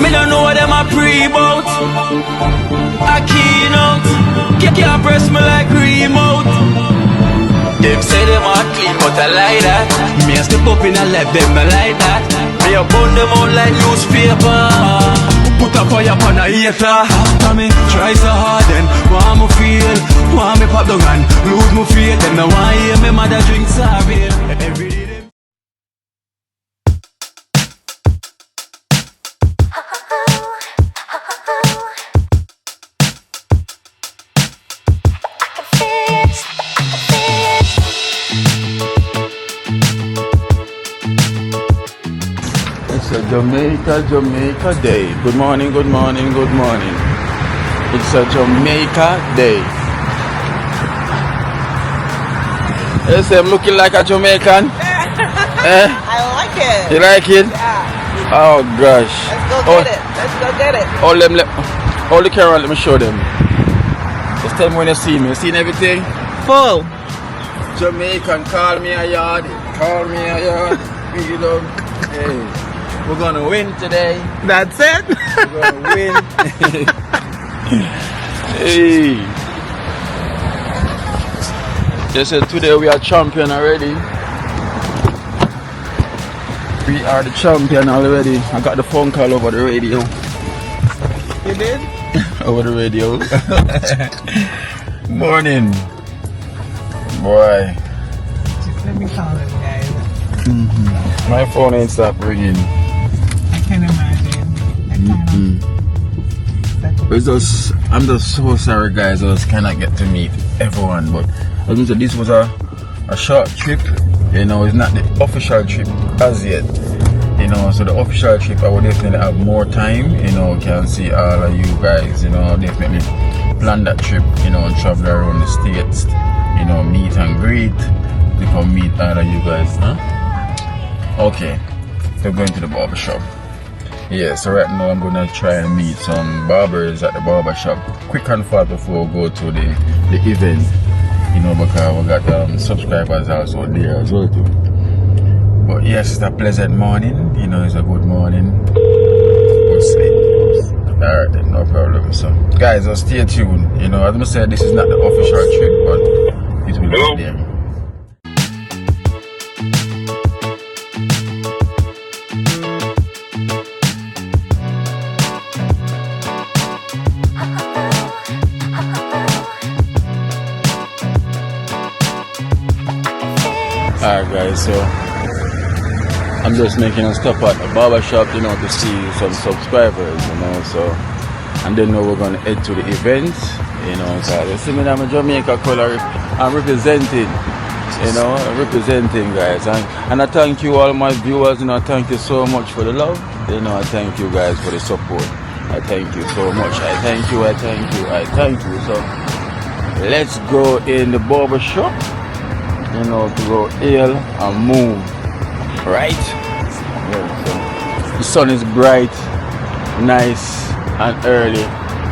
Me don't know what them a pre-bout. A keynote. Can't press me like remote. Them say them a clean, but I like that. Me a step up in a left, them I like that. Me a burn them out like newspaper. Put a fire upon a hater. After me try so hard, then want me feel, want me pop down and lose my faith. Them no want hear me mother drink sorry. Every day. It's a Jamaica day. Good morning. It's a Jamaica day. Yes, I'm looking like a Jamaican. I like it. You like it? Yeah. Oh gosh. Let's go get it. Hold the camera, let me show them. Just tell me when you see me. You seen everything? Full. Jamaican, call me a yard. You know, hey. We're gonna win today. That's it. We're gonna win. Hey. They said today we are champion already. We are the champion already. I got the phone call over the radio. You did? Over the radio. Morning. Boy. Just let me call him, guys. My phone ain't stopped ringing. I can imagine. I'm just so sorry, guys. I just cannot get to meet everyone, but I mean, this was a short trip. You know, it's not the official trip as yet. You know, so the official trip, I would definitely have more time. You know, can see all of you guys. You know, I'll definitely plan that trip. You know, travel around the states. You know, meet and greet. To come meet all of you guys. Huh? Okay, so going to the barbershop. Yeah, so right now I'm gonna try and meet some barbers at the barbershop quick and fast before we go to the event. You know, because we got subscribers also there as well too. But yes, it's a pleasant morning. You know, it's a good morning. Good sleep. Alright then, no problem. So guys, so stay tuned. You know, as I said, this is not the official trip, but it will be there. Alright guys, so I'm just making a stop at the barbershop, you know, to see some subscribers, you know, so, and then now we're gonna head to the event, you know, so you see me, I'm a Jamaica color, I'm representing, you know, guys, and I thank you all my viewers, you know, thank you so much for the love, you know, I thank you guys for the support, I thank you so much, I thank you, so let's go in the barbershop. You know, to go ill and move, right? Yeah, so the sun is bright, nice and early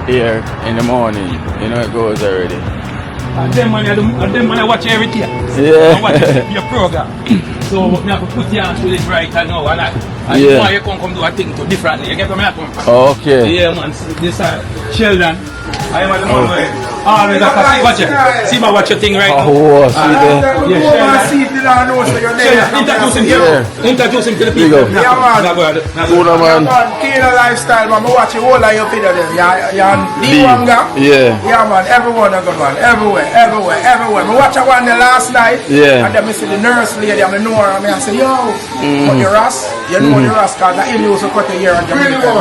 here in the morning. You know it goes already. And then when I watch everything, yeah. I watch your program. So we have to put you on to it right now and yeah. Why you come do a thing to differently. You get from here come from. Okay. Yeah man, this Sheldon. I am at the moment. Always have to watch it. See my watch your thing right now. Oh, see Introduce him to the people. Yeah, man. Good man. Killer lifestyle, man. I watch the whole of your video there. Yeah. Yeah, man. Everyone a good man. Everywhere. I watch one the last night. Yeah. And then I see the nurse lady. I know her. I say, yo, but the Ras, you know the Ras, because the Indians who cut the hair in Jamaica.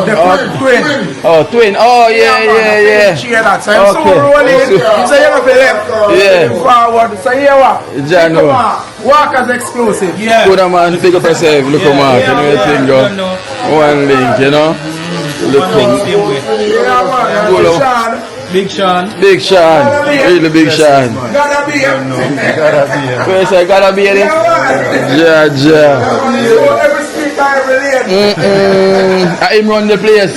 Twin. Oh, twin. Oh, yeah. Cheer that. So I'm so rolling. So you have to left. Yeah. Forward. So here what? Jano. Walkers exclusive. Yeah. Good man, pick up yourself, look at Mark, you know your thing go. One link, you know. Look at Big Sean. Really Big Sean. Gotta be it. First I gotta be it. Yeah. Every street I relate. I him run the place.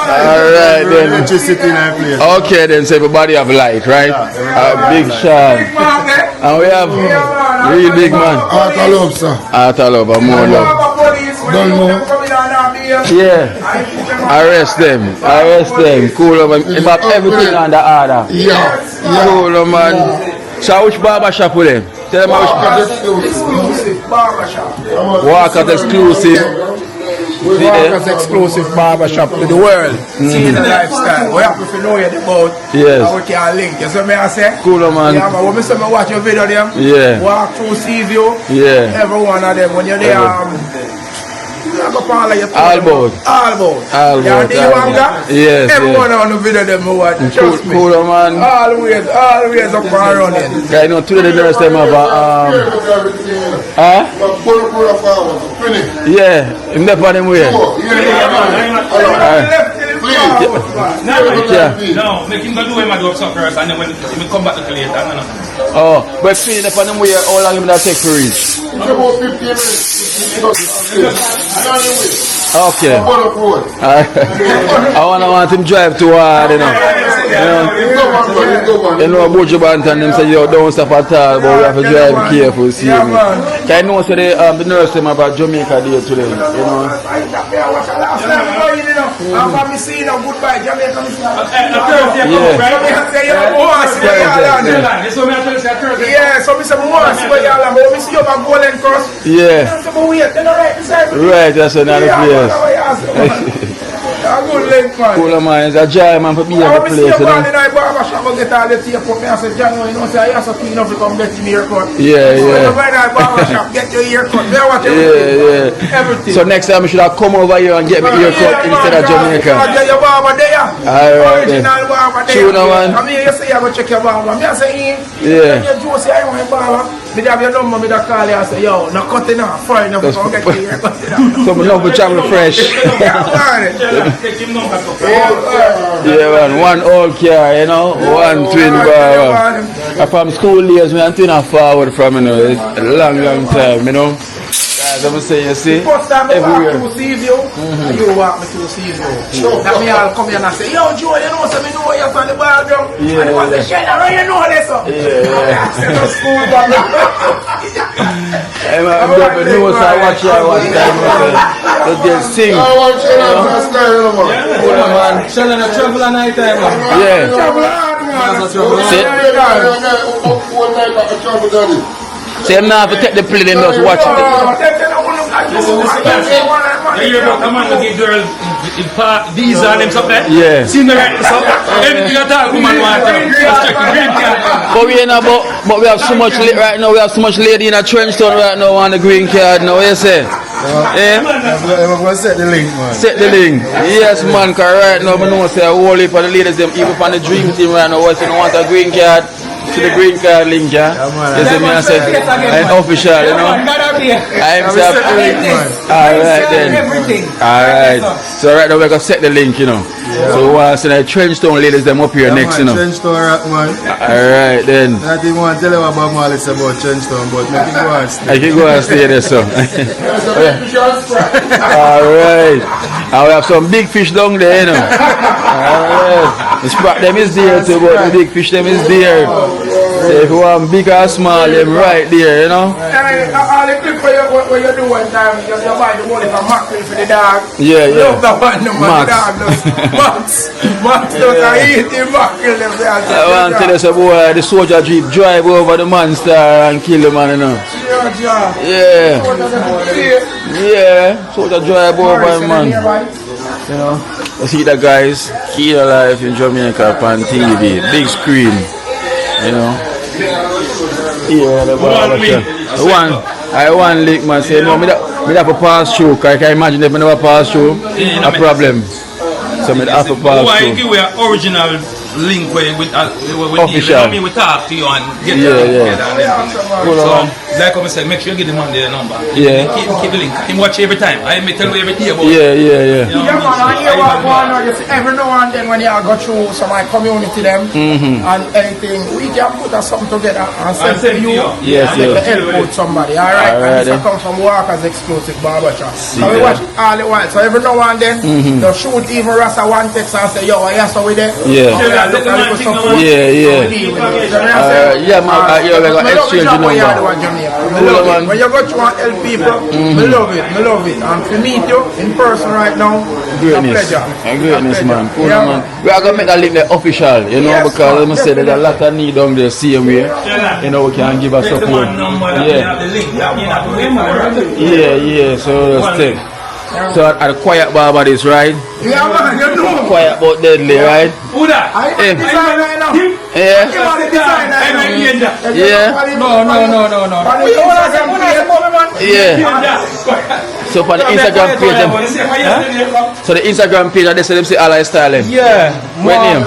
Alright then. Okay then, so everybody have light, right? Big Sean. And we have real big man. Art of love, sir. Art of love, and more love. Don't know. Yeah. Arrest them. Arrest them. Cool, man. He have everything under order. Yeah. Cool, man. So which barbershop with them? Tell them how Exclusive barbershop. Walker's exclusive. Walker's exclusive barbershop to the world. See the lifestyle. We have to know you about how we can link. You see me I say? Cool, man. Yeah, man. When I say watch your video them, walk through, see you. Yeah. Every one of them. When you're there, all about. Yeah, yes. Everyone on the video them watch. Trust me. Cool, man. Always up and running. I know today the nurse them about yeah, in the them way. No, make him go do him a do up first and then when he come back to later. Oh, but clean up on them way, how long will that take for reach? About 15 minutes. Okay. I want him drive too hard, you know about Jabant and them say, yo, don't stop at all, but we have to drive careful, see me. I know so the nurse them about Jamaica there today, you know. I'm seeing a goodbye, Jamaica. Yeah, so I say, I see you on Golden Cross. Yeah. Right, that's another place. Cool, man. It's a joy, man, for being at the place, you know. Get all the tape up. I said, John, you know, say, I have to clean up to come get your haircut. Yeah. Barbershop, get your haircut. Everything. So next time I should have come over here and get my haircut instead of Jamaica. Get your barber there. Alright. Original barber there. True, no, man. I mean, you say you go check your barber. I say, yeah. You say, I want a barber. I have your number, I call you and say, yo, not cutting off. Fine, I'm going to get your haircut. So I love to travel fresh. Yeah, man. One old car, you know. One twin barber. From school days, man, I'm twin forward from, you know. It's a long time, you know. As I say, you see, first time I walk to see you, you walk me to see you. That me all come here and I say, yo, Joe, you know, so me know you're from the bathroom. And I say, Sheila, you know this, so. Yeah. School, I'm going to know, so I watch time. But they sing. I watch man. Sheila, I travel at night time, man. Yeah. Travel hard, man. See, I'm not to take the plane and just watch it. Come on, look at girl. These are them something. Yeah. See me right so everything I talk woman want to check the green card. But we know, but we have so much right now. We have so much lady in a trench town right now on the green card. Now, what you say? Yeah. I'm going to set the link, man. Set the link. Yes, man. Cause right now, I know say a whole heap of the ladies them even from the dream team right now. What you want a green card? To the green card link, yeah. You see me, I said, I'm official, you know. I'm alright then. Alright. So right now we're gonna set the link, you know. So once in a trench town ladies them up here next, you know. Trench town rock, man. Alright then. I didn't want to tell you about Malice about trench town, but make it go and stay. I can go and stay there, so. Alright. And we have some big fish down there, you know. Alright. The spot them is there too, but the big fish them is there. So if you want big or small, them right there, you know. All the clip what you do one time, you buy the one for mackerel for the dog. Yeah. Love that one, the dog does. Max does eat the mackerel. I want to tell you, so boy, the soldier jeep drive over the monster and kill the man, you know. Yeah. Yeah. Soldier drive over the man. You know. You see that, guys. Key Life in Jamaica on TV. Big screen. You know. Yeah, the barbershop. I want lick, man. Say, no, me have to pass through. I can imagine if I never pass through, a problem. So I have to pass through. Why give we an original link with official. We talk to you and get So, like I said, make sure you get the man their number. Yeah. Keep the link. Him watch every time. I may tell you every day about yeah. Yeah, man, I hear what going on. Every now and then when you go through some my community them and anything, we can put something together and send to you. Yes. Help out somebody, alright? And this comes from Walker's exclusive barbershop. So we watch it all the while. So every now and then, they'll shoot even Rasta one text and say, yo, I saw with it. Yeah. Yeah. Yeah, man. You're like an exchange number. When you go to and help people, I love it. And to meet you in person right now, Greatness, man. Cool, Yeah, man. We are gonna make that link the official, you know, Yes, because man. I say there's a lot of need down there, same way. You know, we can give us support. Yeah. So still. So at the quiet barber this, right? Yeah, man, you know. Quiet but deadly, right? Who that? I am the designer right now. Yeah. You are the designer right now. Yeah. No. On the Instagram page. Yeah. So for the Instagram page, so the Instagram page, they say them say Ally Styling. Yeah. What name?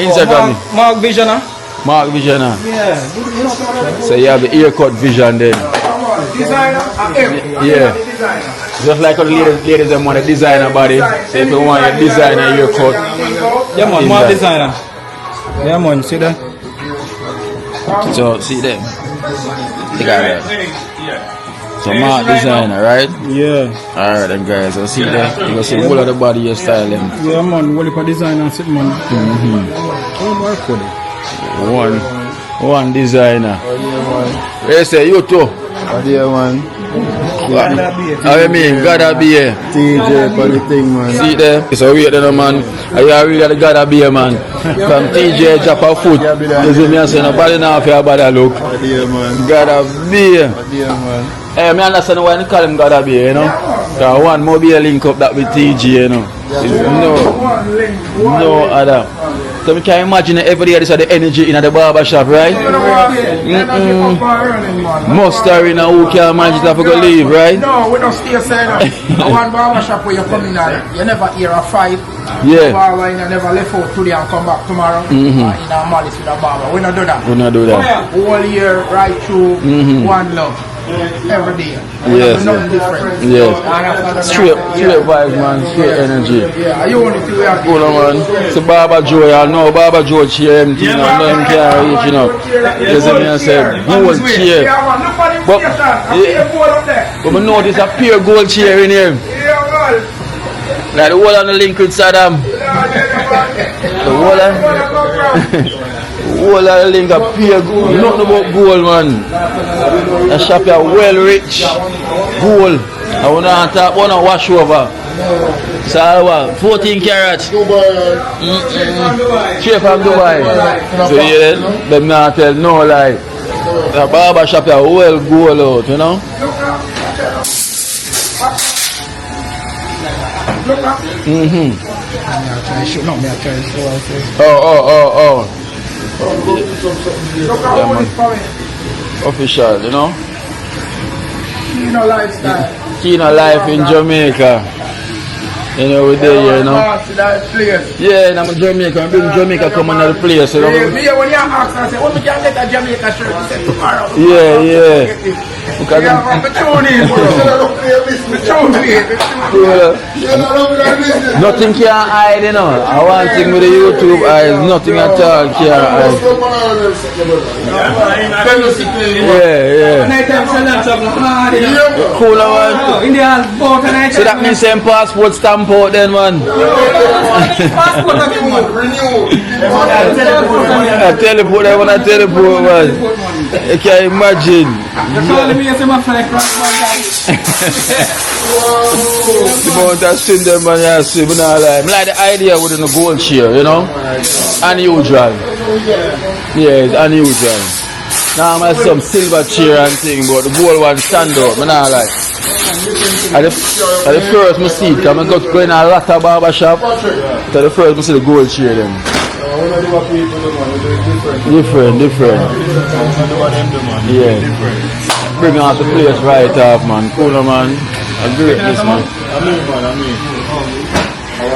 Instagram. Mark Visioner. Mark Visioner. Yeah. So you have the earcut vision then. Designer. Yeah. Just like how the ladies them want a designer body. So if you want a designer earcut, Yeah, man. Mark Designer. Yeah, man. See that? so see them. They got that. So Mark Designer, right? Yeah. Alright then guys, so see that. You can see all of the body hairstyle them. Yeah, man. What if a designer sit, man? One designer. They say you too. Dear man. I mean, gotta be here. TJ for the thing, man. See there? So wait there, man. I really gotta be here, man. From TJ drop a foot. You see me and say nobody now for your body look. Dear man. Gotta be here. Dear man. Hey, me understand why they call him gotta be here, you know? Cause one more be a link up that with TJ, you know. No other. So we can imagine every day this is the energy in the barbershop, right? Muster in who can manage to go leave, right? No, we don't stay saying one barbershop where you come in and you never hear a fight. Yeah. Barber you never left out today and come back tomorrow. In a malice with a barber. We don't do that. We not do that. Whole year right through one love. Every day. Yes, Nothing different. Yes. And after that, Straight vibes, man. Straight energy. Yeah, you only feel we have Hold on, man. So Barber Joe, y'all know Barber Joe chair empty, you know, nothing can reach, you know. You see me and say, gold chair. Yeah, man, look for the But, station. I see a board up there. but we notice a pure gold chair in here. Yeah, man. Like the wall on the link with Saddam. The wall on the link of pure gold. Nothing about gold, man. The shop is well rich. Gold. I want to talk about a wash over. So what? 14 carats. Straight from Dubai. So yeah, them not tell no lie. The barber shop is well gold out, you know. Oh. Yeah, man. Official, you know. Kino lifestyle. Kino life in Jamaica. You know, we're there, you know. Yeah, I'm in Jamaica. I'm in Jamaica coming to the place, you know. When you ask, I say, oh, we can get a Jamaica shirt. You say, tomorrow. Yeah. Because Yeah, man, but tune in, bro. nothing can hide, you know. I want thing with the YouTube eyes, nothing at all can hide. Yeah. Cool, man. So that means same passport stamp out then, man. I teleport, I want to teleport, man. You can imagine. The amount of sin them, man, you see, but not like. I like the idea within the gold chair, you know? Unusual. Yeah, it's unusual. Now I'm some silver chair and thing, but the gold one stand up, I not like. At the first I see it, I'm going in a lot of barbershop. So the first I see the gold chair then. Different. Yeah. Bring out the place right off, man. Cool, man. A greatness, man. So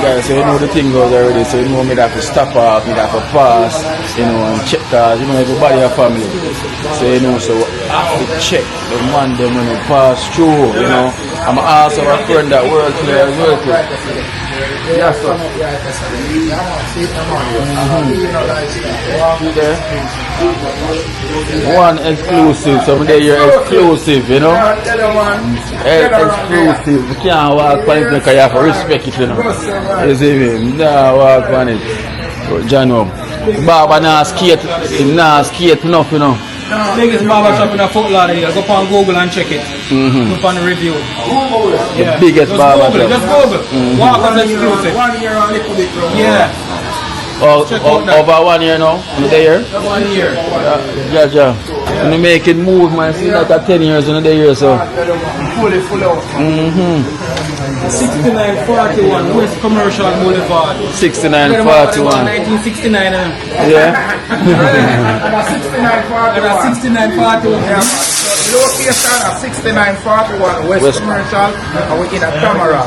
guys, so you know the thing goes already, so you know me have to stop off, me have to pass, you know, and check cars, you know, everybody a family. So you know, so I have to check the man them when they pass through, you know, I'm also a friend that works there as well too. Yeah, so. One exclusive, some day you're exclusive, you know? Exclusive. You can't walk on it because you have to respect it, you know? You see me? Nah, walk on it. Jano. Barber nah skate, him nah skate enough, you know? Biggest barbershop in a Fort Lauderdale. Go on Google and check it. Go on the review. The biggest barbershop. Just Google. Walk on the exclusive. 1 year and little bit. Yeah. Over 1 year now? Another year? 1 year. Yeah. And you make it move, man. See like a 10 years another year, so. Fully full out. 6941 West Commercial Boulevard. 6941. 1969. Yeah. And a 6941. 6941. Location at 6941 West Commercial, and we in a Tamara.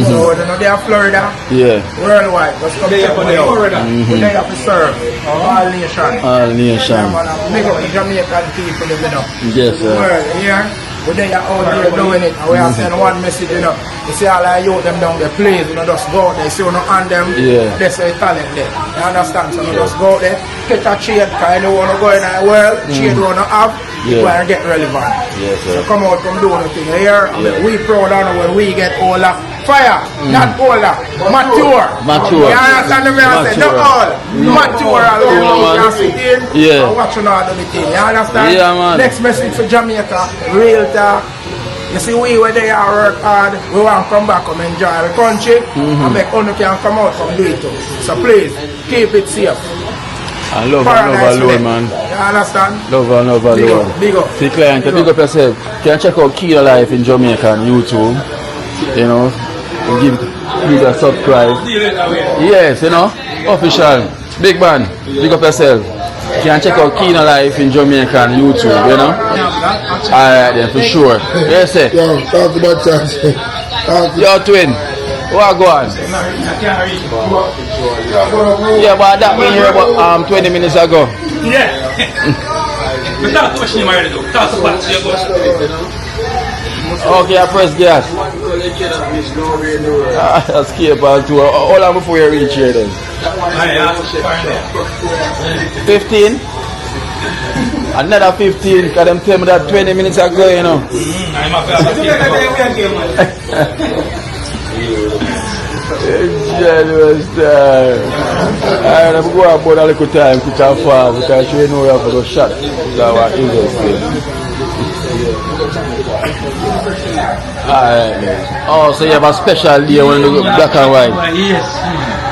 So they are Florida, Yeah. worldwide. Just come check on Florida. We there to serve all nations. All nation. Big up the Jamaican people, you know. Yes, The sir. world here. We there out there doing it, and we are sending one message, you know. You see all our youth them down there, please, you know, just go out there. See you know on them. Yeah. There's a talent there. You understand? So just go out there, catch a trade, kind of want to go in the world, trade want to have, Yeah. go and get relevant. Yes, sir. So come out from doing the thing here. Yeah. We proud of when we get older. Fire, not older, mature. Mature. You understand the way I say? Not all. Mature all man. over. You sit in Yeah. and watching all the thing. You understand? Yeah, man. Next message for Jamaica, real talk. You see, we were there work hard, we want to come back and enjoy the country and make only can come out from do it too. So please, keep it safe. And love Paradise alone, with man. You understand? Love alone. Big up. See, client, big up yourself. Can check out Key Life in Jamaica on YouTube. You know, and give a subscribe. Yes, you know, official. Big man, big up yourself. You can check out Key Life in Jamaica on YouTube, you know. Alright then, for sure. Yes, sir. Yo, talk about chance. Yo, twin. What go on? Yeah, but that been here about 20 minutes ago. Yeah. But that's what she married to. That's what she goes. Okay, I press gas. Escape on tour. How long before you reach here then? 15? Another 15, because them tell me that 20 minutes ago, you know. I'm a Generous time. Alright, I'm going about a little time, quick and fast, because you know you have to go shot. That's what is it. Alright. Oh, so you have a special day when you go black and white? Yes.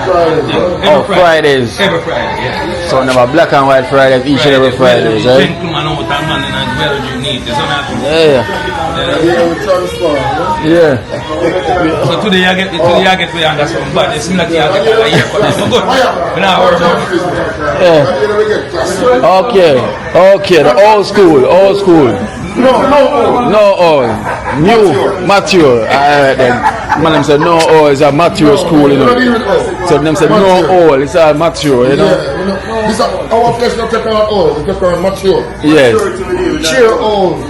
Oh, Fridays. Every Friday, yeah. So never black and white Fridays, each and every Fridays, right? Gentleman out and man and well you need. Yeah. Yeah. So today I get way under some but it's not the I get a year for this. So good. We now work out. Yeah. Okay, the old school. No old. New, mature. Alright then. Man, them say no old is a mature school, you know. So them say no old, it's a mature, you know. This our place not take on old, we take on mature. Yes. Chair old,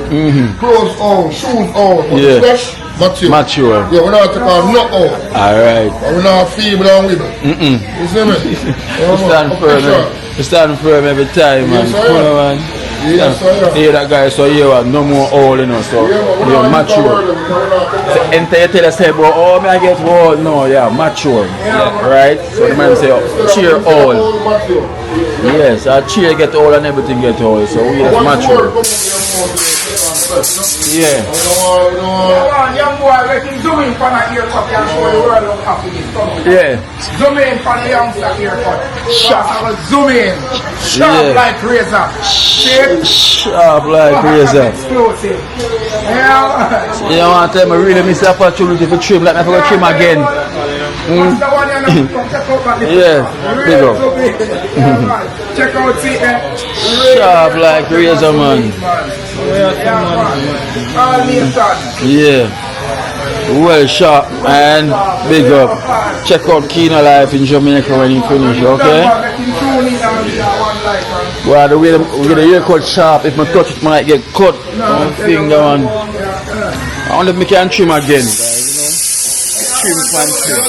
clothes old, shoes old, but Yeah. fresh, mature. Mature. Yeah, we not take on no old. Alright. We not feeble and wibble. You see me? You stand firm every time, man. Yes, I am. You know, man. Yes, I am. Hear that guy, so you are no more old, you know, so you're mature. So enter you tell us, say, bro, oh, may I get old? No, yeah, mature. Right? So the man say, oh, cheer old. Yes, our cheer get old and everything get old, so we are mature. Yeah. Young boy, let him zoom in for an earcut and show the world how happy he's coming. Yeah. Zoom in for the youngster earcut. Sharp. Zoom in. Sharp Yeah. like razor. See? Sharp like razor. Explosive. Yeah. You know what, I really miss the opportunity to trim, like I forgot to trim again. What's the one you know? Come check out that. Yeah, big up. Check out see there. Sharp like razor, man. All nation. Yeah. Well sharp and big up. Check out Kino Life in Jamaica when you finish, okay? Well, the way we get a haircut sharp, if my touch it might get cut on finger, man. I wonder if we can trim again, guys, you know. Trim and trim.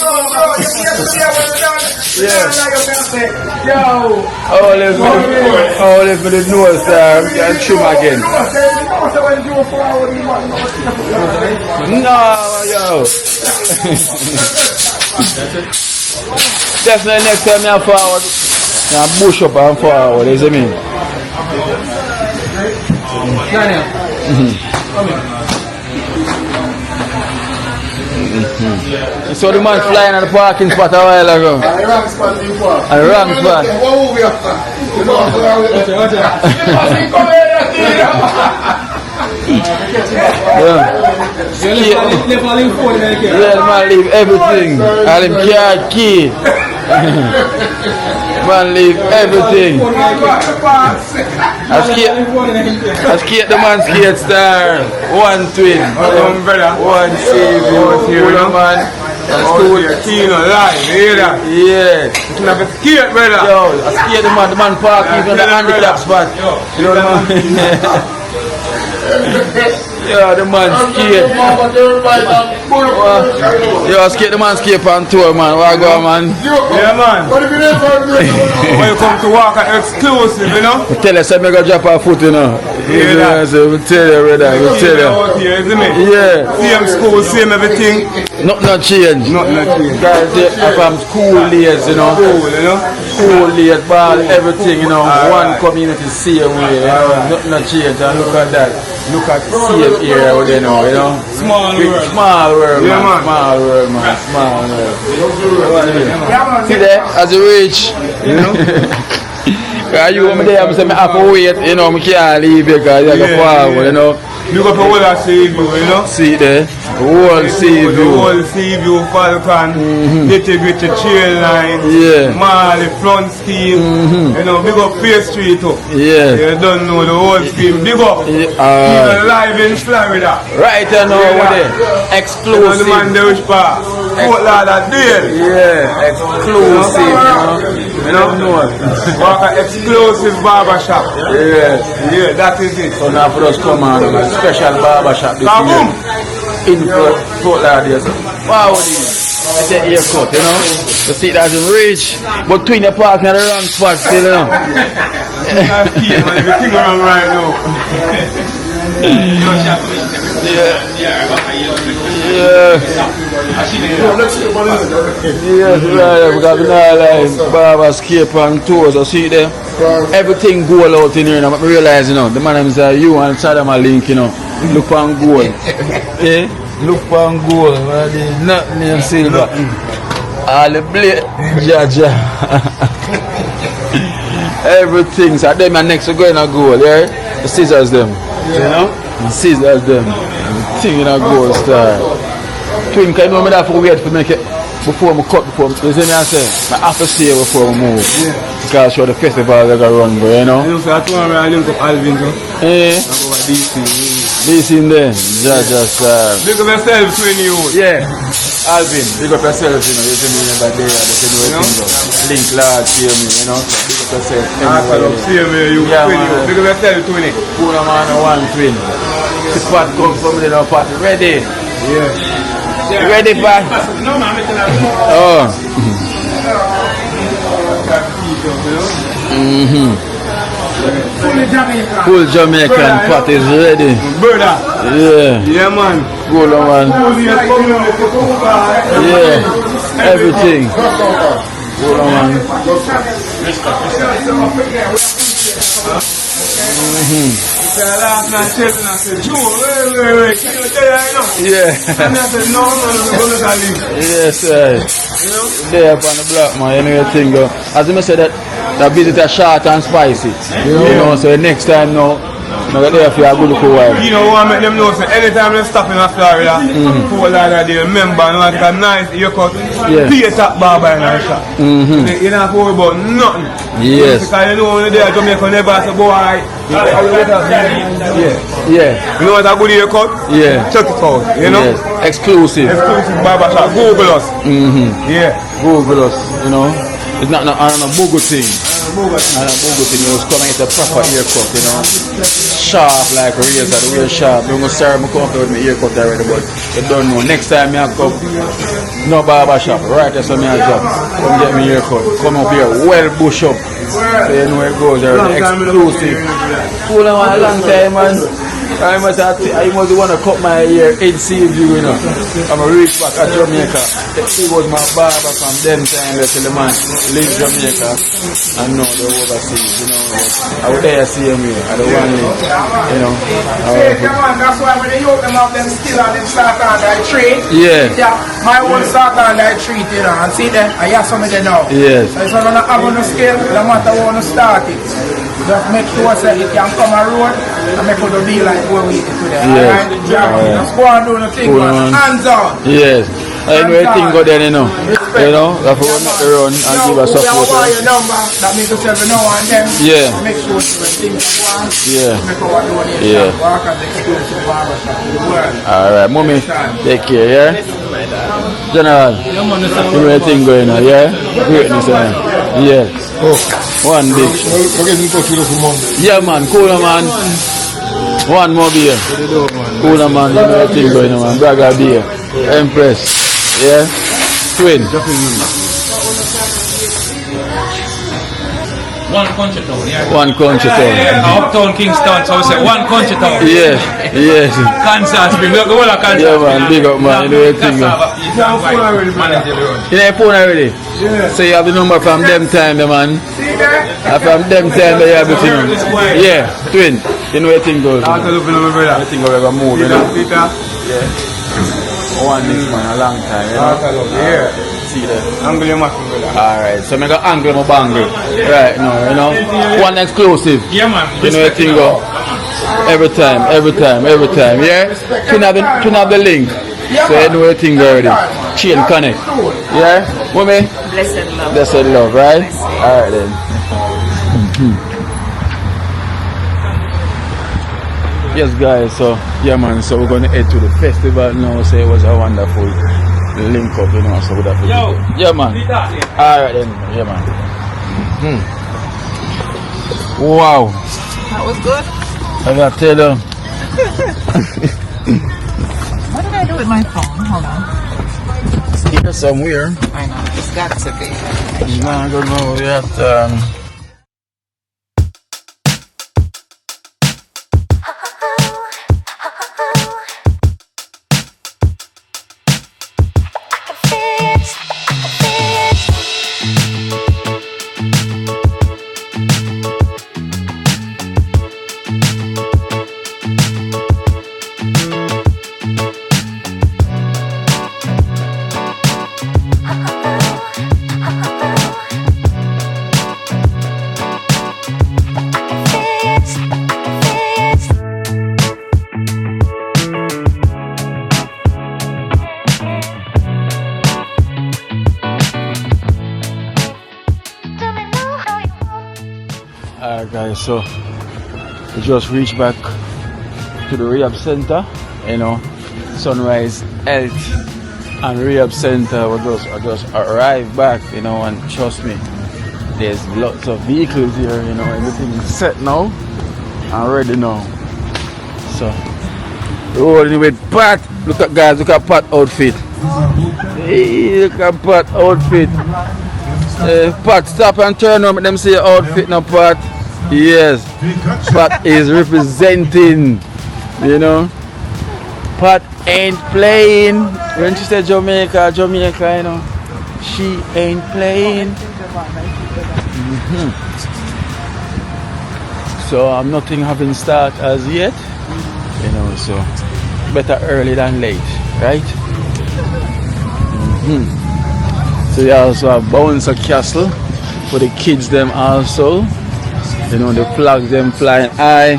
All if we didn't know, sir, we can trim again. No, yo. Definitely next time I'm forward. I'm bush up and forward, you see me? So the man flying at the parking spot a while ago. At the wrong spot before. At the wrong spot. What will we have done? Yeah, the man leave everything. And him car key. Man leave everything. I skate the man skate star. One twin. One save you. Man. That's cool. Yeah. You have a skate, brother. Yo, I skate the man park even on the handicap spot. You know the man. Yeah, the man skate. Yo, skate the man skate on tour, man. Where I go, man? Yeah, man. When you come to walk at exclusive, you know? I tell you, say me go drop our foot, you know. Yeah, I tell you, brother. I tell you. Out here, isn't it? Yeah. Same school, same everything. Nothing change. Guys, from school days, you know. School days, ball, everything, you know. One community, same way, you know. Nothing change. And look at that. Look at same area out there now, you know. Small world. Small world, Yeah, man. man. Small world, man. Small world. See there, as you reach, you know. You over there, I say, I have to wait, you know, I can't leave you because you go forward, you know. You got the whole of sea view, you know? See there, whole sea The view. whole sea view, Falcon, with the chain line, Yeah. Marley, front scheme, you know, big up Face Street too. Yeah. You don't know the whole scheme, big up. Even live in Florida. Right now, over there, You know the exclusive. man there which part? Fort Lauderdale. Yeah, exclusive, you know. Walk an exclusive barbershop. Yeah. Yeah, that is it. So now for us come on, a special barbershop this Kaboom! year. In Fort Lauderdale. Wow, it's a haircut, you know. You see it doesn't reach, but between the park and the wrong spot still, you know. Everything around right now. Yeah. Yes, right. We got like barberscape and tours. You see there? Everything gold out in here now. But I realize, you know, the man is you and Saddam a link, you know. Look on gold. Eh? Look on gold. Nothing in silver. All the blade. Jaja. Everything. So them and next we go in a gold, yeah? The scissors them. You know? The scissors them. Everything in a gold style. Twin, can you know me that for wait for make it before I cut before you see me I say I have to see before I move. Because show the festival that I run, but you know. You know, so I told me I link up Alvin too. Eh? I go at DC. This in there. Just Big up yourself, twin you. yeah. Alvin, big up yourself, you know, you see me every day, I just know everything. Link large, hear me, you know. So big up yourself. I love seeing you, Yeah, twin you. man. Big up yourself, twin. Cool man, one twin. The spot comes from the party. Ready? Yeah. Ready for? No, man, I'm making that. Oh. Full Jamaican pot is ready. Brother. Yeah. Yeah, man. Good man. Yeah. Everything. Good man. Last night, children, I said, Joe, wait, can you tell you now? Yeah. And I said, no, we're going to leave. Yes, sir. There upon the block, man. You know your thing, though. As I said, that visit is short and spicy. You know, so next time now, I'm going to there for a good look a while. You know, I make them know, so anytime they stop in Florida, Fort Lauderdale, remember, you know, take a nice haircut, Yeah. pay a top barber in our shop. You don't have to worry about nothing. Yes. Because you know, when they're there, Jamaica never say, boy, yeah. Yeah. You know what a good haircut? Yeah. Check it out, you know? Yes. Exclusive. Exclusive barbershop, Google us. Yeah. Google us, you know. It's not on a Mugu thing. On a Mugu thing, you was coming at a proper haircut, you know. Sharp like a razor, the way sharp. I'm sorry, I'm come with my haircut already, but you don't know. Next time I come, no barbershop, right? That's what I job. Come get me haircut. Come up here, well bush up. So you know where it goes already. Exclusive. Cool, a long time, man. I must want to cut my hair in Seaview, you know. I'm a reach back at Jamaica. He was my barber from them time till the man leave Jamaica and now they're overseas, you know. I would dare see him here. I don't want him, you know. Come on, that's why when they yoke them up, them still and them start on that tree. Yeah. Yeah, my one start on that tree, you know, and see them, I have some of them now. Yes. So it's not going to have on the scale, no matter how to start it. Just make sure that it can come a road and make it be like where we do there. Yes. Alright? Just go and do the thing, Cool, man. Hands on. Yes. I know everything go there, you know. You know, that's why we not to run and give us support. You your number, that means yourself you know and them. Yeah. Make sure when things go on, Yeah. make our donation. Yeah. Work at the exclusive barbershop in the world. Alright, mommy, take care, yeah? General, you know everything going on, yeah? Greatness, yeah. Oh, one big. Yeah, man, cooler, man. One more beer. Cooler, man, you know everything going on, man. Braga beer. Empress, yeah? Twin. One country town, yeah. One country town. Uptown Kingston, so we say one country town. Yeah, yes. Kansas, we go all a Kansas. Yeah, man, big up, man. You know everything, man. You know your phone already? Yeah. So you have the number from them time, man. And from them time, you have it, you know. Yeah, twin. You know everything goes. Everything goes ever move, you know. Yeah. One this man, a long time, you know. Yeah. See that? Angle your muscle, brother. Alright, so I got angle my bangle. Right, no, you know. One exclusive. Yeah, man. You know everything go. Every time, yeah? Can have the link. So you know everything already. Chain connect. Yeah? Woman? Blessed love. Blessed love, right? Alright then. Yes guys, so yeah man, so we're gonna head to the festival now. So it was a wonderful link up, you know, so with that. Yeah man. Alright then, yeah man. Wow. That was good. I gotta tell you. What did I do with my phone? Hold on. It's here somewhere. I know. It's got to be. No, I don't know. We have to. Alright guys, so we just reached back to the rehab center, you know, Sunrise Health and Rehab Center. We just arrived back, you know, and trust me, there's lots of vehicles here, you know, everything is set now and ready now. So rolling with Pat. Look at guys, look at Pat outfit. Hey, look at Pat outfit. Pat, stop and turn on, let them see your outfit now, Pat. Yes, Pat is representing, you know. Pat ain't playing. When she said Jamaica, you know, she ain't playing. So I'm nothing having start as yet, you know, so better early than late, right? So you also have Bouncer Castle for the kids them also. You know, the flags them flying high.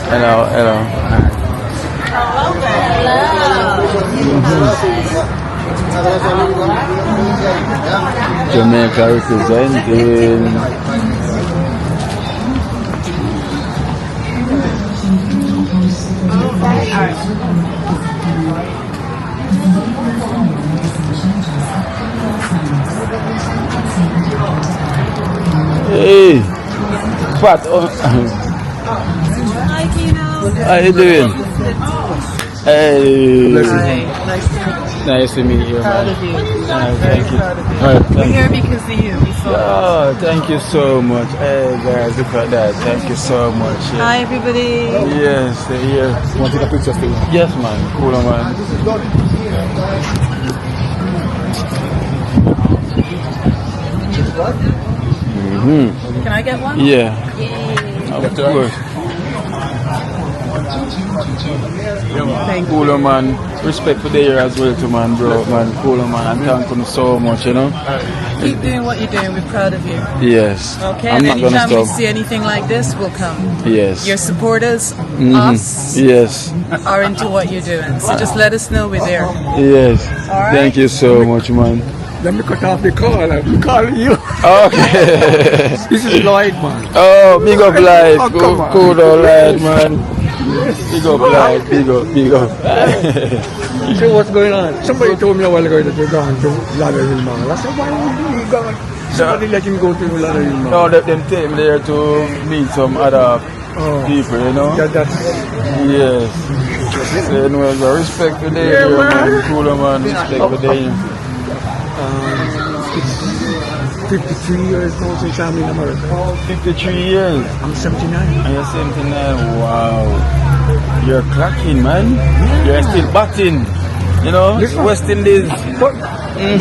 Hello. Jamaica representing. Hey, Pat. Hi, Kino. How you doing? Hey. Nice to meet you. Nice to meet you, Proud man. of you. Thank you. Alright, We're thank you. here because of you. Oh, thank you so much. Hey guys, look at that. Thank you so much. Yeah. Hi, everybody. Yes, here. Want to take a picture still? Yes, man. Cool, man. Can I get one? Yeah. Of course. Cool, man. Respect for the year as well, too, man, bro. Man, cool, man. And thank you so much, you know. Keep doing what you're doing. We're proud of you. Yes. Okay, I'm and not gonna anytime we stop. see anything like this, we'll come. Yes. Your supporters, us, Yes. are into what you're doing. So just let us know we're there. Yes. right. Thank you so much, man. Let me cut off the call. I'm calling you. Okay. This is Lloyd, man. Oh, big up life. Oh, come on. Cool life, man. Big up life. Big up, big up. So what's going on? Somebody told me a while ago that you're going to Ladder Hill Mall. I said, why would you go? Somebody let him go to Ladder Hill Mall. No, them take me there to meet some other people, you know. Yeah, that's... Yes. So, you know, the respect for them, yeah, man. Cool, man. Respect for them. 53 years now since I'm in America. 53 years. I'm 79. And you're 79. Wow. You're clocking, man. You're still batting. You know, West Indies.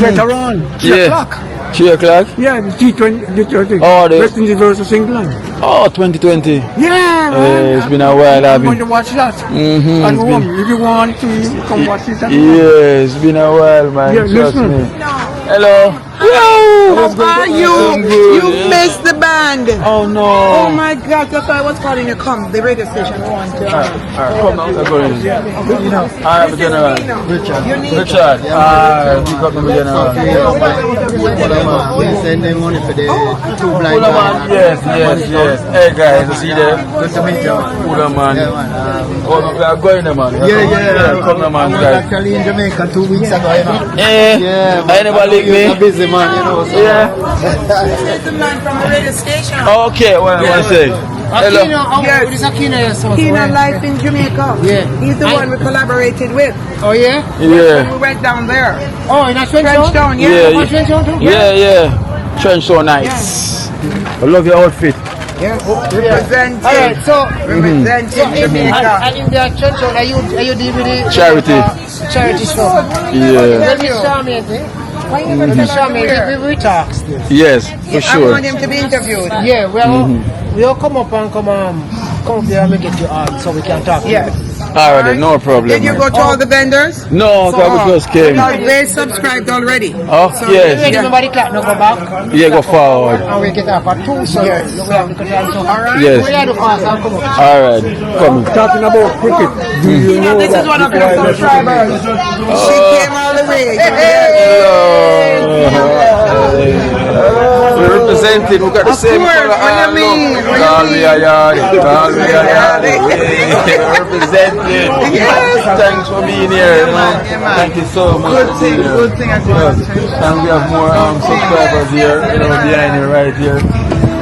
Veteran. 3 o'clock. 3 o'clock? Yeah, the T20. Oh, the- West Indies versus England. Oh, 2020. Yeah, man. It's been a while. I'm going to watch that. And home, if you want to, come watch it. Yeah, it's been a while, man. Yeah, Trust listen. me. Hello. How are you? good, You missed the band. Oh no. Oh my God! That's why I was calling you. Come, the radio station. I want to. Alright, come now. Go in. Alright, the general. Richard. Pick up the general. Send them money for the two blind Cooler man. Yes. Hey guys, you see there? Good to meet you. Cooler man. Oh, we are going there, man. Yeah. Come now, man, I was guys. actually in Jamaica 2 weeks ago, you know. Yeah. Anybody like me? I'm a busy man, you know. So. Yeah. This is the man from the radio station. Okay, what I say? Hello. This is Akina, yes. Kina Life in Jamaica. Yeah. He's the one we collaborated with. Oh, yeah? Yeah. We went down there. Oh, in a Trenchtown, Yeah. yeah. Trench so nice. I love your outfit. Representing. Alright, so Representing Jamaica. and in the church, are you deal with the Charity. charity stuff? Yeah. Let me show me, why you never tell me? We talk still. Yes, for I sure. want him to be interviewed. Yeah, we'll come up and come up there and get you on so we can talk. Yes. Alright, no problem. Did you man. go to all the vendors? No, I just came. Because they subscribed already. Oh, yes. Nobody clap, no go back. Yeah, go forward. And we get up at 2, so Yes. we have to cut down. So, alright. Yes. We have to pass and come up. Alright, come. Talking about cricket, do you know This is one of the subscribers. She came all the way. We represented, we got the same color. What do you mean? Represented. Thanks for being here. You know. Thank you so much. Good thing I did. And we have more subscribers here, you know, behind you right here.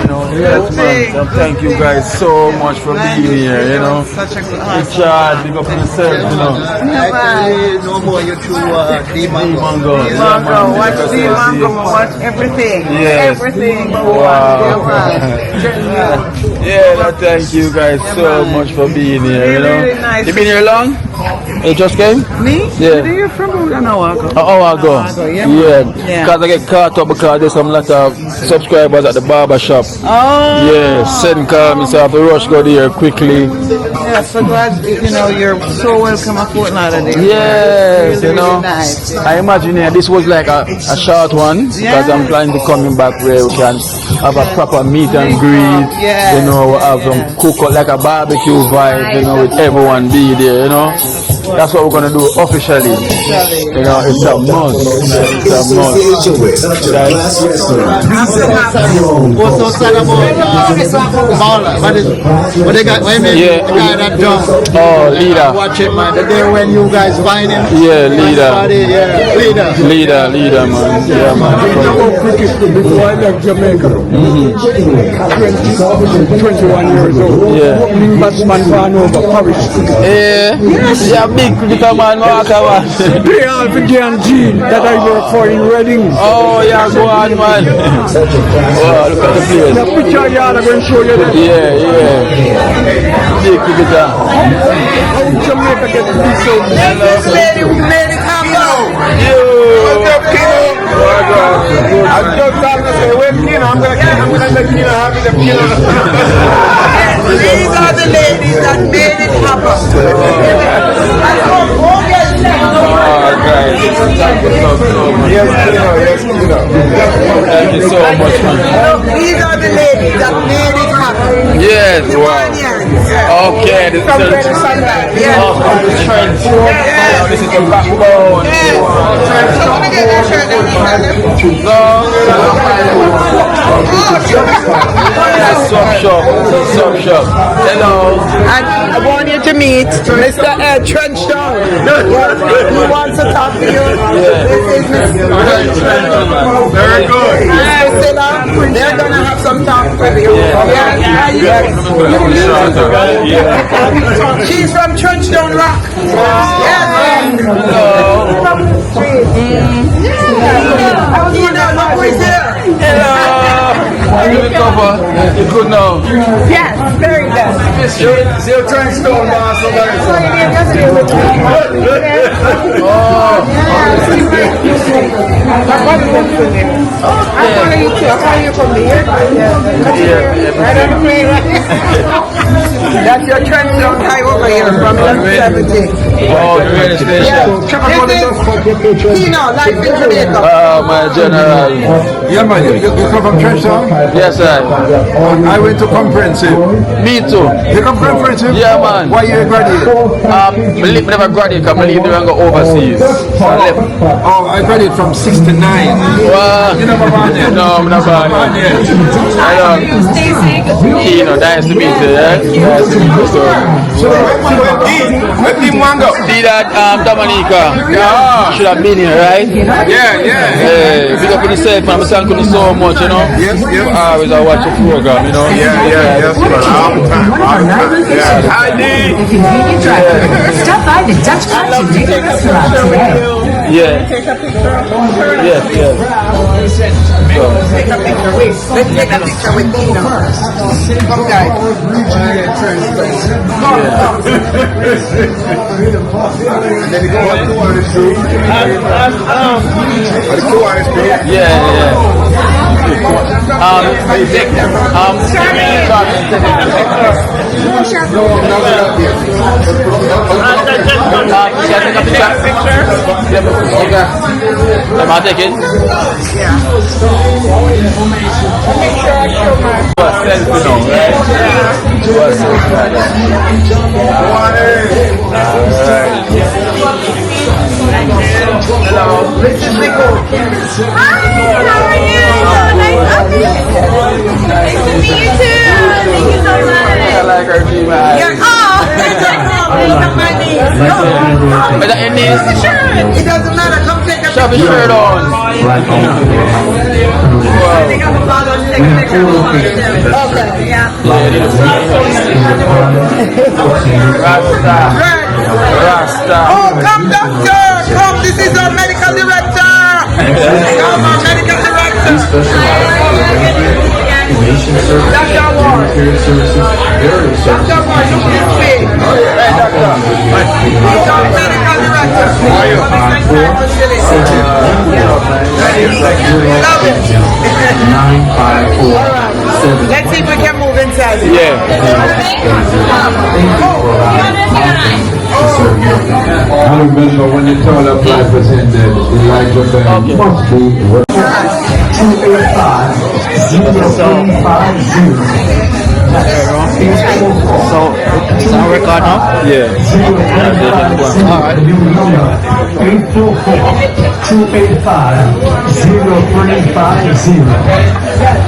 You know, yes, man. So thank you guys so much for being here, you know. Such a good Richard, big up yourself, you know. Actually, no more you through Mango. Mango, watch the mango, watch everything. Yes. Everything. Wow. Yeah, thank you guys so much for being here, you know. Really nice. You been here long? You just came? Me? Yeah. You're from an hour ago. An hour ago. Yeah. Yeah. Yeah. Because I get caught up because there's some lot of subscribers at the Barbershop. Oh. Yeah, send call me so I have to rush go there quickly. Yeah, so glad, you're so welcome at Fort Lauderdale. Yes, Really, you know. really nice. I imagine this was like a short one because I'm planning to coming back where we can have a proper meet and greet. Yes. You know, have some cook up like a barbecue vibe, you know, with everyone be there, you know. that's what we're gonna do officially. You know, it's a must. It's a must. What's so sad about Baller? What they got? What the guy that done? Oh, leader. Watch it, man. The day when you guys find him. Yeah, leader. Leader, Man. Yeah, man. Before I left Jamaica, 21 years old. Yeah. Batsman fan over Paris. Yeah, big cricketer man. Play all for J and Gene that I work for in Reading. Oh, yeah, go on, man. Oh, look at the place. The picture yard I'm going to show you that. Yeah. Big cricketer. How Jamaica get to be so I'm just talking to say, wait, Kino, I'm gonna let Kino have the Kino. These are the ladies that made it happen. Yes, Kino. Thank you so much, man. These are the ladies that made it happen. Yes, The wow. Wanyans. Okay, the Trent. Yes. Oh, the Trent. Oh, this is the backbone. Yes. So I'm gonna get that shirt and Soft shop. Hello. And I want you to meet Mr. Ed Trenchtown. He wants to talk to you. This is Mr. Very good. Priscilla. They're gonna have some talk with you. She's from Trenchtown Rock. Yes. Hello. Look who's here. Hello. You recover? You good now? Yes, very good. Still Trenchtown, boss. That's your Trenchtown guy over here from 1170. Oh, the radio station. Kino, life in Jamaica. Oh, my general. Yeah, man, you come from Trenchtown? Yes, sir. I went to comprehensive. Me too. You come from comprehensive? Yeah, man. Why you graduate? I never graduated because I leave and go overseas. So I left. Oh, I graduated from 69. Well, You never born yet? no, I'm not bad. I know. Kino, nice to meet you. Yeah? Nice to meet you. Where team one go? See that Dominica? Yeah. Should have been here, right? Yeah. Hey, big up for yourself, man. I'm thanking you so much, you know. Yes. Always I watch your program, you know. Yes, man. All the time. Yeah. Hi, D. Stop by the Dutch Club Jamaica restaurant today. Yeah. Take a picture. Yes. Take a picture. Wait, let's take a picture with Kino. Come, guys. Am I taking? Yeah. Selfie now, right? Hello. Hi, how are you? Nice to meet you too. Thank you so much. I like her team. Is that your knees? It doesn't matter. Come take a Shove your shirt on. Okay, yeah. Rasta. Oh, come, doctor! Come, this is our medical director! Come, our medical director! Dr. Ward! Dr. Ward, look this way! Hey, doctor. He's our medical director! Love it! Let's see if we can move inside. Yeah. I remember when you told a flight was ended, Elijah Ben must be 285 035 0. So, it's our record start now? Yeah. Alright. 844-0350.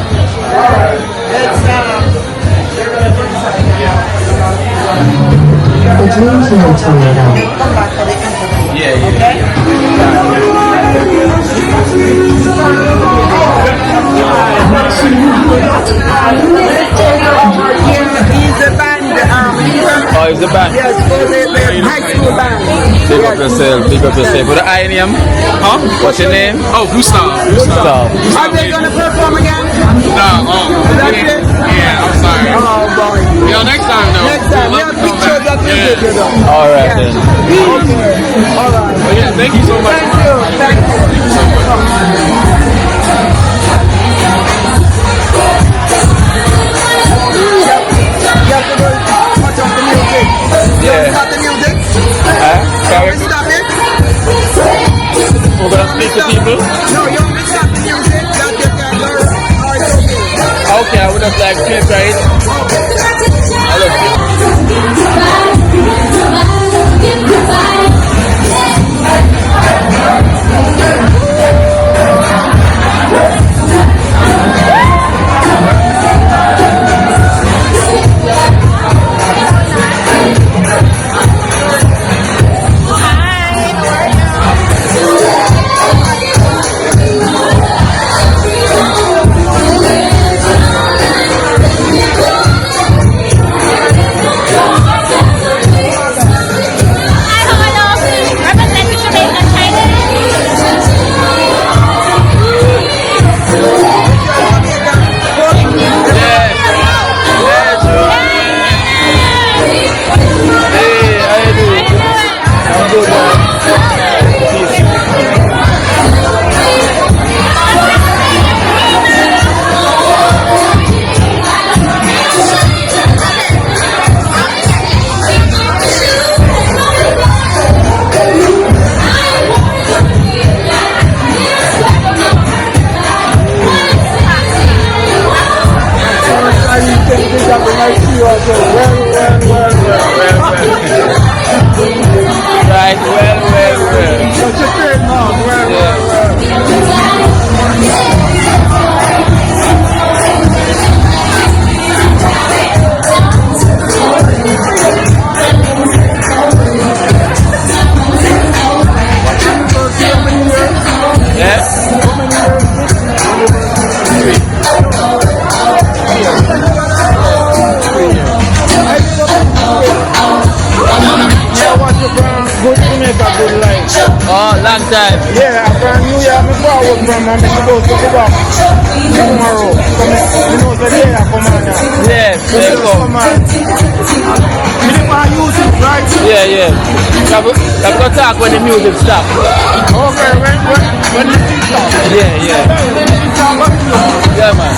Which means no tornado. He's a band. Oh, it's a band. Yes, for the high school band. Big up yourself, big up yourself. What I name? Huh? What's your name? Oh, Gustav. Gustav. Are they gonna perform again? No, That's it? yeah, I'm sorry. Oh boy. Yo, next time though. Next time, we have pictures of you, you know. Alright then. Okay. Alright. But yeah, thank you so much. Thank you. Thank you. You have to go watch out the music. You Yeah. start the music? Sorry. You stop it? We're gonna speak to people. No, you have to stop the music. That you can go. Or it's okay. Okay, I would have like clip right. I love you. Representing Jamaica, China. Hey, how you doing? I'm good, man. Peace. Right, well. What's your trademark? Well. Good Jamaica, good life. Oh, long time. Yeah, from New York, me go work from and me go to the back tomorrow. You know the day I come on now. Yes, Just let's go. come on. You live on YouTube, right? Yeah. I'm gonna talk when the music stop. Okay, when the thing stop. Yeah. When the thing stop, what you do? Yeah, man.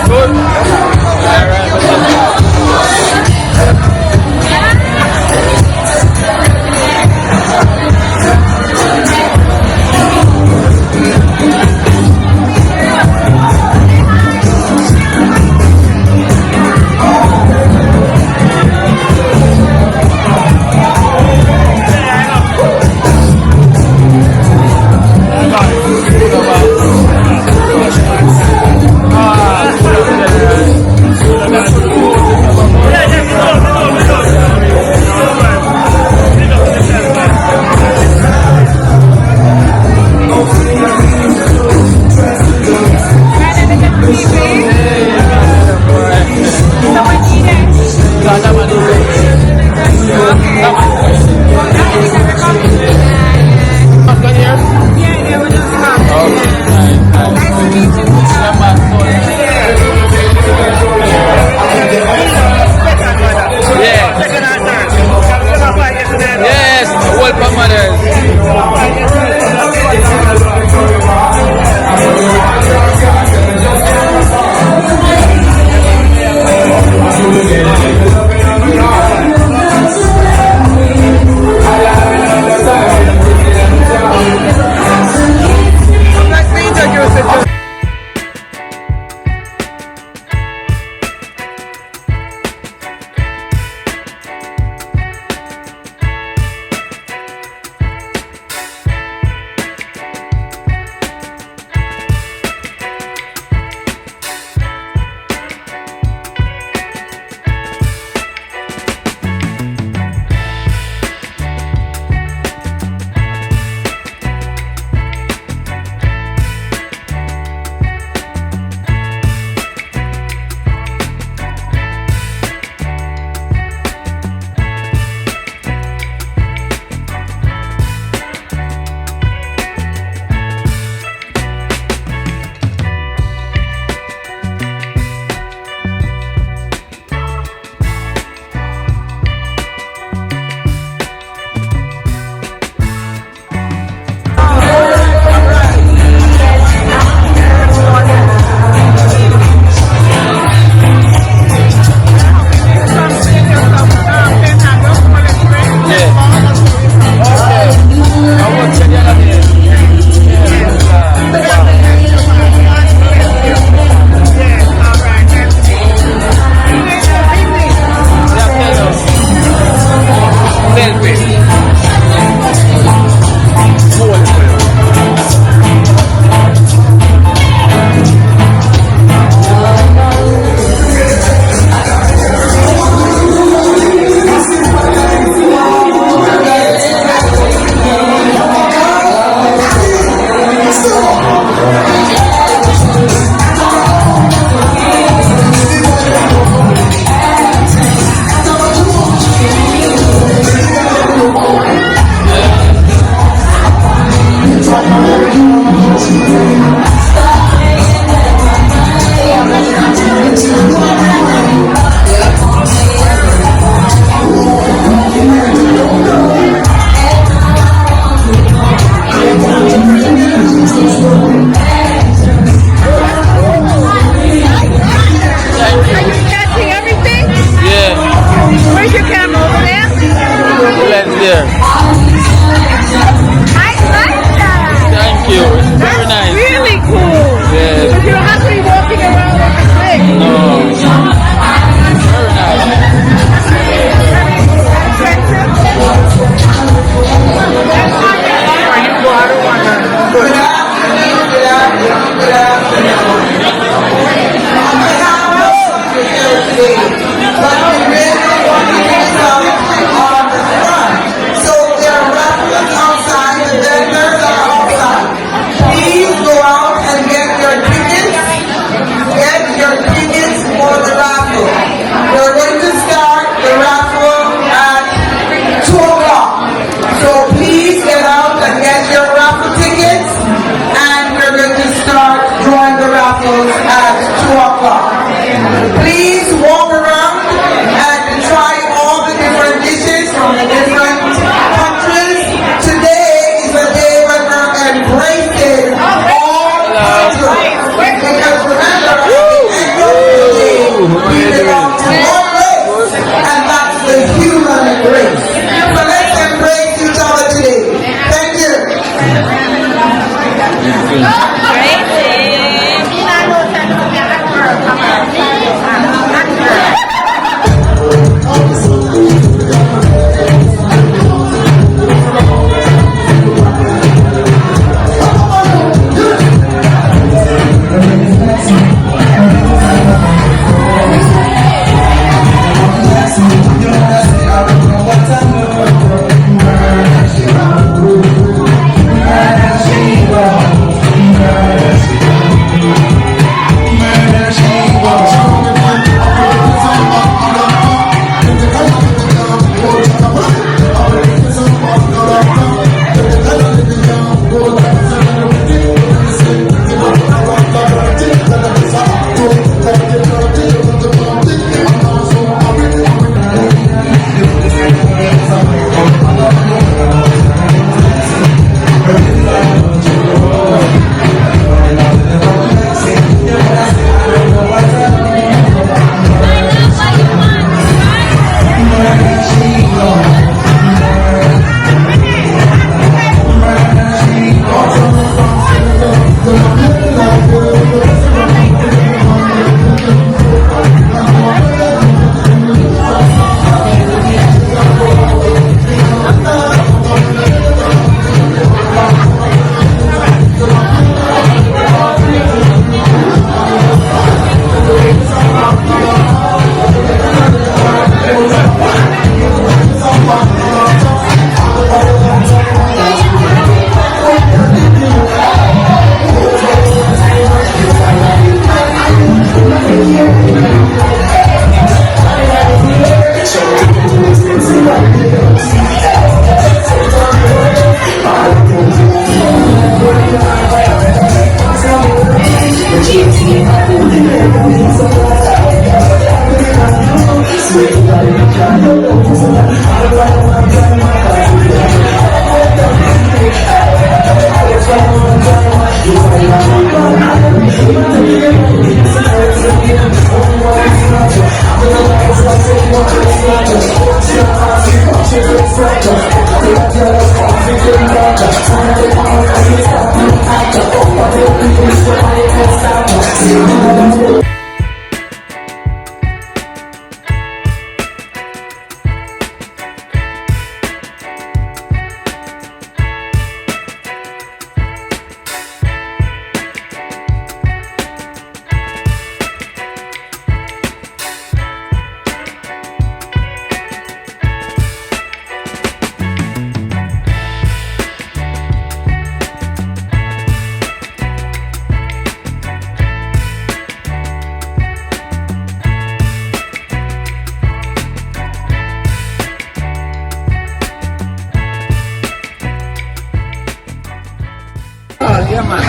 Good. Alright.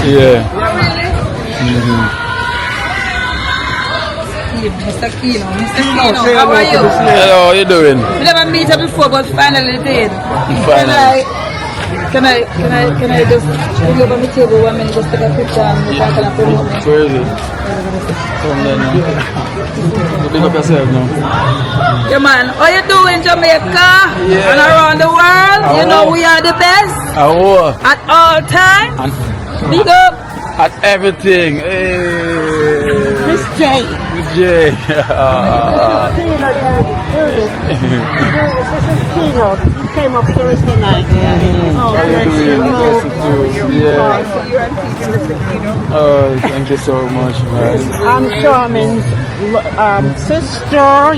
Yeah. Mr. Kino, how are you? Hello, how you doing? We never meet her before, but finally did. Finally. Can I just go over the table 1 minute, just take a picture and we can promote me? Crazy. Come there now. Big up yourself now. Yeah, man. How you doing, Jamaica? Yeah. And around the world? You know we are the best. At all times. Big up. At everything. Miss J. Miss J. He came up Thursday night. How you doing? Yeah. Oh, thank you so much, man. I'm Charmin's sister,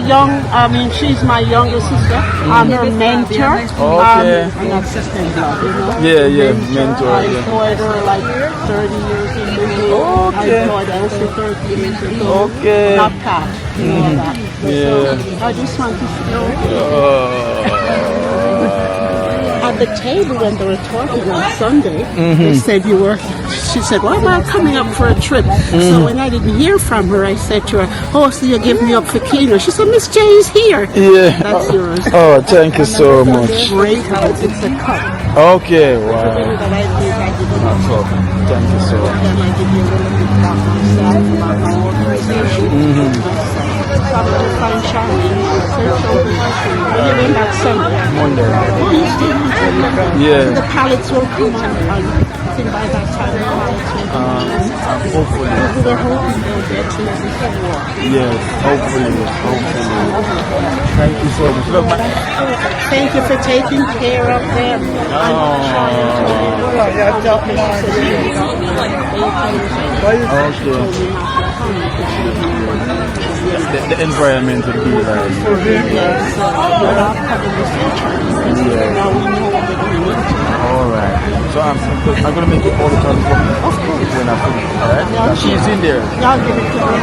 she's my younger sister. I'm her mentor. Okay. I'm not sister-in-law, you know. Yeah, mentor. I employed her like 30 years in Brazil. Okay. I employed her for 30 years ago. Okay. Not cash, you know that. Yeah. So I just want to know. At the table when they were talking on Sunday, they said she said, well, I'm coming up for a trip. So when I didn't hear from her, I said to her, oh, so you give me up for Kino? She said, Miss J is here. Yeah. That's yours. Oh, thank you so much. Great house. It's a cup. Okay, wow. That I That's all. Thank you so much. Then I give you a little bit about myself, about my organization. So I'm going to find Charlie. You're in that Sunday. Monday. So Yeah. the pallets will come on. I think by that time the pallets will come on. Hopefully. We're hoping they'll get to it before. Yes, hopefully. Thank you so much. Look, Thank you for taking care of them. The environment would be like. Alright. So I'm gonna make it all the time for me. Of course. When I finish. Alright? She's in there. Y'all give it to her.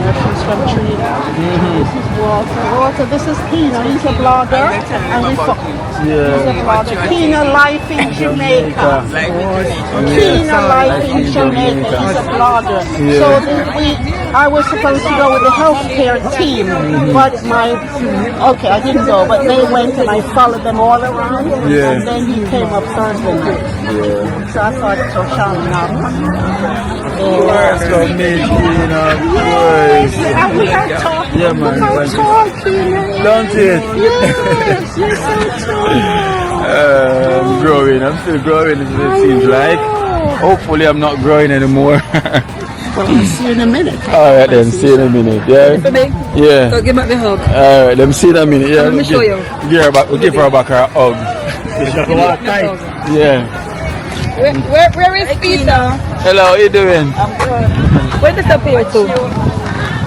She's from Trinidad. This is Walter. This is Kino. He's a blogger. And he's a blogger. Kino Life in Jamaica. Kino Life in Jamaica. He's a blogger. So I was supposed to go with the healthcare team, but I didn't go, but they went and I followed them all around. Yeah. And then he came up Thursday night. Yeah. So I thought so Charmin Let's go meet Kino. Yes, we are talking. Yeah, man. Don't it? Yes, you're so tall. I'm growing. I'm still growing, it seems like. Hopefully I'm not growing anymore. Well, I'll see you in a minute. Alright then, see you in a minute, yeah? Yeah. So give me the hug. Alright, let me see in a minute, yeah? Let me show you. We'll give her back her hug. Yeah. Where is Peter? Hello, how you doing? I'm good. Where does appear to?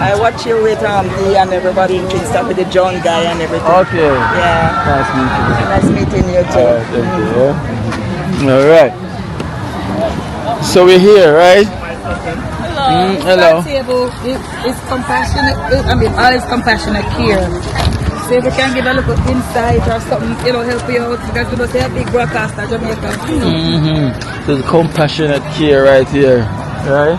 I watch you with Lee and everybody in Kingston with the John guy and everything. Okay. Yeah. Nice meeting you. Nice meeting you too. Thank you, yeah? All right. So we're here, right? Hello. Table is compassionate. I mean, all is compassionate care. So if we can give a little insight or something, help you out, because we don't have a big broadcaster, Jamaica. There's compassionate care right here, right?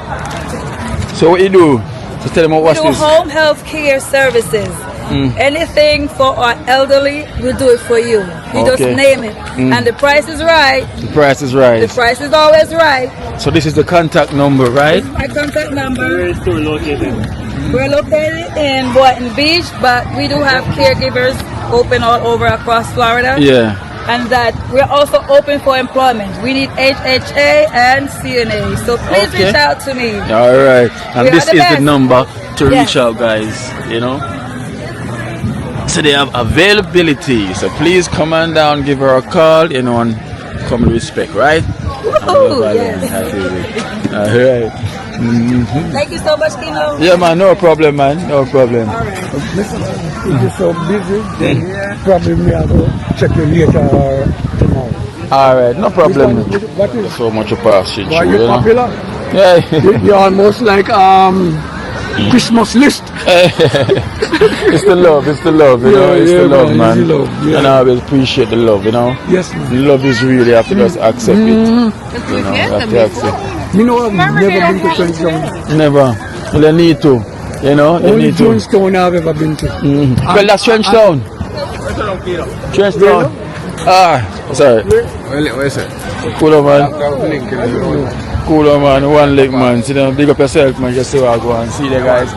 So what you do? Just tell them what's We do this. home health care services. Anything for our elderly, we do it for you. You just name it. And the price is right. The price is right. The price is always right. So this is the contact number, right? My contact number. Where is store located? We're located in Boynton Beach, but we do have caregivers open all over across Florida. Yeah. And that we're also open for employment. We need HHA and CNA. So please reach out to me. All right. And We this are the is the best. number to Yes. reach out, guys. So they have availability. So please come on down, give her a call, and come with respect, right? Woohoo, yes. All right. Thank you so much, Kino. Yeah, man. No problem, man. No problem. All right. If you're so busy, then probably me I will check you later or tomorrow. All right. No problem. What is? So much of passing Why through, you popular? Yeah. You're almost like Christmas list. It's the love, it's the love, it's the love, man. It's the love, And I always appreciate the love, Yes, man. Love is real, you have to just accept it. You have to accept. You know, I've never been to Trenchtown. Never. Well, you need to. You Only need to. Jonestown I've ever been to. Well, that's Trenchtown. Trenchtown. Sorry. Cool, man. Cool, man. One leg, man. Sit down, big up yourself, man. Just see what I go and see the guys.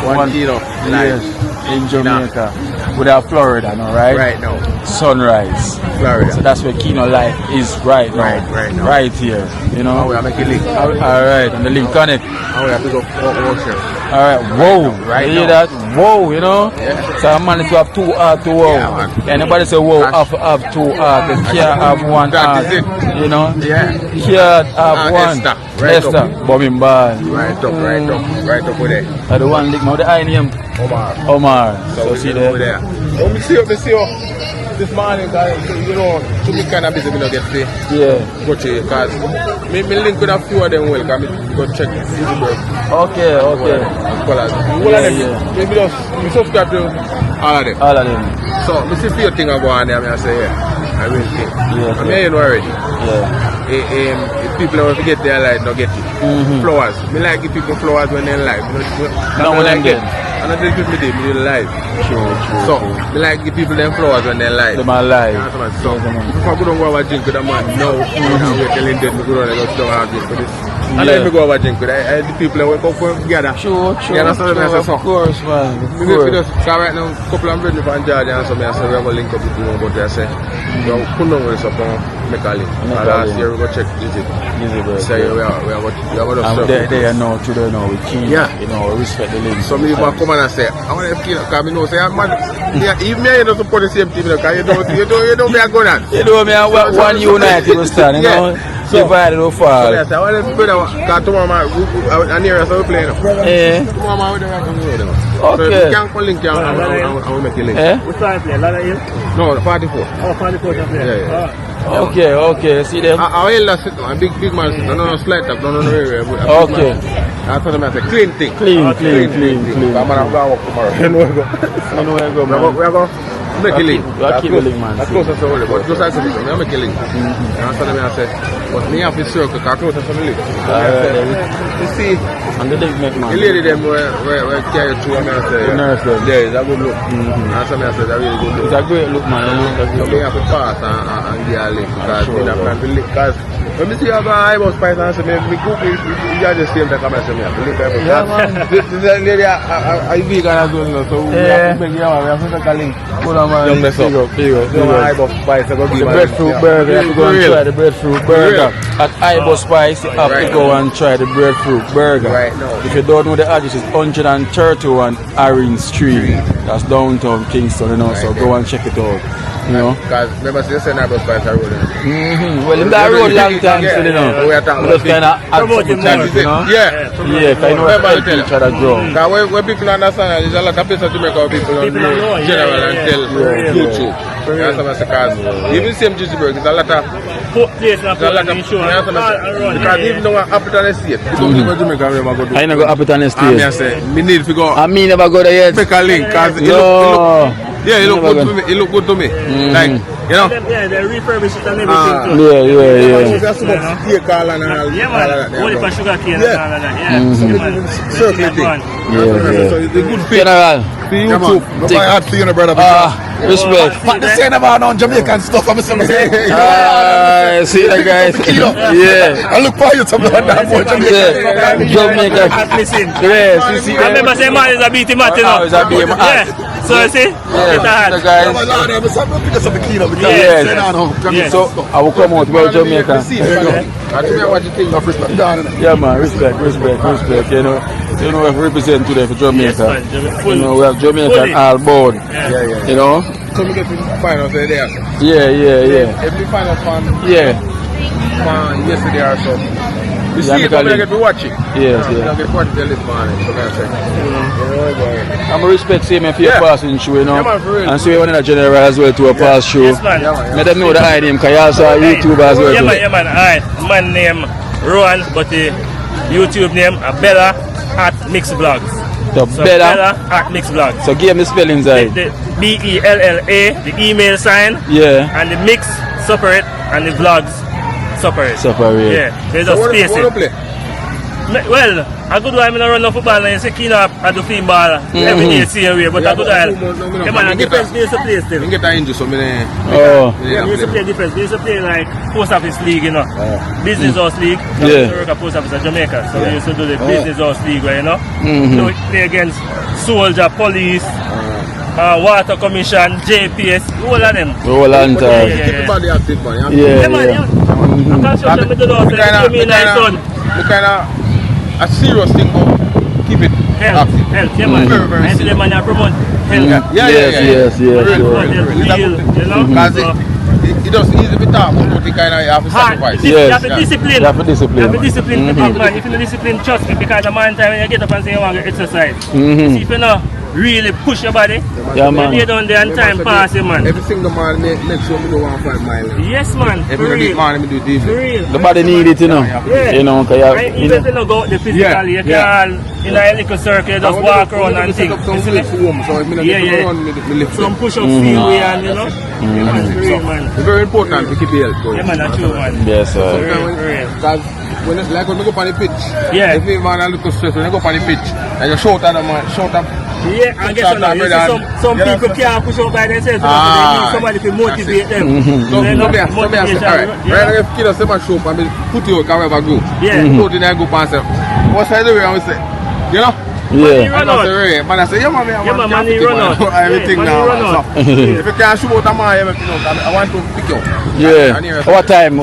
One kilo. Yes. In Jamaica. We have Florida now, right? Right now. Sunrise. Florida. So that's where Kino Life is right now. Right now. Right here. Now we are making link. Alright, and the link on it. Now we have to go worship. Alright, whoa. Right You hear now. that? Whoa, Yeah. So I managed to have two heart to wow. Yeah, man. Anybody say whoa, have two heart. They can't have one That heart. is it. Yeah. Can't have one. Esther. Right Esther. up. Bombing ball. Right up with it. The one link now, the I name. Omar. So see there. Over there. Oh, me see you this morning, guys. To be kind of busy, we don't get to go to you, because me link with a few of them well, because me go check Elizabeth. Okay. Maybe just subscribe to all of them. All of them. So, me see few things I go on there, I say, I will think. Yes. I'm hearing already. Yeah. If people don't get their light, don't get it. Flowers. Me like give people flowers when they're live. No, when like them it. And I just give me them live. True. So, me like give people them flowers when they're live. Them are live. So, if I go down go have a drink with a man now, and we're telling them to go down and go down and have drink for this. And then we go have a drink with the people that will come together. True. You understand what I say? Of course, man. Of Because right now, a couple of friends from Georgia and some, I say, we have a link up with you, but I say, you put on with something, make a link. And last year, we go check Elizabeth. Say, we have a they know today now with Key. Yeah. Respect the link. So, me come and say, I want to feel, because I know, say, man, even me, you don't support the same team, because you don't be a good at. You know me, one united will stand, divided will fall. So, I want to put because tomorrow, and here, so we play now. Tomorrow, we don't have to do them. So, if you can't call link, I will make a link. Which side play? Ladder Hill? No, 44. Oh, 44 play. Yeah. Okay. See them? I will sit down, a big man, no slight up, no. Okay. That's what I say, clean thing. Clean. I'm going to work tomorrow. You know where I go? We are going to make a link. I'll keep the link, man. That's closer to the link. But just like this, we make a link. That's what I say. But me have to circle, because closer to the link. You see, and the link make man. the lady them where carry through, I say, the nurse them. Yeah, it's a good look. That's what I say, that's a really good look. It's a great look, man. So we have to pass and get a link, because we have to link. Because when I see you have an eyeball spice and I say, me cook it, you are the same time I say, me have to link. Yeah, man. This lady, I vegan as well, so we have to make a link. Hold on, man. Don't mess up. Here you go. Eyeball spice, I go give The breadfruit burger, you have to go and try the breadfruit burger. At Eyeball Spice, you have to go and try the breadfruit burger. Right now. If you don't know the address, it's 131 Orange Street. That's downtown Kingston, so go and check it out. You know? Because remember, you said I was by the road. Well, in that road long time, so, you know. We are talking Just kind of add about something to it, you know? Yeah. Yeah, because you know, help each other grow. Because when people understand, there's a lot of places to make our people on road, general and tell YouTube. That's what I say. Even same Gisborne, there's a lot of place and because even though I'm up on the state, some people do make a go to. I never go up on the state. I say, me need to go. I mean, never go there yet. Make a link, because it look good to me. It look good to me. Like, you know. Yeah, they refurbish it and everything. Yeah. That's about steak all and all. Yeah, man. Only for sugar cane and all of that. Yeah. Circle thing. So it's a good fit. General. For YouTube. Take hard for you, brother. Respect. But the same about on Jamaican stuff, I'm saying. See that, guys? Yeah. I look for you to learn that more Jamaican. Jamaica. Yes, you see I remember saying man is a beating mat, you know. It's a beating mat. Yeah. So you see? Yeah, the guys. Yes. So I will come out about Jamaica. Yeah, man, respect. You know, we have represent today for Jamaica. You know, we have Jamaica all board. You know. So we get to finals there. Yeah. Every final fun. Yeah. Fun yesterday or so. You see it, but I get to watching. Yes. I get to watch this morning. So that's it. I'm respect same if you're passing through, you know. Yeah, man, for real. And so you want to general as well to a pass through. Yes, man. Let them know the ID name, because you also a YouTuber as well. Yeah, man. Alright. Man name Rowan, but the YouTube name Bella at Mix Vlogs. So Bella at Mix Vlogs. So give me the spellings right. The BELLA, the email sign. Yeah. And the mix separate and the vlogs separate. Yeah. There's a space. Well, a good while I run no football and you say keen up at the film ball every day same way, but a good while. Yeah, man, a difference needs to play still. You get an injury, so You used to play difference. We used to play like Post Office League, you know. Business House League. We used to work at Post Office of Jamaica. So we used to do the Business House League, you know. So we play against Soldier, Police, Water Commission, JPS, all of them. Everybody active, man. Yeah, man. I'm not sure that we do those. A serious thing, but keep it health, yeah, man. Very, very I see them and promote health. Yes. You know? Because it doesn't easy to talk, but you kind of have to sacrifice. You have to discipline. You have to discipline. Man. If you don't discipline, trust me, because a man time when you get up and say you want to exercise. See, if you know really push your body, yeah, man. You lay down there and time pass, man. Every single man make sure we do 1.5 miles. Yes, man. Every man we do this. For real. The body need it, you know. Yeah. You know, even if you don't go out the physical, you can in a little circle, just walk around and think. Some push up feel and you know. It's very important to keep your health. Yeah, man, that's true, man. Yes, sir. Because when we go on the pitch, if you man a little stress, when you go on the pitch, and you shout at them, yeah, I guess some people can't push out by themselves, so they need somebody to motivate them. So right if kids say my show, I mean, put you can have a group. Put in a group and say, what's the way I say, you know? Man, I say, yeah, man, run out. Everything now. If you can't shoot out a man, I want to pick you. Yeah. What time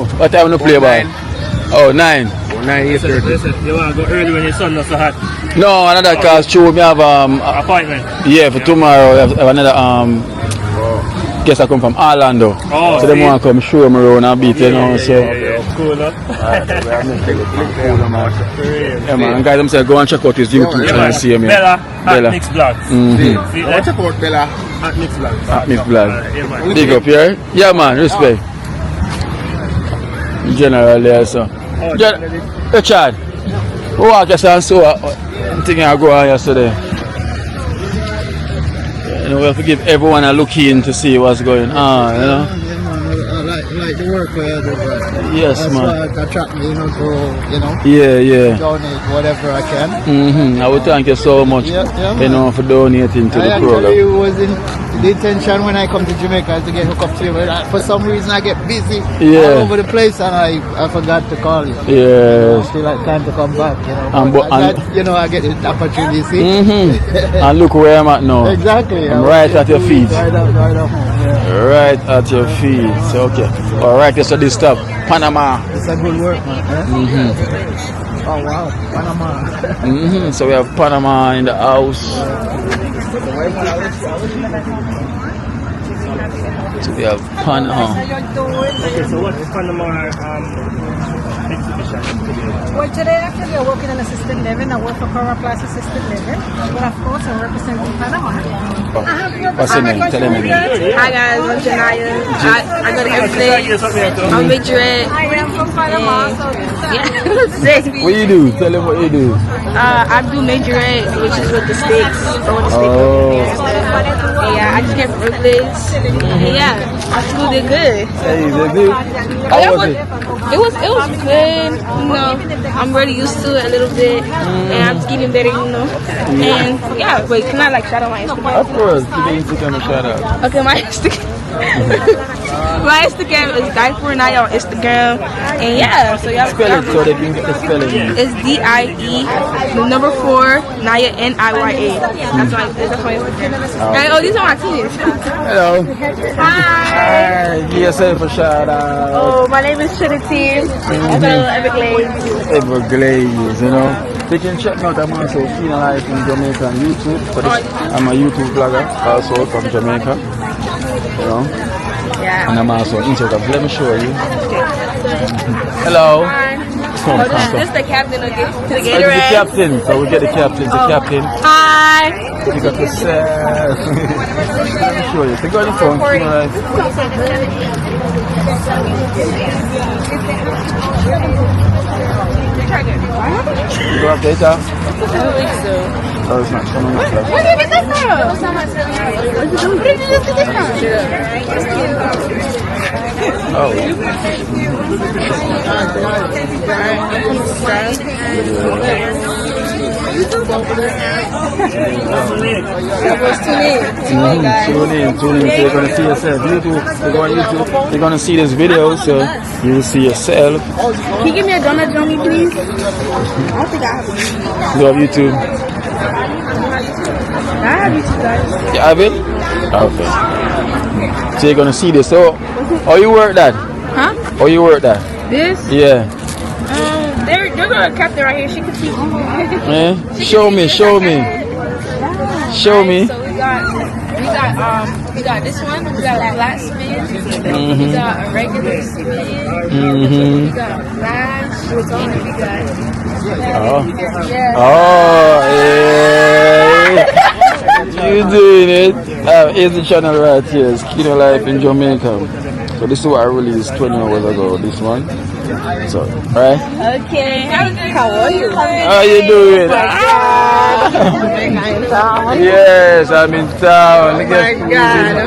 you play ball? 9. 8:30. You want to go early when the sun not so hot? No, another cause true. We have appointment. Yeah, for tomorrow. We have another guest that come from Orlando. So they want to come show me around and beat, you know. So cool, huh? Yeah, man. Guys, I'm saying go and check out his YouTube channel and see him. Bella at Mix Vlogs. Check out Bella at Mix Vlogs. At Mix Vlogs. Big up here. Yeah, man. Respect. General there, so. Hey, Chad. Who I just saw thinking I go on yesterday. You know, we have to give everyone a look in to see what's going on, you know. Like the work where I do, right? Yes, that's man. Why I attract me, you know, to, you know. Yeah. Donate whatever I can. I would thank you so much, you know, for donating to the program. Actually was in the intention when I come to Jamaica is to get hooked up to you, but for some reason I get busy all over the place and I forgot to call you. Yes. I feel like time to come back, you know. You know, I get the opportunity, see. And look where I'm at now. Exactly. I'm right at your feet. Right up. Yeah. Right at your feet. So, okay. Alright, so this stuff. Panama. It's a good work, man. Oh, wow. Panama. So we have Panama in the house. So we have Panama. Okay, so what's Panama exhibition today? Well, today actually we're working on assisted living. I work for Cora Plus Assisted Living. But of course, I represent Panama. What's your name? Tell them your name. Hi guys, I'm Janaya. I go to everything. I'm Madrid. I am from Panama, so What you do? Tell them what you do. I do Madrid, which is with the sticks. Or with the stick. Yeah, I just came from Brooklyn. Yeah, our school did good. Hey, they're good. How was it? It was good. You know, I'm already used to it a little bit, and I'm just getting better. You know, and yeah. Wait, can I like shout out my Instagram? Of course, you need to come and shout out. Okay, my Instagram. My Instagram is Diefornaya on Instagram, and yeah, so y'all spell it so they can get the spelling. It's DIE, the number 4, Naya NIYA. That's my Instagram. And, oh, these are my kids. Hello. Hi. Give yourself a shout out. Oh, my name is Trinity. I go to Everglades. Everglades, you know. They can check me out. I'm also Keen Life in Jamaica on YouTube. I'm a YouTube vlogger also from Jamaica. You know. Yeah. And I'm also on Instagram. Let me show you. Hello. Hi. Come. This is the captain of the This is the Gatorade. captain. So we get the captain. The captain. Hi. You got the set. Let me show you. So go on the phone. Keen Life. You go have data? I don't think so. Oh, it's not coming up. Where did you get this from? Where did you get this from? Tune in. So you're gonna see yourself. YouTube, they go on YouTube. They're gonna see this video, so you will see yourself. Can you give me a donut, Johnny, please? I don't think I have it. You have YouTube. I have YouTube, guys. You have it? Okay. So you're gonna see this. So, how you work that? Huh? How you work that? This? Yeah. They're gonna captain right here. She can teach me. Eh? Show me. So we got this one. We got a flat spin. We got a regular spin. We got a flash. And we got. You doing it? Here's the channel right here. It's Kino Life in Jamaica. So this is what I released 20 hours ago. This one. So, right? Okay. How are you? How you doing? Yes, I'm in town. Look at who's in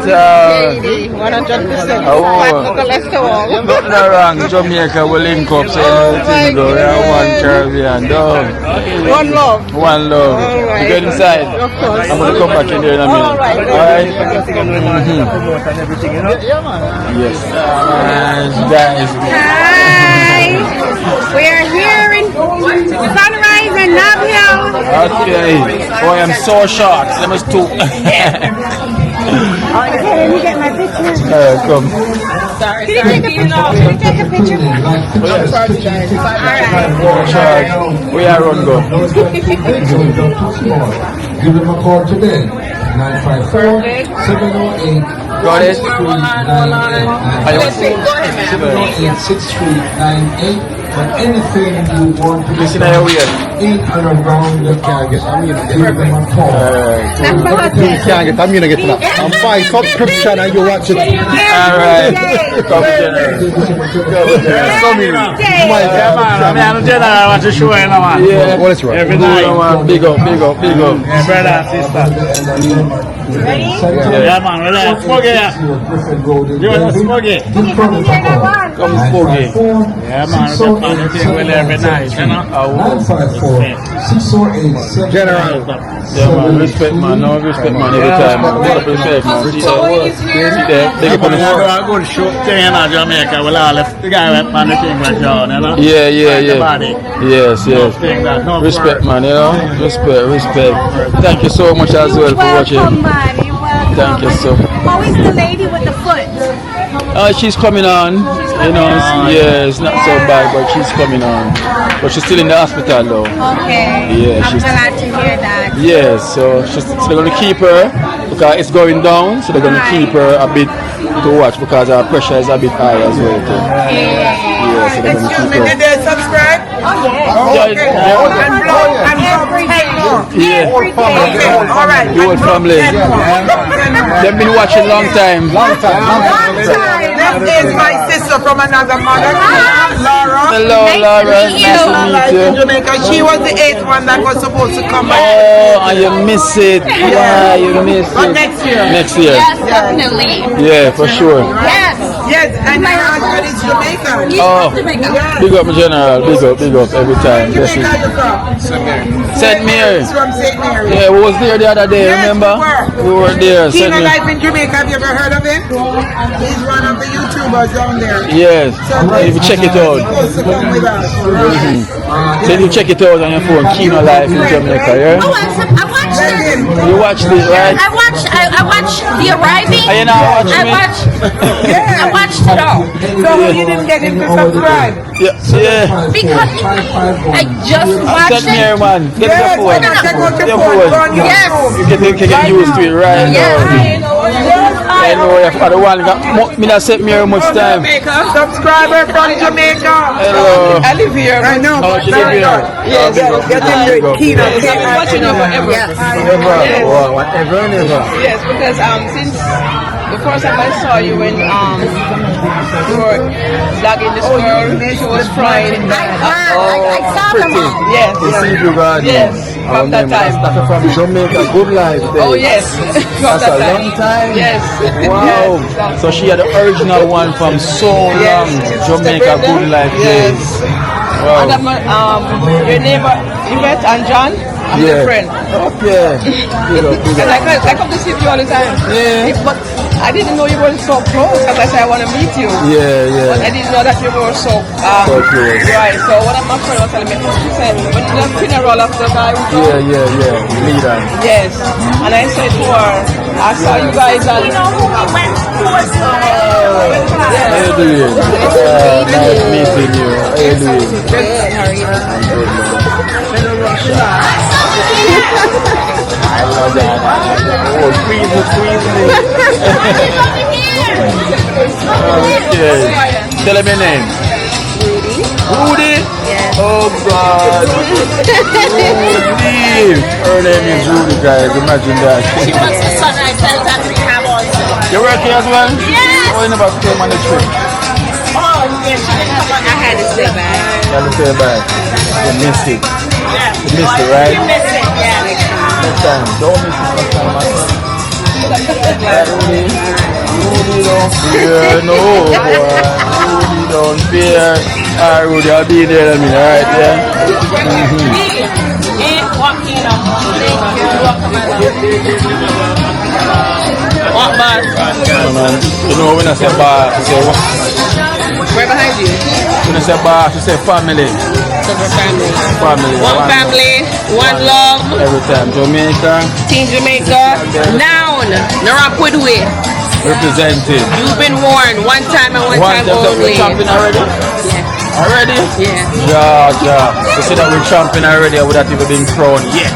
town. 100%. Oh, nothing wrong. Jamaica will link up. So everything go. One Caribbean. One love. One love. Right. You get inside? Of course. I'm gonna come back in there in a minute. Alright. Alright? Yes. Guys. Hi. We are here in Sunrise and Nob Hill. Okay. Boy, I'm so shocked. Let me stoop. Let me get my picture. Come. Can you take a picture? I'm sorry, guys. Alright. We are on go. Give them a call today. 954-708. Got it? 708-6398. But anything you want to Listen to your in and around the target, give them a call. You can't get, I'm gonna get that. I'm buying subscription and you watch it. Alright. Come in. I want to show you, man. Yeah. What is right? Every night. Big up. Yeah, brother and sister. Yeah, man. Relax. Smoggy. You want to smoggy? Come Smoggy. Yeah, man. We just find the thing well every night, you know? 954-648-7. General. Yeah, man. Respect, man. No respect, man. Every time, man. Big up yourself, man. See there. Big up on the I go to shoot thing in Jamaica with all the guy went on the thing with John, you know? Yeah. Body. Yes. Respect, man. You know? Respect. Thank you so much as well for watching. Thank you so much. How is the lady with the foot? She's coming on. You know, it's not so bad, but she's coming on. But she's still in the hospital though. Okay. Yeah, I'm glad to hear that. Yes, so they're going to keep her because it's going down, so they're going to keep her a bit to watch because our pressure is a bit high as well. Too. Yeah, so Excuse me, did they subscribe? Yeah. Okay, all right. The whole family. They've been watching long time. This is my sister from another mother, Laura. Hello, Laura. Nice to meet you. Jamaica. She was the 8th one that was supposed to come back. Oh, and you miss it. Yeah, you miss But it. next year. Next year. Yes, definitely. Yeah, for sure. Yes. Yes, and my husband is Jamaican. Oh, big up, General. Big up every time. Jamaica, you from? St. Mary. He's from St. Mary. Yeah, we was there the other day, remember? We were there. St. Kina Mary. Life in Jamaica, have you ever heard of him? He's one of the YouTubers down there. Yes, if you check it out. Supposed to come with us. Then you check it out on your phone, Kino Life in Jamaica, yeah? Oh, I watched it. You watched it, right? I watched The Arriving. Are you not watching it? I watched it all. So you didn't get him to subscribe? Yeah. Because I just watched St. Mary, it. man. Get Yes, your why not phone. check out your Your phone? phone. Go on your Yes. phone. You can get used to it right Yes. now. I know you're the one got me not St. Mary much time. Subscriber from Jamaica. Hello. I live here. I know. How much you live here? Yes, get him the Kina. Watching you forever. Never. Whatever, never. Yes, because since the first time I saw you when you were vlogging this girl, she was crying. I saw them Pretty. all. Yes, You see you got yes, from that time. Started from Jamaica, good life days. Oh yes, from That's that a time. long time. Yes. Wow. Yes. So she had the original one from so long. Jamaica, good life days. Wow. And your neighbor Yvette and John, I'm their friend. Okay. And I come to see you all the time. Yeah. But I didn't know you were so close because I said I want to meet you. Yeah, But I didn't know that you were so so close. right. So one of my friends was telling me, she said, when the funeral of the guy was Yeah. Leader. yes. And I said to her, I saw you guys on How you doing? Nice meeting you. How you doing? I love that. Oh, squeeze me. Okay. Tell him your name. Rudy? Yes. Oh God. Rudy. Her name is Rudy, guys. Imagine that. She wants the sunrise that we have also. You work here as well? Yes. Oh, you never came on the trip. Oh, yeah, she didn't come on. I had to say bye. You have to say bye. You missed it. Yeah. You missed it, right? You missed it, yeah. Next time. Don't miss it next time, man. Rudy don't fear, no boy. Rudy don't fear. Alright, Rudy, I'll be there in a minute, alright, yeah? What bar? No, man. You know when I say bar, I say what? Right behind you. When I say bar, I say family. Family. One family, one love. Every time. Jamaica. Team Jamaica. Noun. Narakudwe. Represented. You've been warned one time and one time So only. we're champion already? Yeah. Already? Yeah. Yeah. You see that we're champion already, I would have even been crowned yet.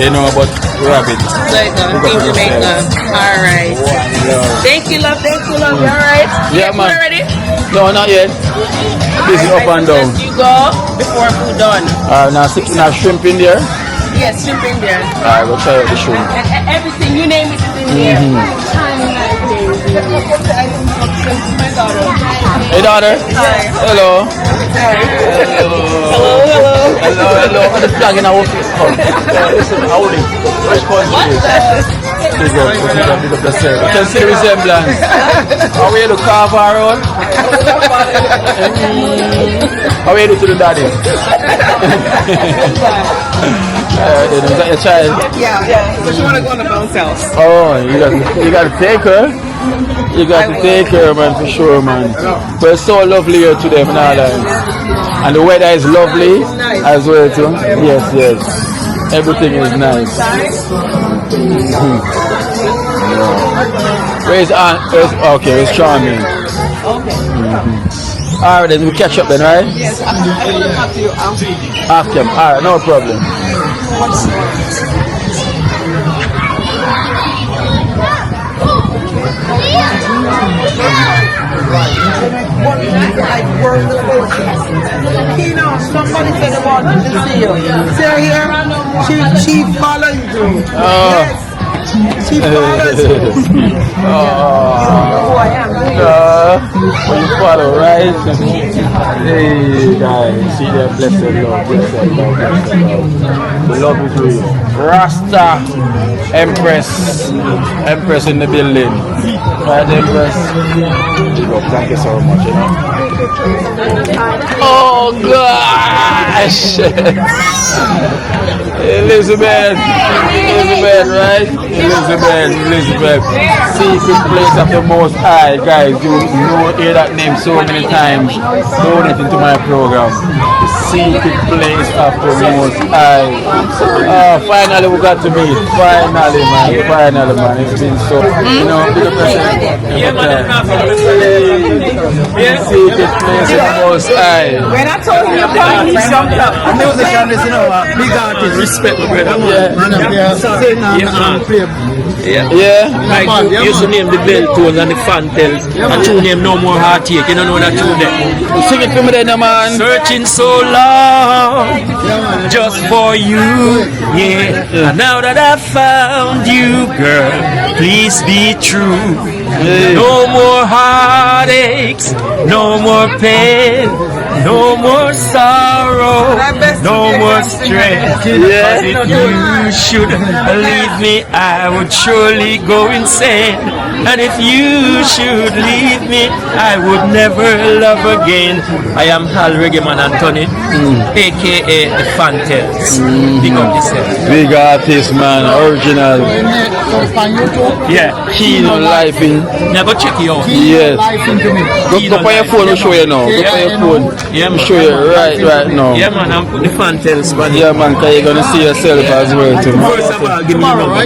You know, but we have it. Team Jamaica. Alright. Thank you, love. Thank you, love. You alright? Yeah, man. Already? No, not yet. Busy up and down. You go before food done. Now shrimp in there. Yes, shrimp in there. Alright, we'll try out the shrimp. And everything, you name it, is in there. Hey, daughter. Hi. Hello. Hello. I'm just flagging our face. Listen, how old is it? Responsibility. Big up yourself. You can see the resemblance. How we do carve our own? How we do to the daddy? Is that your child? Yeah. So she want to go on the bounce house. Oh, you got to take her. You got to take her, man, for sure, man. But it's so lovely here today, man. And the weather is lovely as well, too. Yes. Everything is nice. Where's Aunt? Okay, where's Charming? Okay. Alright, then we'll catch up then, right? Yes, after you. Ask him. Alright, no problem. Somebody said they wanted to see you. See her here? She followed you. Yes. She follows you. You follow, right? Hey guys, see that blessed love, blessed love, blessed love. The love is real. Rasta Empress in the building. Right, Empress? Thank you so much, you know. Oh gosh! Elizabeth, right? Elizabeth. Secret place of the Most High, guys. You hear that name so many times. Donate into my program. Secret place of the Most High. Finally we got to meet. Finally, man. It's been so, you know, big secret place of the Most High. When I told him you're coming, he jumped up. A musician is, you know, big artist. Respect my brother. Like you used to name the bell tones and the fantails. And two name No More Heartache. You don't know that tune there. Sing it for me then, man. Searching so long just for you, yeah. And now that I found you, girl, please be true. No more heartaches, no more pain, no more sorrow, no more stress. Cause if you should leave me, I would surely go insane. And if you should leave me, I would never love again. I am Hal Reggae Man Anthony, aka the Fantails. Big up yourself. Big artist, man, original. Yeah. Keen on life in. Now go check you out. Yes. Go on your phone, I'll show you now. Go on your phone. Yeah, I'll show you right now. Yeah, man, I'm putting the Fantails, man. Yeah, man, because you're going to see yourself as well, too. First of all, give me your number.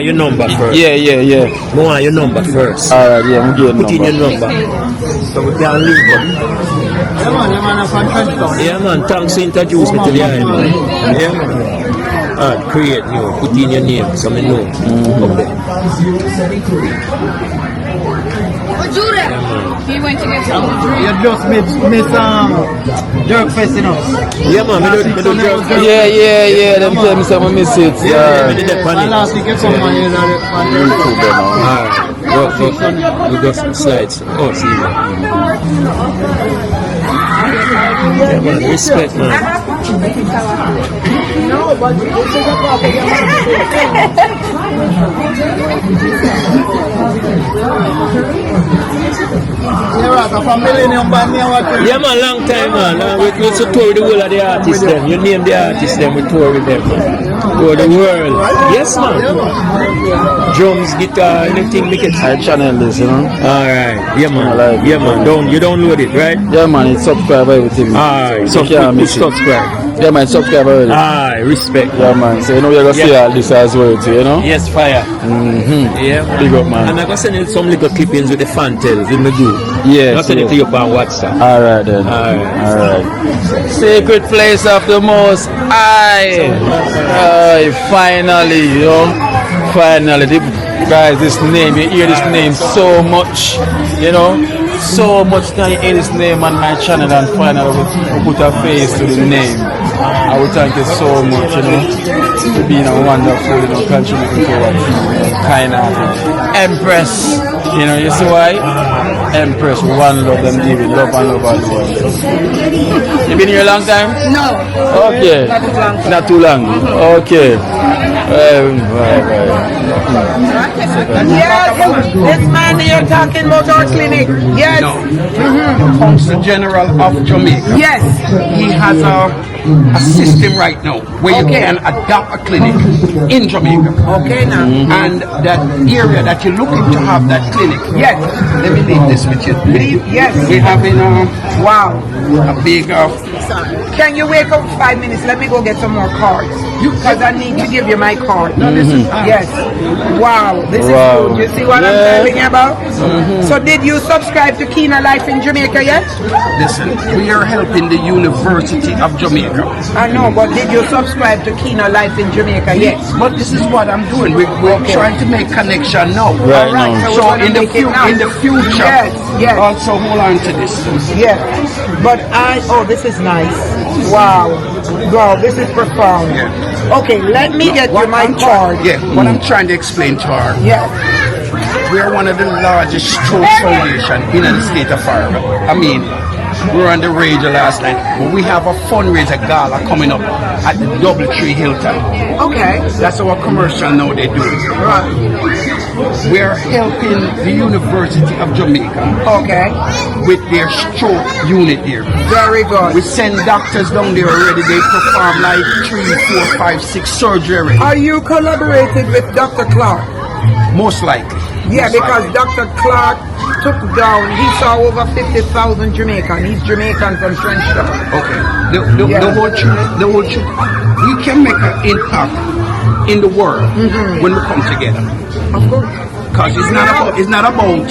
Your number first. Yeah. More your number first. Alright, yeah, I'm getting Put in your number. So we can leave. Yeah, man, thanks to introduce me to the island. Yeah, man. Alright, create new. Put in your name so I know. Okay. He went to get some drink. You just miss Jerk Fest, you know. Yeah, man, we do Jerk Fest. Yeah, them tell me some miss it. Yeah. Last week, get someone here on YouTube now. We got some slides. Oh, see you. Yeah, man, respect, man. No, but this is a problem. Yeah, man, long time, man. We used to tour the whole of the artists, them. You name the artists, them, we tour with them. Tour the world. Yes, man. Drums, guitar, anything, make it. I channel this, you know. Alright. Yeah, man. Yeah, man. You download it, right? Yeah, man, it's subscribe everything. Alright. So subscribe. Yeah, man, subscribe already. Alright, respect. Yeah, man. So you know you're going to see all this as well, too, you know? Yes, fire. Yeah, man. Big up, man. And I'm going to send you some little clippings with the Fantails in the group. Yes. I'll send it to you on WhatsApp. Alright then. Alright. Secret place of the Most High. Finally, you know. Finally. Guys, this name, you hear this name so much, you know. So much time you hear this name on my channel, and finally we put a face to the name. I would thank you so much, you know, for being a wonderful, you know, contributing to our kind-hearted Empress. You know, you see why? Empress, one love them giving, love and love all the world. You been here a long time? No. Okay. Not too long. Okay. Yes, this man you're talking about our clinic. Yes. The Consul General of Jamaica. Yes. He has a system right now where you can adopt a clinic in Jamaica. Okay, now. And that area that you're looking to have that clinic. Yes. Let me leave this with you. Please, yes. We're having a big. Can you wake up 5 minutes? Let me go get some more cards. Because I need to give you my card. Yes. Wow. This is good. You see what I'm telling you about? So did you subscribe to Keener Life in Jamaica yet? Listen, we are helping the University of Jamaica Jamaica. I know, but did you subscribe to Keener Life in Jamaica? Yes. But this is what I'm doing. We're trying to make connection now. Right now. So in the future, yes. also hold on to this. Yes. But this is nice. Wow. Wow, this is profound. Yeah. Okay, let me get you my card. What I'm trying to explain to her. Yeah. We're one of the largest stroke foundation in the state of Florida. I mean, we were on the radio last night, but we have a fundraiser gala coming up at the Doubletree Hilton. Okay. That's our commercial now they do. Right. We're helping the University of Jamaica. Okay. With their stroke unit here. Very good. We send doctors down there already. They perform like 3, 4, 5, 6 surgery. Are you collaborated with Dr. Clark? Most likely. Yeah, because Dr. Clark took down, he saw over 50,000 Jamaican. He's Jamaican from Trenchtown. Okay. The whole truth. We can make an impact in the world when we come together. Of course. Because it's not about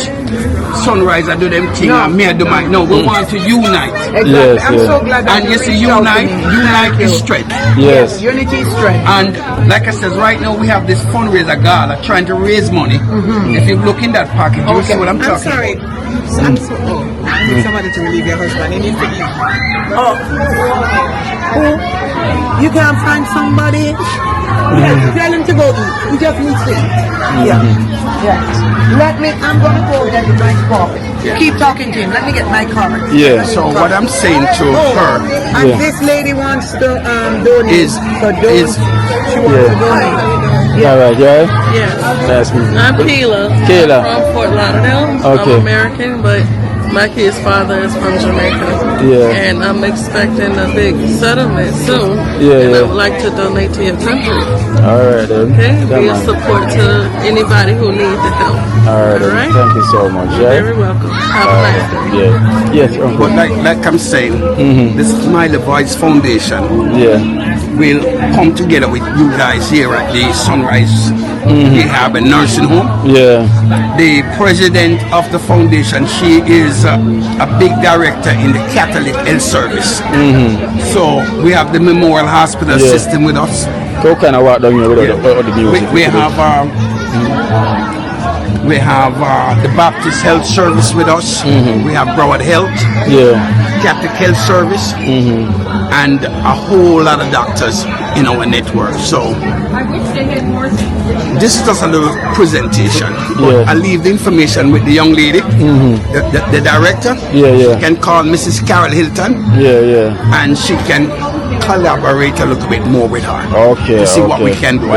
Sunrise I do them thing and me I do mine. No, we want to unite. Exactly. Yes, I'm so glad that and you see unite is strength. Yes. Unity is strength. And like I said, right now we have this fundraiser gala trying to raise money. If you look in that pocket, you'll see what I'm talking about. I'm sorry. I need somebody to relieve your husband. He needs to leave. Oh. You can't find somebody? Tell him to go eat. He just needs to eat. Yeah. I'm going to go get my card. Keep talking to him. Let me get my card. Yeah. So what I'm saying to her. And this lady wants to donate. She wants to donate. All right, yeah? Yes. That's me. I'm Kayla. Kayla. From Fort Lauderdale. Okay. I'm American, but my kid's father is from Jamaica. Yeah. And I'm expecting a big settlement soon. Yeah, and yeah. I would like to donate to your country. All right, then. Okay? Be a on. support to anybody who needs the help. All right, then. Right? Thank you so much. You're Yeah? very welcome. Have a nice day. Yeah. Yes, But like I'm saying, this Smiley Voice Foundation will come together with you guys here at the Sunrise Rehab and Nursing Home. Yeah. The president of the foundation, she is a big director in the Catholic Health Service. So we have the Memorial Hospital system with us. So kind of walk down here with all the music. We have the Baptist Health Service with us. We have Broward Health, Catholic Health Service, and a whole lot of doctors in our network. So this is just a little presentation. I leave the information with the young lady, the director. You can call Mrs. Carol Hilton. And she can collaborate a little bit more with her. To see what we can do.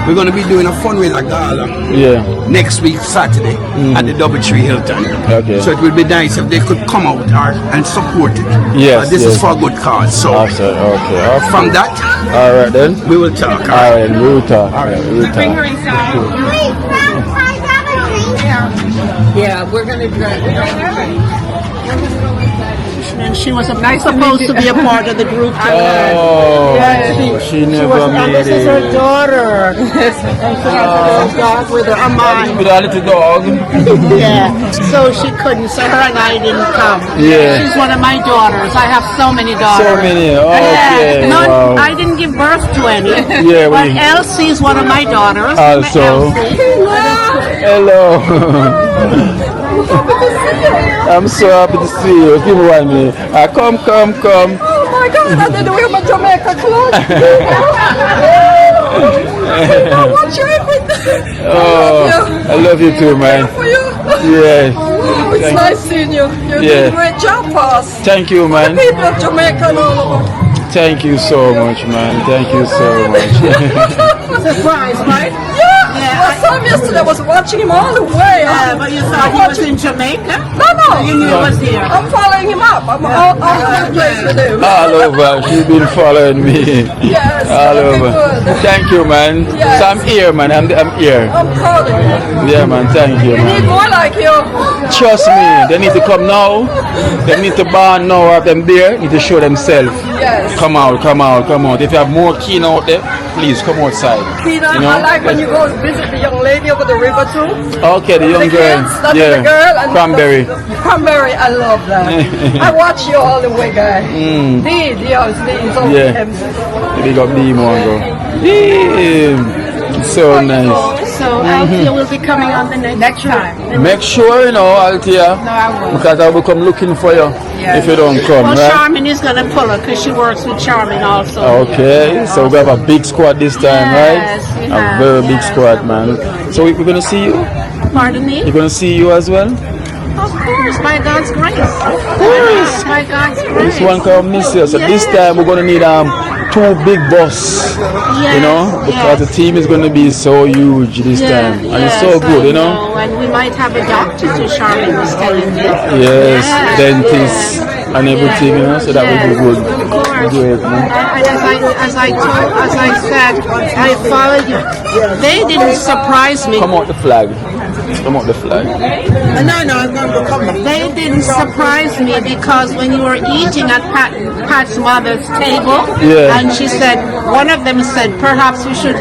We're going to be doing a fundraiser gala next week, Saturday, at the Doubletree Hilton. So it will be nice if they could come out and support it. This is for a good cause. So from that, all right then, we will talk. All right, we will talk. Bring her inside. Yeah, we're going to drive. And she was supposed to be a part of the group. She never made this is her daughter. And she has a little dog with her, a mine. With a little dog. So she couldn't, so her and I didn't come. She's one of my daughters. I have so many daughters. So many, okay. None, I didn't give birth to any. But Elsie is one of my daughters. Also. Hello. I'm so happy to see you. People want me. Come. Oh my God, I didn't wear my Jamaica clothes. What's everything? I love you too, man. Yes. It's nice seeing you. You're doing a great job for us. Thank you, man. The people of Jamaica and all over. Thank you so much, man. Thank you so much. Surprise, right? I saw him yesterday. I was watching him all the way. But you thought he was in Jamaica? No. You knew he was here. I'm following him up. I'm all over the place with him. All over. She's been following me. Yes. All over. Good. Thank you, man. Yes. So I'm here, man. I'm here. I'm proud of you. Yeah, man. Thank you, We man. need more like you. Trust me. They need to come now. They need to bond now. Have them there. Need to show themselves. Yes. Come out. If you have more Keen out there, please come outside. Keenan, You know? I like when you go visit the young lady over the river too. Okay, the young girl. That's the girl. And Cranberry. Cranberry, I love that. I watch you all the way, guys. So Big up the Mongo. So nice. So Althea will be coming on the next time. Make sure you know, Althea, No, I won't. because I will come looking for you if you don't come, Well, right? Charmin is going to pull her because she works with Charmin also. Okay, so we have a big squad this time, Yes, we right? A have, very big squad, man. So we're going to see you? Pardon me? We're going to see you as well? Of course, by God's grace. Of course, by God's grace. This one can miss you. So this time we're going to need 2 big buses, you know, because the team is going to be so huge this time. And it's so good, you know. And we might have a doctor to Charmin was telling me. Yes, dentists and everything, you know, so that will be good. Of course. Great, man. And as I said, I followed you. They didn't surprise me. Come out the flag. Come out the flag. They didn't surprise me because when you were eating at Pat's mother's table, and she said, one of them said, perhaps we should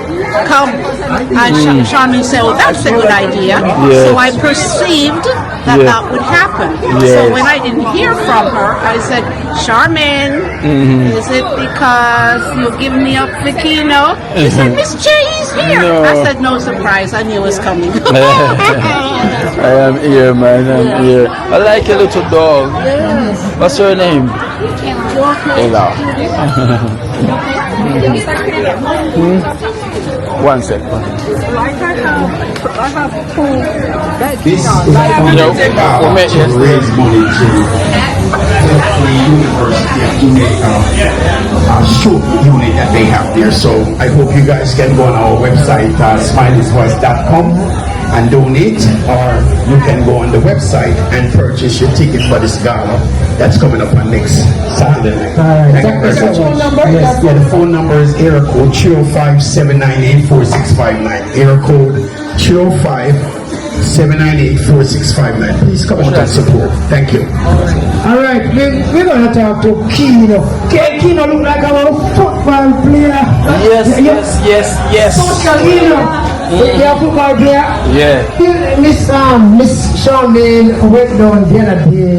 come. And Charmin said, well, that's a good idea. So I perceived that would happen. So when I didn't hear from her, I said, Charmin, is it because you give me up the keynote? She said, Miss J is here. No. I said, no surprise, I knew it was coming. I am here, man. I'm here. I like a little dog. What's her name? Ella. One sec. This is a fund to raise money to the University of Jamaica stroke unit that they have there. So I hope you guys can go on our website, smileysvoice.com, and donate, or you can go on the website and purchase your ticket for this gala that's coming up on next Saturday night. Thank you very much. Yes, the phone number is area code 305-798-4659. Area code 305-798-4659. Please come out and support. Thank you. Alright, we're gonna talk to Kino. Kino look like a football player. Yes. Social Kino. Yeah, football player. Yeah. Miss Charmaine went down the other day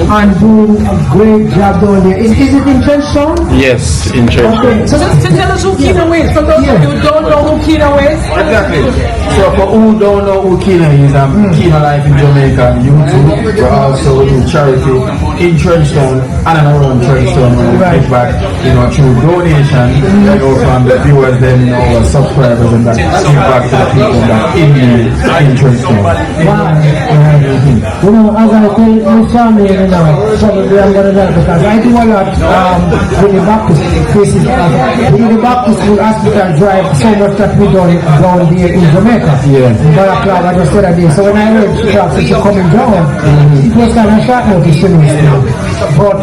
and doing a great job down there. Is it in Trenchtown? Yes, in Trenchtown. Okay. So just tell us who Kino is. For those of you who don't know who Kino is. Exactly. So for who don't know who Kino is, Kino Life in Jamaica, YouTube. We also do charity in Trenchtown and around Trenchtown. We give back, you know, through donation, you know, from the viewers, then, you know, our subscribers, and that give back to the people that in Trenchtown. Wow. You know, as I tell Miss Charmaine, you know, probably I'm going to that because I do a lot with the Baptist cases. In the Baptist hospital drive, so much that we done down there in Jamaica. Barbershop, I just said that day. So when I heard she coming down, it was kind of short notice to me still. But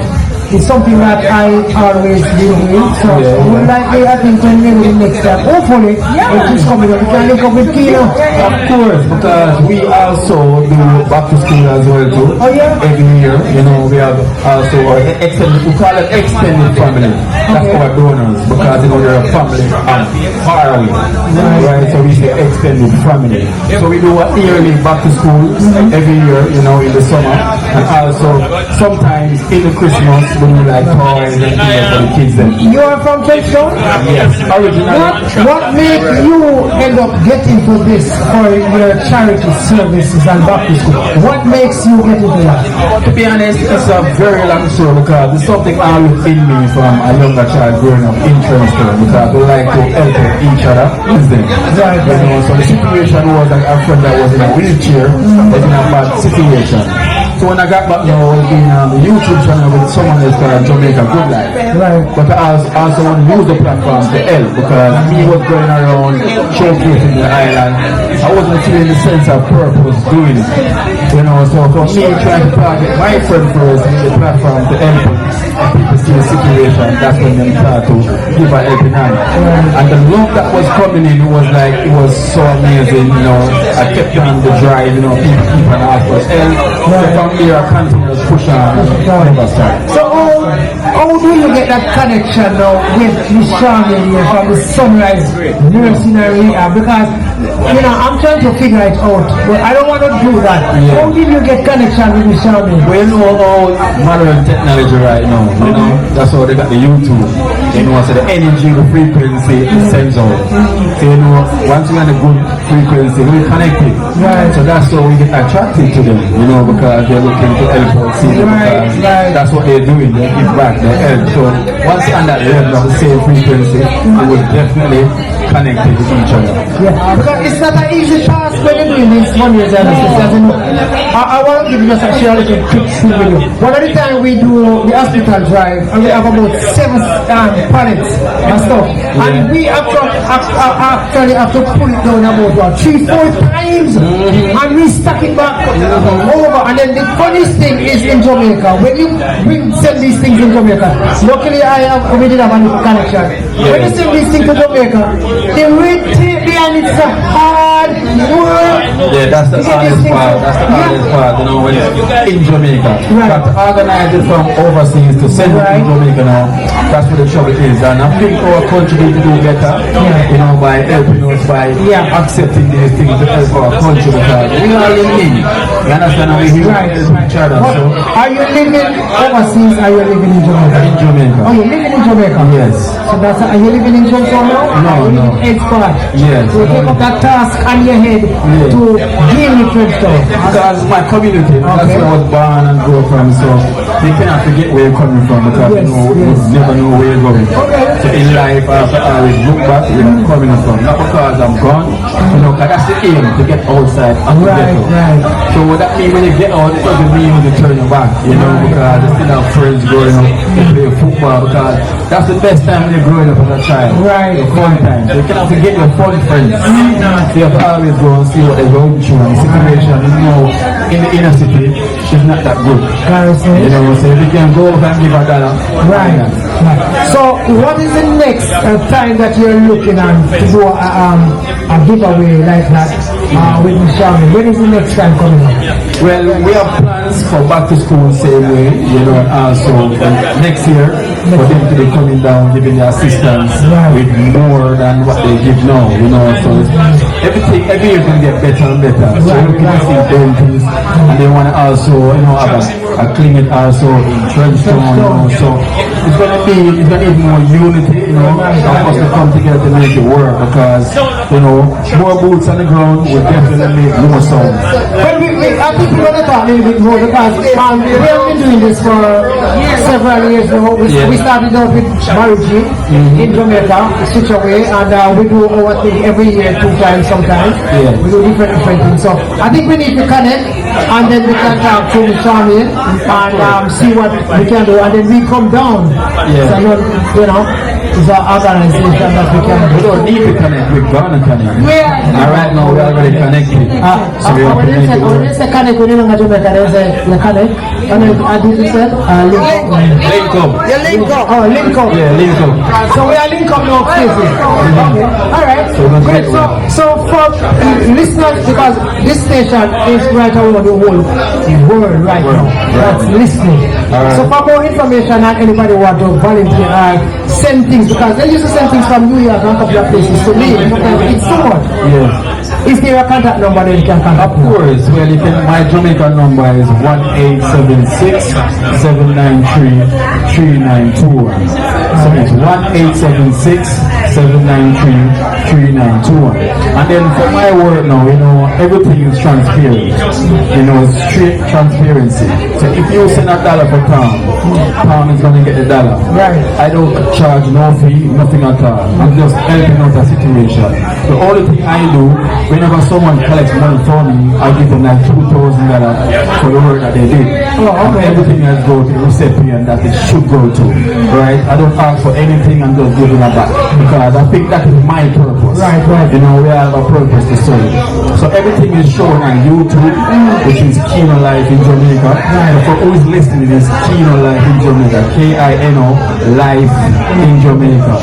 it's something that I always do with. So we'll likely, I think, when maybe the next time, hopefully, if she's coming up, we can link up with Kino. Of course, because we also do back to school as well too. Every year, you know, we have also our extended, we call it extended family. That's our donors, because you know they're a family far away. Right? So we say extended family. So we do a yearly back to school every year, you know, in the summer, and also sometimes in the Christmas we do like toys and things for the kids. Then. You are from Trenchtown? Yes, originally. What made you end up getting into this for your charity services and back to school? What makes you get into that? To be honest, it's a very long story because it's something always in me from a younger child growing up in Trenchtown, because we like to help each other. Right. You know, so the situation was that a friend that was in a wheelchair was in a bad situation. So when I got back now, I was doing the YouTube channel with someone else called Jamaica Good Life. Right. But I also want to use the platform to help, because me was going around showcasing the island. I wasn't feeling the sense of purpose doing it. You know, so for me trying to target my friend first in the platform to help and people see the situation, that's when they start to give a helping hand. And the love that was coming in was like, it was so amazing, you know. I kept on the drive, you know, people keep on asking for help. So from here I continue to push on. So how do you get that connection now with Miss Charmaine here from the Sunrise Nursing and Rehab? Because, you know, I'm trying to figure it out, but I don't want to do that. How did you get connection with Miss Charmaine? We know all modern technology right now, you know, that's how they got the YouTube. You know, so the energy, the frequency, it sends out. So, you know, once we're on a good frequency, we're connected. Right. So that's how we get attracted to them, you know, because they're looking to help us, see them, because that's what they're doing, they give back, they help. So once you're on that level of the same frequency, we will definitely connect with each other. Yeah, because it's not an easy task when you're doing these fundraisers and sisters, you know. I want to give you just a share a little quick video. One of the time we do the hospital drive, and we have about 7 pallets and stuff, and we actually have to pull it down about 3-4 times, and we stack it back over. And then the funniest thing is in Jamaica, when you send these things in Jamaica, luckily we did have a connection. When you send these things to Jamaica, the red tape behind it's a hard work. Yeah, that's the hardest part. That's the hardest part, you know, when it's in Jamaica. But to organize it from overseas to send it to Jamaica now, that's what the trouble is. And I think our country need to do better, you know, by helping us, by accepting these things to help our country, because we are in need. You understand? We help each other. So, are you living overseas? Are you living in Jamaica? In Jamaica. Oh, you're living in Jamaica? Yes. So that's, are you living in Jamaica now? No, no. Expert. Yes. So you take up that task on your head to gain the Frenchtown. Because my community, that's where I was born and grew up from, so they cannot forget where you're coming from, because you know, you never know where you're going. So in life, I have to always look back where I'm coming from. Not because I'm gone, you know, because that's the aim, to get outside and to get out. So what that means when you get out, it doesn't mean when you turn your back, you know, because you still have friends growing up, they play football, because that's the best time when you're growing up as a child. The fun time. So you cannot forget your fun friends. So you have to always go and see what they're going through, and the situation, you know, in the inner city is not that good. You know, so if you can go and give a dollar. So what is the next time that you're looking at to do a giveaway like that with Miss Charmaine? When is the next time coming up? Well, we have plans for back to school same way, you know, and also next year for them to be coming down, giving their assistance with more than what they give now, you know. So everything, every year can get better and better. So we're looking to see dentists, and they want to also, you know, have a clinic also in Trenchtown, you know. So it's going to be more unity, you know, and us to come together to make it work, because, you know, more boots on the ground will definitely make more sound. I think we want to talk a little bit more, because we have been doing this for several years now. We started out with Barbershop in Jamaica, switch away, and we do our thing every year, 2 times sometimes. We do different things. So I think we need to connect, and then we can talk to Miss Charmaine and see what we can do, and then we come down. So, you know, it's an organization that we can do. We don't need to connect, we're gonna connect. And right now we're already connected. So we are connected. When you say connect, when you know Jamaica, they say you connect. And then did you say link up. You link up. Oh, link up. Yeah, link up. So we are link up now, places. Okay. Alright. Great. So for listeners, because this station is right around the whole world right now. That's listening. So for more information and anybody want to volunteer, send things, because they used to send things from New York and a couple of places to me. It's so much. Is there a contact number that you can contact? Of course. Well, you can, my Jamaican number is 1-876-793-3921. So it's 1-876-793-3921. And then for my work now, you know, everything is transparent. You know, straight transparency. So if you send $1 for Tom is going to get the $1. I don't charge no fee, nothing at all. I'm just helping out the situation. The only thing I do, whenever someone collects money for me, I give them like $2,000 for the work that they did. And everything has go to the recipient that it should go to. Right? I don't ask for anything, I'm just giving it back. Because I think that is my purpose. You know, we have a purpose to serve. So everything is shown on YouTube, which is Kino Life in Jamaica. So for who is listening, it is Kino Life in Jamaica. K-I-N-O Life in Jamaica.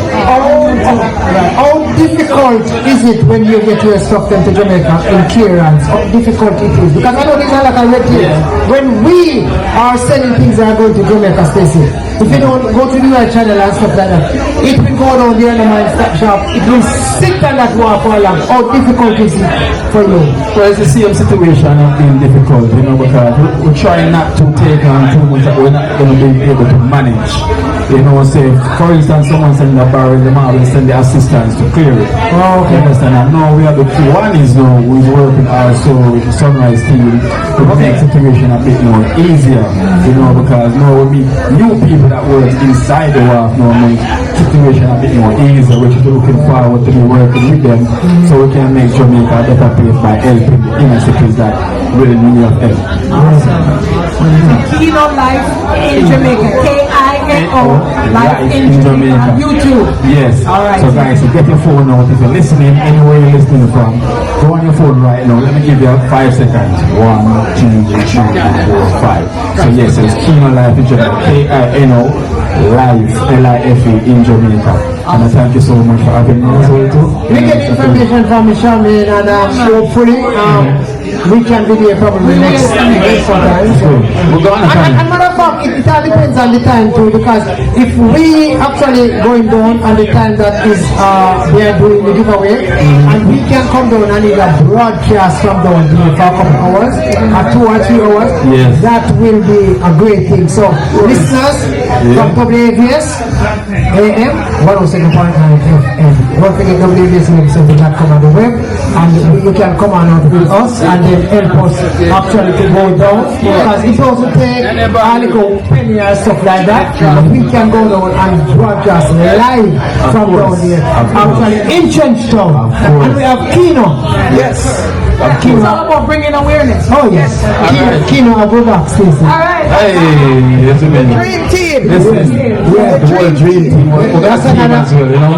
How difficult is it when you get your stuff into Jamaica in clearance? How difficult it is? Because I know these are like a red tape. When we are sending things that are going to Jamaica, Stacey, if you don't go to the right channel and stuff like that, it will go down there in the mind stop shop. It will sit on that wall for long. How difficult is it for you? Well, it's the same situation of being difficult, you know, because we're trying not to take on too much that we're not going to be able to manage. You know, say, for instance, someone send a barrel, the man will send the assistants to clear it. Oh, okay. You understand? And now we have the two. One is now, who's working also with the Sunrise team to make the situation a bit more easier, you know, because now we meet new people that work inside the wharf now make the situation a bit more easier, which is looking forward to be working with them so we can make Jamaica a better place by helping the inner cities that really need your help. Kino Life in Jamaica. K-I-N-O Life in Jamaica. YouTube. Yes. All right. So guys, get your phone out. If you're listening, anywhere you're listening from, go on your phone right now. Let me give you 5 seconds. 1, 2, 3, 4, 5. So yes, it's Kino Life in Jamaica. K-I-N-O Life, L-I-F-E in Jamaica. And I thank you so much for having me as well too. We get information from Charmaine and hopefully we can be there probably next sometime. We're going to and matter of fact, it all depends on the time too, because if we actually going down on the time that is they are doing the giveaway, and we can come down and either broadcast from down there for a couple hours, or 2 or 3 hours, that will be a great thing. So listeners from WAVS AM 107.9 FM, don't forget WAVS.com on the web, and you can come on out with us and then help us actually to go down, because it doesn't take a little penny or stuff like that. We can go down and broadcast live from down here, actually in Trenchtown, and we have Kino. Yes. It's all about bringing awareness. Oh yes. Kino, I'll go back, Stacey. All right. Hey, yes, Dream team. Listen, the whole dream team. That's another, you know?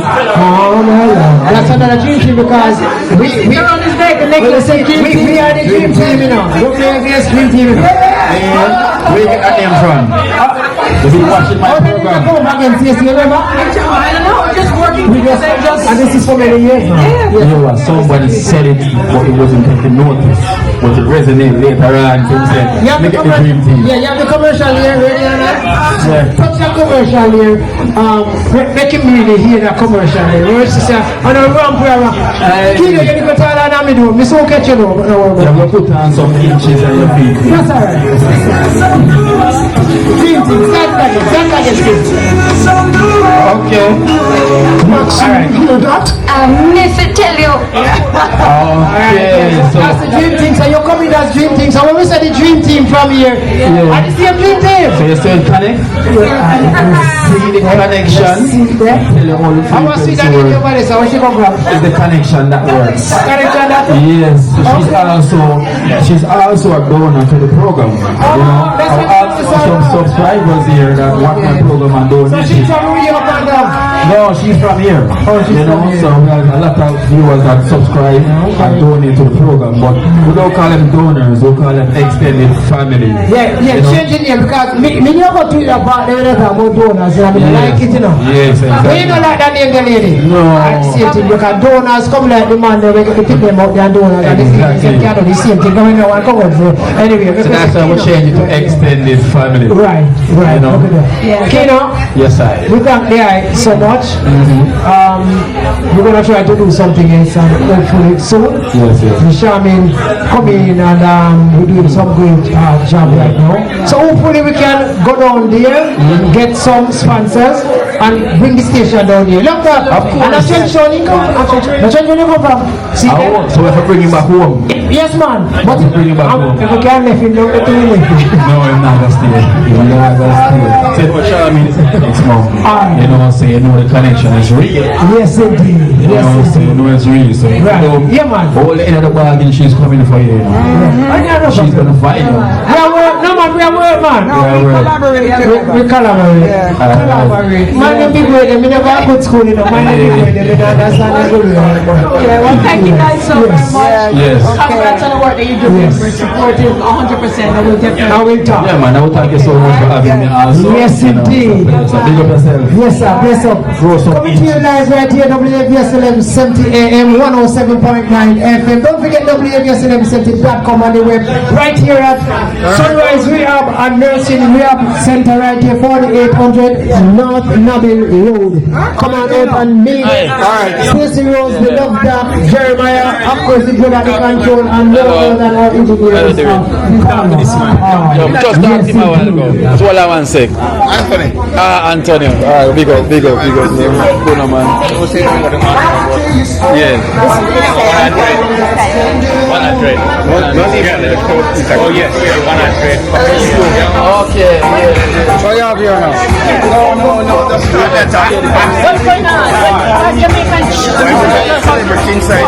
That's another dream team, because we are on this day. We are the dream team, you know. Don't play against dream team. Where you get that name from? You've been watching my program. I don't know. I'm just working because I just. And this is for many years now. You know what? Somebody said it, but it wasn't taken notice. But it resonated later on. So he said, make it the dream team. Yeah, you have the commercial here, ready or not? Touch the commercial here. Make him really hear the commercial here. Where she say, on a ramp where Kino, you go tell her now me do. Me so catch you though. Yeah, we'll put on some inches on your feet. That's alright. Dream team, stand back again. Okay. Alright. You know that? Miss it, tell you. Okay. So that's the dream team. So you're coming as dream team. So when we say the dream team from here, I just see a dream team. So you're still connect? See the connection. I want to see that in your body. So where she come from? It's the connection that works. Connection that works. Yes. She's also a donor to the program. You know, I have some subscribers here that watch my program and donate. So she's from Rio Panda. No, she's from here. You know, so we have a lot of viewers that subscribe and donate to the program, but we don't call them donors, we call them extended family. Yeah, changing name, because me never tweet about donors, and I like it, you know. Yes, exactly. You don't like that name, the lady? No. Same thing, because donors come like the man, they pick them out, they are donors, and they can't do the same thing, going on and come out. Anyway, so that's why we change it to extended family. Right. You know? Kino, yes, I. we thank the eye so much. We're gonna try to do something else and hopefully soon. Yes. Charmaine come in and we're doing some great job right now. So hopefully we can go down there, get some sponsors and bring the station down here. Look that. And a change you come from. See that? So if I bring him back home? Yes, man. But if bring him back home? If we can't let him know what to do. No, I'm not gonna stay. I'm not gonna stay. Say for Charmaine next month. You know, so you know the connection is real. Yes, indeed. You know, so you know it's real. So yeah, man. All the end of the bargain, she's coming for you. She's gonna fight you. We are work, man. We collaborate. We collaborate. Collaborate. Man, them big way, them never have good school, you know. Man, them big way, them don't understand the good way. Yeah, well, thank you guys so very much. Yes. Congratulations. Congrats on the work that you're doing. We're supportive 100%. I will definitely. I will talk. Yeah, man, I will thank you so much for having me also. Yes, indeed. So big up yourself. Yes, sir. Bless up. Coming to you live right here, WFSLM 70 AM, 107.9 FM. Don't forget WFSLM70.com on the web. Right here at Sunrise Rehab and Nursing Rehab Center right here, 4800 North Nabil Road. Come on out and meet. Stacey Rose, we love that. Jeremiah, of course, the good at the control, and no other than our engineers. Just talk to him a while ago. That's all I want to say. Anthony. Antonio. Alright, big up. Good on, man. Yeah. 100. Oh, yes. 100. Okay. Yeah. What you have here now? No. Just What's going on? Jamaican King side.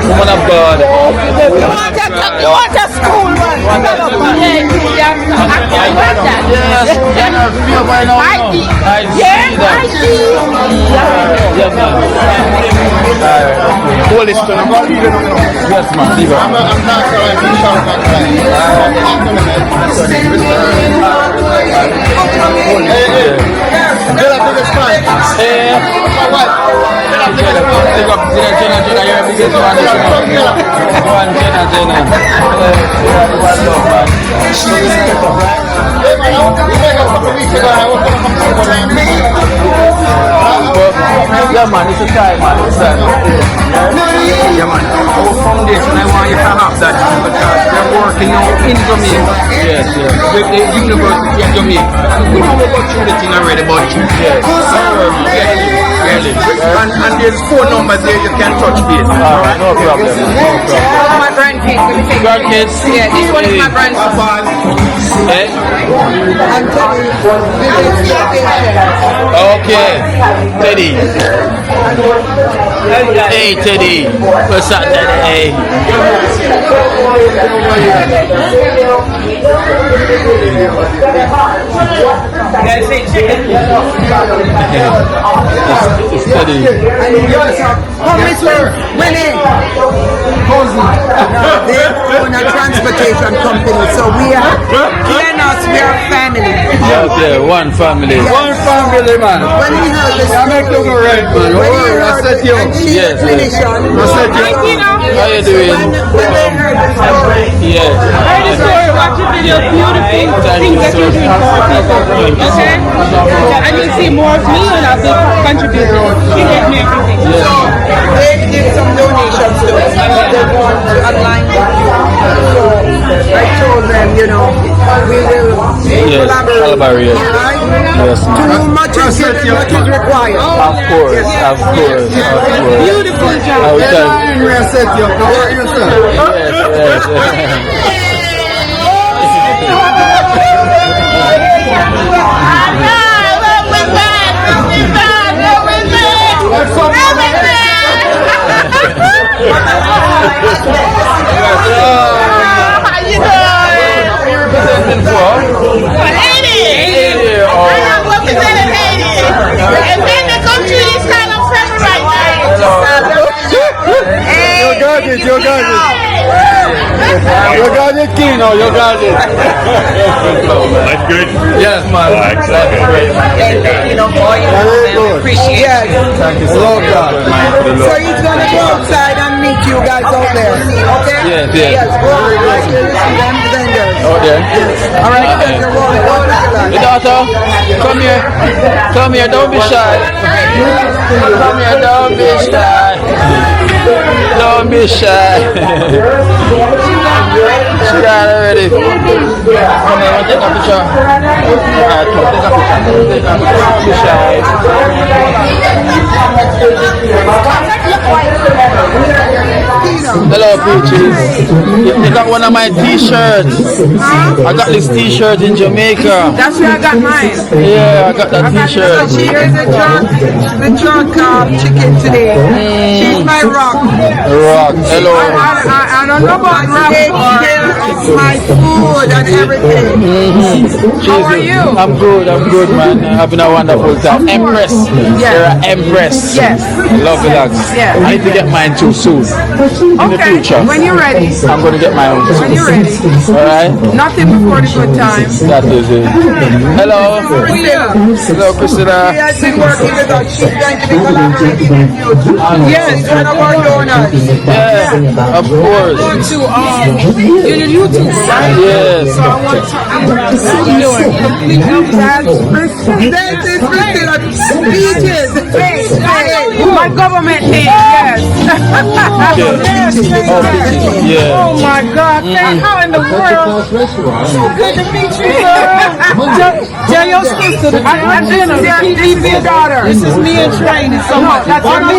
Woman of God. You want a school one? Yes, man. I'm not sure if you shot yeah, man, it's a time, man. Yeah, man. Our foundation, I want you to have that because they're working out in Jamaica. Yes. With the University of Jamaica. We know about you the thing already, but really. And there's 4 numbers there you can touch base. Alright, no problem. My grandkids, let me take Grandkids? Yeah, this one is my grandson. Okay, Teddy. Hey, Teddy. What's up, Teddy? It's Teddy. Winning. They own a transportation company, so we are family. Okay, one family. Yes. One family, man. When we heard this, I make you red, man. yes. How you doing? When they heard the story, Yes. I heard the story, watch the video, beautiful things that you're doing for people. Okay? And you'll see more of me and I'll be contributing. You gave me everything. so they did some donations to us. They want to align with you. So I told them, we will collaborate. Right? Yes, Too much is given, much is required. Of course. Beautiful job. I will tell you. How you doing? What are you representing for? Haiti. I'm representing Haiti. And then they come through this kind of family right now. You got it. You got it, Kino. You got it. That's good. Yes, man. That's great. For you. Appreciate it. Thank you so much. So he's going to go outside and meet you guys out there. Okay? Yes. Yes. Go right here to see them vendors. Okay. All right. Hey, daughter, come here. Don't be shy. Come here. Don't be shy. Don't be shy. She got it already. Come here, want to take a picture? Alright, come take a picture. Don't be shy. Hello, Peaches. You got one of my t-shirts. I got this t-shirt in Jamaica. That's where I got mine. Yeah, I got that t-shirt. Here's the drunk chicken today. She's my rock. Rock. Hello. I don't know about rock. Take care of my food and everything. How are you? I'm good, man. Having a wonderful time. Empress. You're an empress. Yes. Love relax. Yeah. I need to get mine too soon. In the future. When you're ready. I'm going to get my own. When you're ready. Alright? Nothing before the good time. That is it. Hello. Hello, Christina. She has been working with us. She's going to be collaborating in the future. Yes, one of our donors. Yeah, of course. I want to, you're a YouTuber, right? Yes. So I want to, how you doing? Complete That is Christina. Peaches. My government name, yes. Yeah. Oh my God, man, how in the world? So good to meet you, girl. Tell your sister, I'm your daughter. This is me in training. So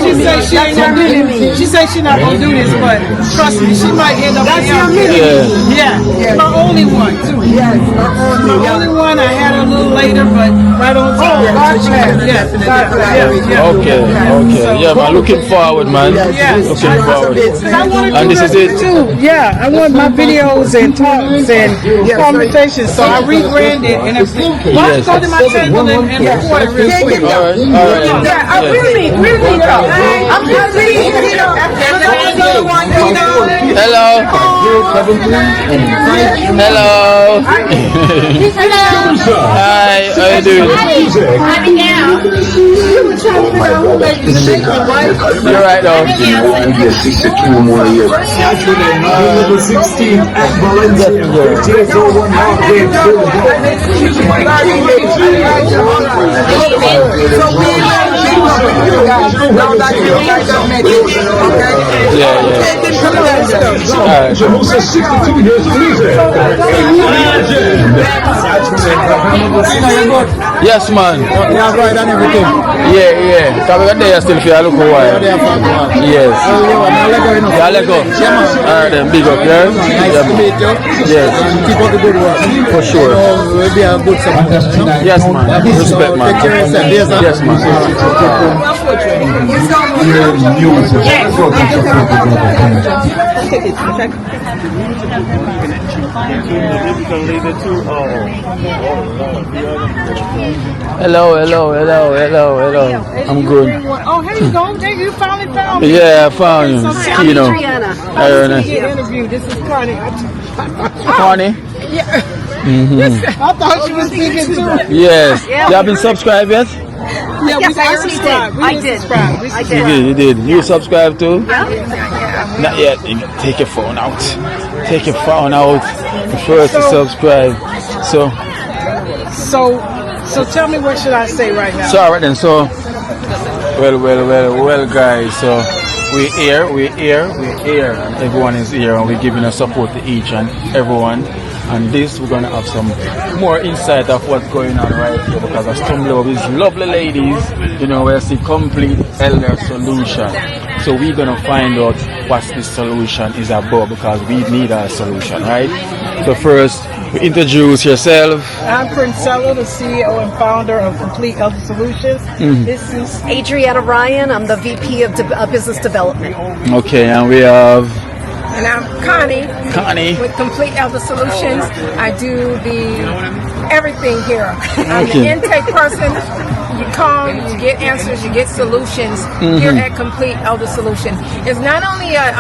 she say she ain't gonna do this. She say she not gonna do this, but trust me, she might end up. That's your mini. Yeah, my only one too. Yes, my only one. I had her a little later, but right on time. Okay. Yeah, man. Looking forward, man. Looking forward. And this is it. Too. Yeah, I want my videos and talks and conversations, so I rebranded and everything. Why don't you go to my table and record it real quick? All right. Yeah, I'm really up. I'm really up. Hello. Hi, how you doing? You're right though. Yes, man. Yeah, right and everything. Yeah. Because we got there still for a look a while. Yes. Yeah, let go. Alright then, big up, yeah? Nice to meet you. Yes. Keep up the good work. For sure. We'll be a good support. Yes, man. Respect, man. Take care of yourself. Yes, man. Hello. I'm good. Oh, here you go. There you finally found me. Yeah, I found you. I'm You know. Adriana. Interview. This is Connie. Connie? Yeah. Mm-hmm. I thought she was speaking too. Yes. You have been subscribed yet? Yeah, yes, I already did. I did. You did. You subscribe too? Not yet. Take your phone out. Take your phone out first to subscribe. So tell me, what should I say right now? So alright then. So well, guys. So we're here, and everyone is here, and we're giving a support to each and everyone. And this, we're gonna have some more insight of what's going on right here, because I stumbled over these lovely ladies, you know, where I see complete elder solution. So we're gonna find out what this solution is about, because we need a solution, right? So first, introduce yourself. I'm Princella, the CEO and founder of Complete Elder Solutions. This is Adriana Ryan. I'm the VP of Business Development. Okay, and we have... And I'm Connie with Complete Elder Solutions. I do everything here. I'm the intake person. You come, you get answers, you get solutions here at Complete Elder Solution. It's not only a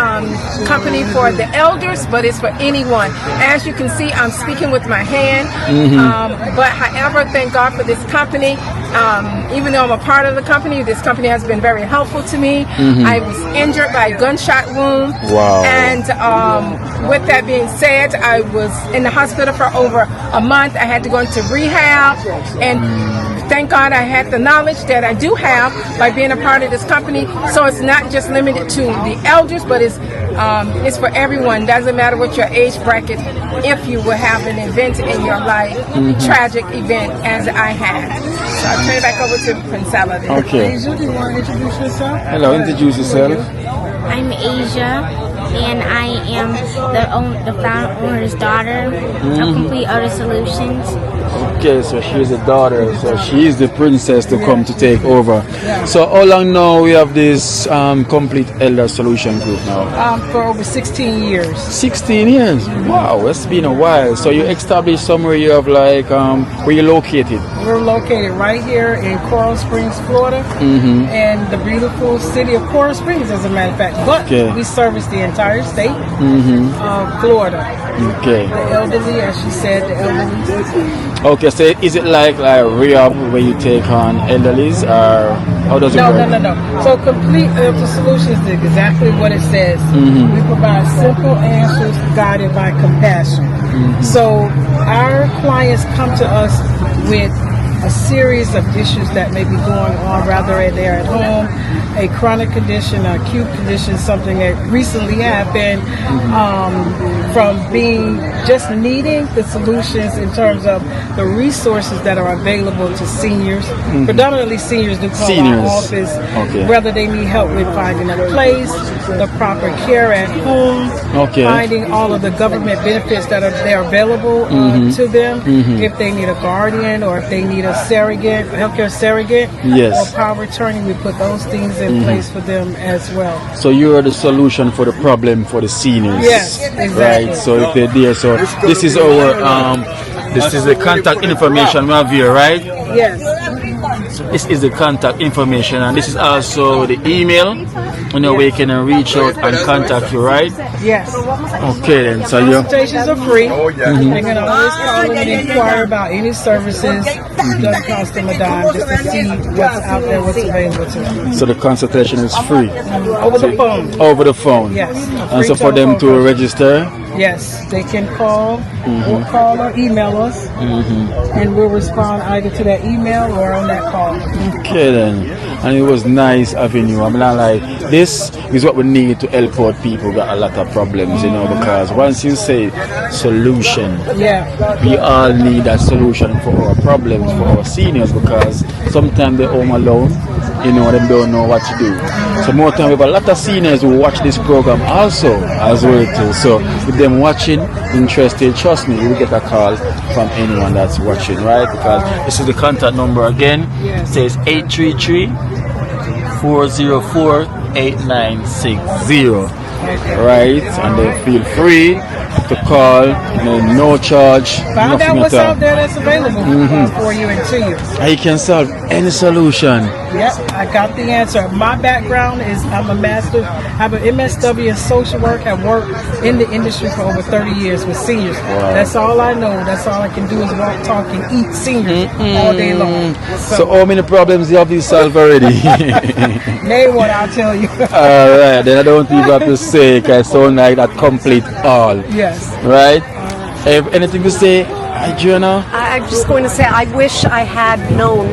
company for the elders, but it's for anyone. As you can see, I'm speaking with my hand. But however, thank God for this company. Even though I'm a part of the company, this company has been very helpful to me. I was injured by a gunshot wound. Wow. And with that being said, I was in the hospital for over a month. I had to go into rehab, and thank God I had the knowledge that I do have by being a part of this company. So it's not just limited to the elders, but it's for everyone. Doesn't matter what your age bracket. If you will have an event in your life, tragic event as I had. So I'll turn it back over to Princella then. Okay. Asia, do you want to introduce yourself? Hello, introduce yourself. I'm Asia. and I am the founder owner's daughter of Complete Elder Solutions. Okay, so she's the daughter, so she is the princess to come to take over. So how long now we have this Complete Elder Solution group now? For over 16 years. 16 years? Wow, it's been a while. So you established somewhere you have like, where you located? We're located right here in Coral Springs, Florida, and the beautiful city of Coral Springs, as a matter of fact. But we service the entire state of Florida. Okay. The elderly, as she said, the elderly. Okay, so is it like rehab where you take on elderlies, or how does it work? No. So Complete Elder Solutions is exactly what it says. We provide simple answers guided by compassion. So our clients come to us with a series of issues that may be going on, rather they're at home, a chronic condition, an acute condition, something that recently happened, from being just needing the solutions in terms of the resources that are available to seniors. Predominantly seniors do call our office, whether they need help with finding a place, the proper care at home, finding all of the government benefits that are available to them, if they need a guardian or if they need a surrogate, healthcare surrogate, or power of attorney, we put those things in place for them as well. So you are the solution for the problem for the seniors. Yes, exactly. Right. So if they're there, so this is our this is the contact information we have here, right? Yes. This is the contact information, and this is also the email, where you can reach out and contact you, right? Yes. Okay then, so you consultations are free. They can always call and inquire about any services. Doesn't cost them a dime, just to see what's out there, what's available to them. So the consultation is free. Over the phone. Over the phone. Yes. And so for them to register? Yes, they can call or email us, and we'll respond either to that email or on that call. Okay then, and it was nice having you. I mean, like, this is what we need to help out people who got a lot of problems, because once you say solution, we all need that solution for our problems, for our seniors, because sometimes they're home alone, they don't know what to do. So more time we have a lot of seniors who watch this program also as well too. So if them watching, interested, trust me, you will get a call from anyone that's watching, right? Because this is the contact number again. It says 833-404-8960. Right? And they feel free to call, no charge. Find out what's out there that's available for you and to you. I can solve any solution. Yep, I got the answer. My background is I'm a master, I have an MSW in social work. I've worked in the industry for over 30 years with seniors. That's all I know. That's all I can do is walk, talk, and eat seniors all day long. So how many problems you have you solved already? Name one, I'll tell you. Alright, then I don't even have to say, because I sound like that complete all. Yes. Right? Anything to say, Adriana? I'm just going to say I wish I had known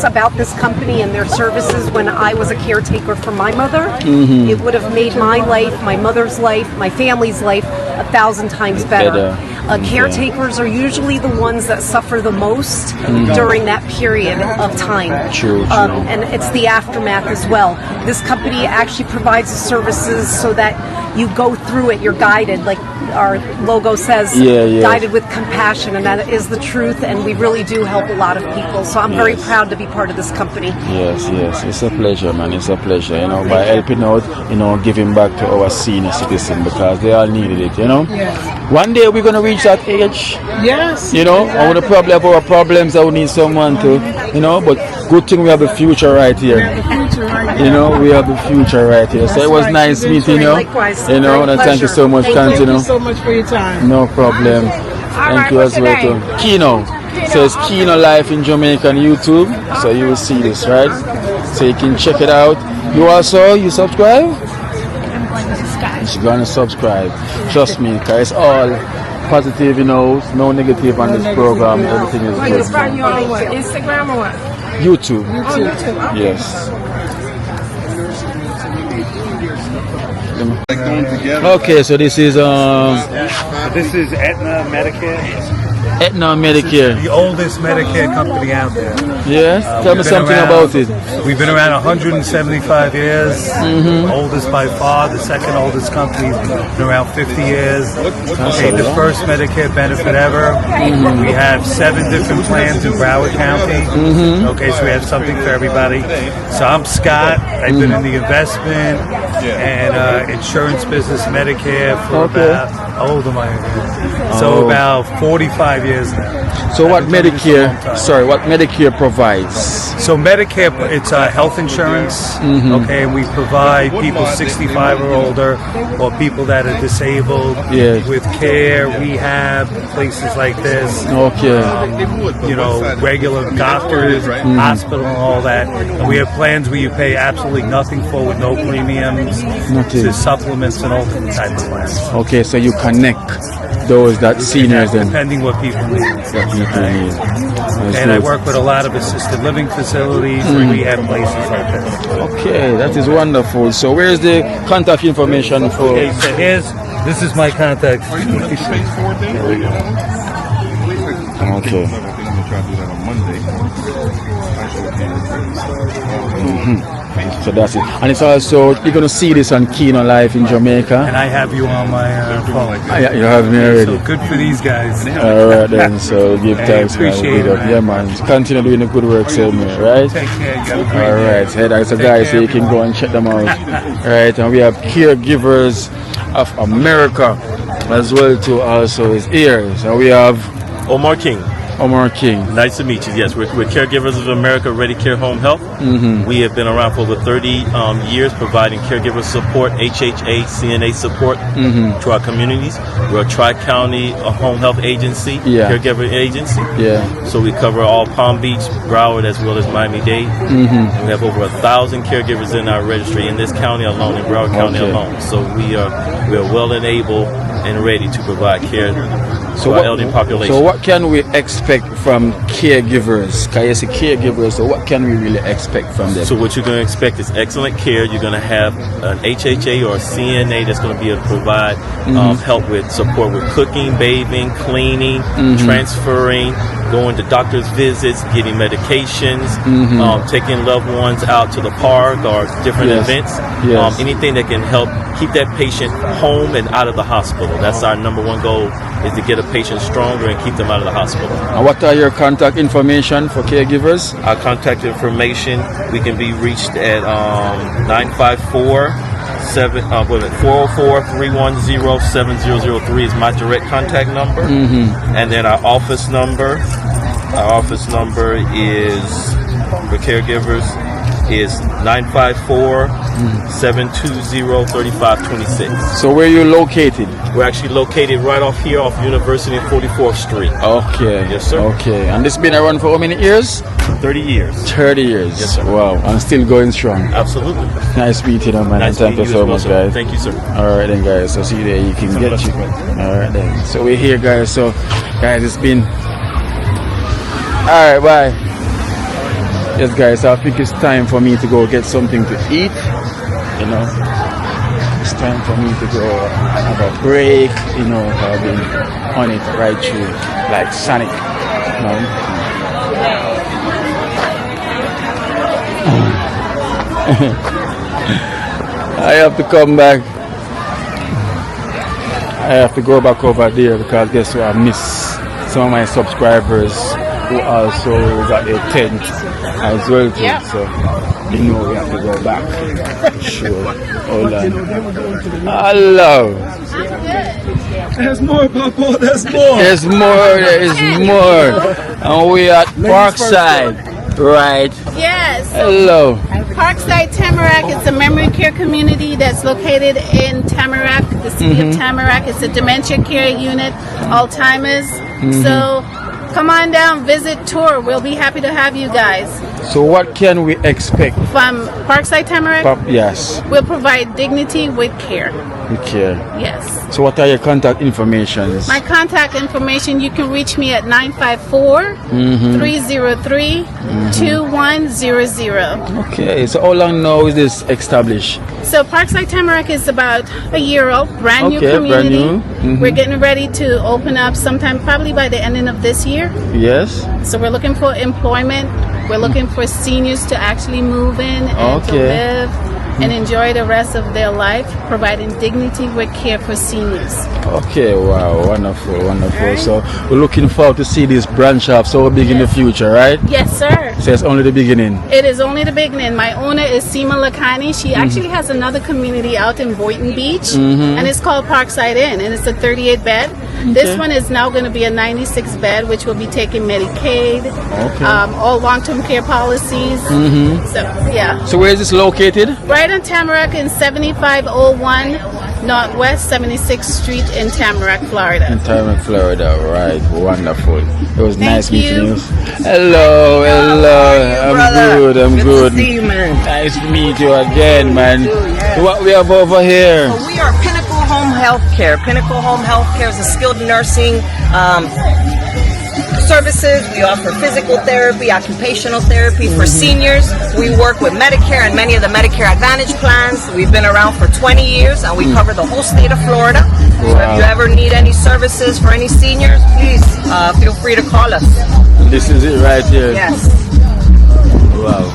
about this company and their services when I was a caretaker for my mother. It would have made my life, my mother's life, my family's life 1,000 times better. Caretakers are usually the ones that suffer the most during that period of time. True. And it's the aftermath as well. This company actually provides the services so that you go through it, you're guided, like our logo says, guided with compassion, and that is the truth, and we really do help a lot of people. So I'm very proud to be part of this company. Yes, it's a pleasure, man. It's a pleasure, by helping out, giving back to our senior citizens, because they all needed it, One day we're going to reach that age. Yes. I want to probably have our problems, I would need someone to, but good thing we have the future right here. We have the future right here. We have the future right here. So it was nice meeting you. Likewise. And thank you so much, Thank you so much for your time. No problem. Thank you as well too. Kino. So it's Kino Life in Jamaica on YouTube. So you will see this, right? So you can check it out. You subscribe? She's gonna subscribe. Trust me, because it's all positive, no negative on this program. Everything is good. Find you on what? Instagram or what? YouTube. YouTube. Yes. Okay, so this is Aetna Medicare. Aetna Medicare. The oldest Medicare company out there. Yes, tell me something about it. We've been around 175 years. Oldest by far. The second oldest company's been around 50 years. Okay, the first Medicare benefit ever. We have 7 different plans in Broward County. Okay, so we have something for everybody. So I'm Scott. I've been in the investment and insurance business, Medicare, for about, how old am I again? So about 45 years now. So what Medicare provides? So Medicare, it's health insurance, okay, and we provide people 65 or older or people that are disabled with care, rehab, places like this. Okay. You know, regular doctors, hospital and all that. And we have plans where you pay absolutely nothing for with no premiums to supplements and all different types of plans. Okay, so you connect those that seniors then. Depending what people need. And I work with a lot of assisted living facilities, rehab places like that. Okay, that is wonderful. So where's the contact information for? Okay, so this is my contact. Okay. So that's it. And it's also, you're going to see this on Keno Live in Jamaica. And I have you on my phone. You have me already. So good for these guys. Alright then, so give thanks. Appreciate it, man. Yeah man, continue doing the good work, same here, right? Take care. Alright, so that's a guy, so you can go and check them out. Right, and we have Caregivers of America as well too, also is here. So we have Omar King. Nice to meet you. Yes, we're Caregivers of America, Ready Care Home Health. We have been around for over 30 years providing caregiver support, HHA, CNA support to our communities. We're a Tri-County home health agency, caregiver agency. So we cover all Palm Beach, Broward, as well as Miami-Dade. We have over 1,000 caregivers in our registry in this county alone, in Broward County alone. So we are well enabled and ready to provide care to our elderly population. So what can we expect from caregivers? Because you say caregivers, so what can we really expect from them? So what you're going to expect is excellent care. You're going to have an HHA or a CNA that's going to be able to provide help with support with cooking, bathing, cleaning, transferring, going to doctor's visits, getting medications, taking loved ones out to the park or different events. Anything that can help keep that patient home and out of the hospital. That's our number one goal, is to get a patient stronger and keep them out of the hospital. And what are your contact information for caregivers? Our contact information, we can be reached at 404-310-7003 is my direct contact number. And then our office number is for caregivers is 954-720-3526. So where are you located? We're actually located right off here off University and 44th Street. Okay. Yes, sir. Okay. And this been around for how many years? 30 years. 30 years. Yes, sir. Wow. I'm still going strong. Absolutely. Nice meeting you, man. Nice Thank you so much, guys. Thank you, sir. All right, then, guys. So see you there. You can get you. All right, then. So we're here, guys. So, guys, it's been. All right, bye. Yes, guys. So I think it's time for me to go get something to eat. You know, it's time for me to go have a break. You know, I've been on it right through like Sonic. You know. I have to come back. I have to go back over there because guess what? I miss some of my subscribers who also got their tent as well too. So you know we have to go back. Sure. Hold on. Hello. There's more, Papa. There's more. There's more. There is more. And we at Parkside. Right. Yes. Hello. Parkside Tamarack is a memory care community that's located in Tamarack, the city of Tamarack. It's a dementia care unit, Alzheimer's. So come on down, visit, tour. We'll be happy to have you guys. So what can we expect From Parkside Tamarack? Yes. We'll provide dignity with care. With care. Yes. So what are your contact information? My contact information, you can reach me at 954-303-2100. Okay, so how long now is this established? So Parkside Tamarack is about a year old, brand new community. Brand new. We're getting ready to open up sometime probably by the ending of this year. Yes. So we're looking for employment. We're looking for seniors to actually move in and to live and enjoy the rest of their life, providing dignity with care for seniors. Okay, wow, wonderful, wonderful. Right. So we're looking forward to see this branch up so big in the future, right? Yes, sir. So it's only the beginning. It is only the beginning. My owner is Seema Lakani. She actually has another community out in Boynton Beach, and it's called Parkside Inn, and it's a 38 bed. This one is now going to be a 96 bed, which will be taking Medicaid, all long-term care policies. So, yeah. So where is this located? Right on Tamarack in 7501 Northwest 76th Street in Tamarack, Florida. In Tamarack, Florida, right. Wonderful. It was nice meeting you. How Hello. are you, I'm good. To see you, man. Nice to meet you again, man. What we have over here? So we are Pinnacle Home Healthcare. Pinnacle Home Healthcare is a skilled nursing services. We offer physical therapy, occupational therapy for seniors. We work with Medicare and many of the Medicare Advantage plans. We've been around for 20 years and we cover the whole state of Florida. So if you ever need any services for any seniors, please feel free to call us. This is it right here. Yes. Wow.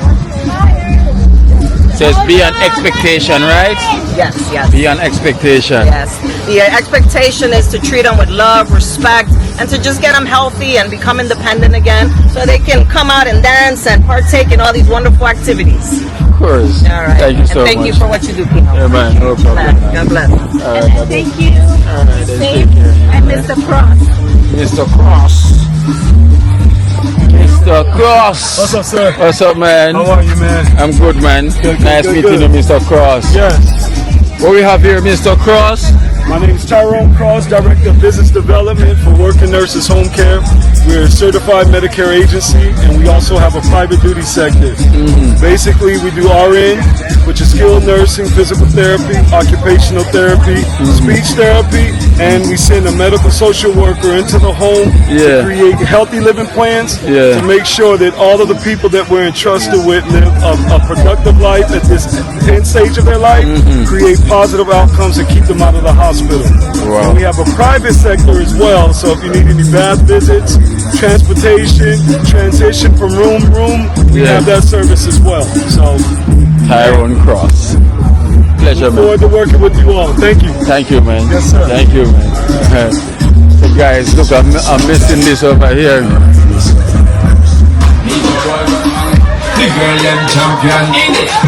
Says beyond expectation, right? Yes, yes. Beyond expectation. Yes. The expectation is to treat them with love, respect, and to just get them healthy and become independent again so they can come out and dance and partake in all these wonderful activities. Of course. All right. Thank you so much. Thank you for what you do, Pino. Yeah, man. No problem. God bless. All right. Thank you. All right. Take care. And Mr. Cross. Mr. Cross. Mr. Cross. What's up, sir? What's up, man? How are you, man? I'm good, man. Nice meeting you, Mr. Cross. Yes. What we have here, Mr. Cross? My name is Tyrone Cross, Director of Business Development for Working Nurses Home Care. We're a certified Medicare agency, and we also have a private duty sector. Basically, we do RN, which is skilled nursing, physical therapy, occupational therapy, speech therapy, and we send a medical social worker into the home to create healthy living plans to make sure that all of the people that we're entrusted with live a productive life at this end stage of their life, create positive outcomes and keep them out of the hospital. Wow. And we have a private sector as well, so if you need any bath visits, transportation, transition from room to room, we have that service as well. So, Tyrone Cross. Pleasure, man. Look forward to working with you all. Thank you. Thank you, man. Yes, sir. Thank you, man. So guys, look, I'm missing this over here. The girl and champion.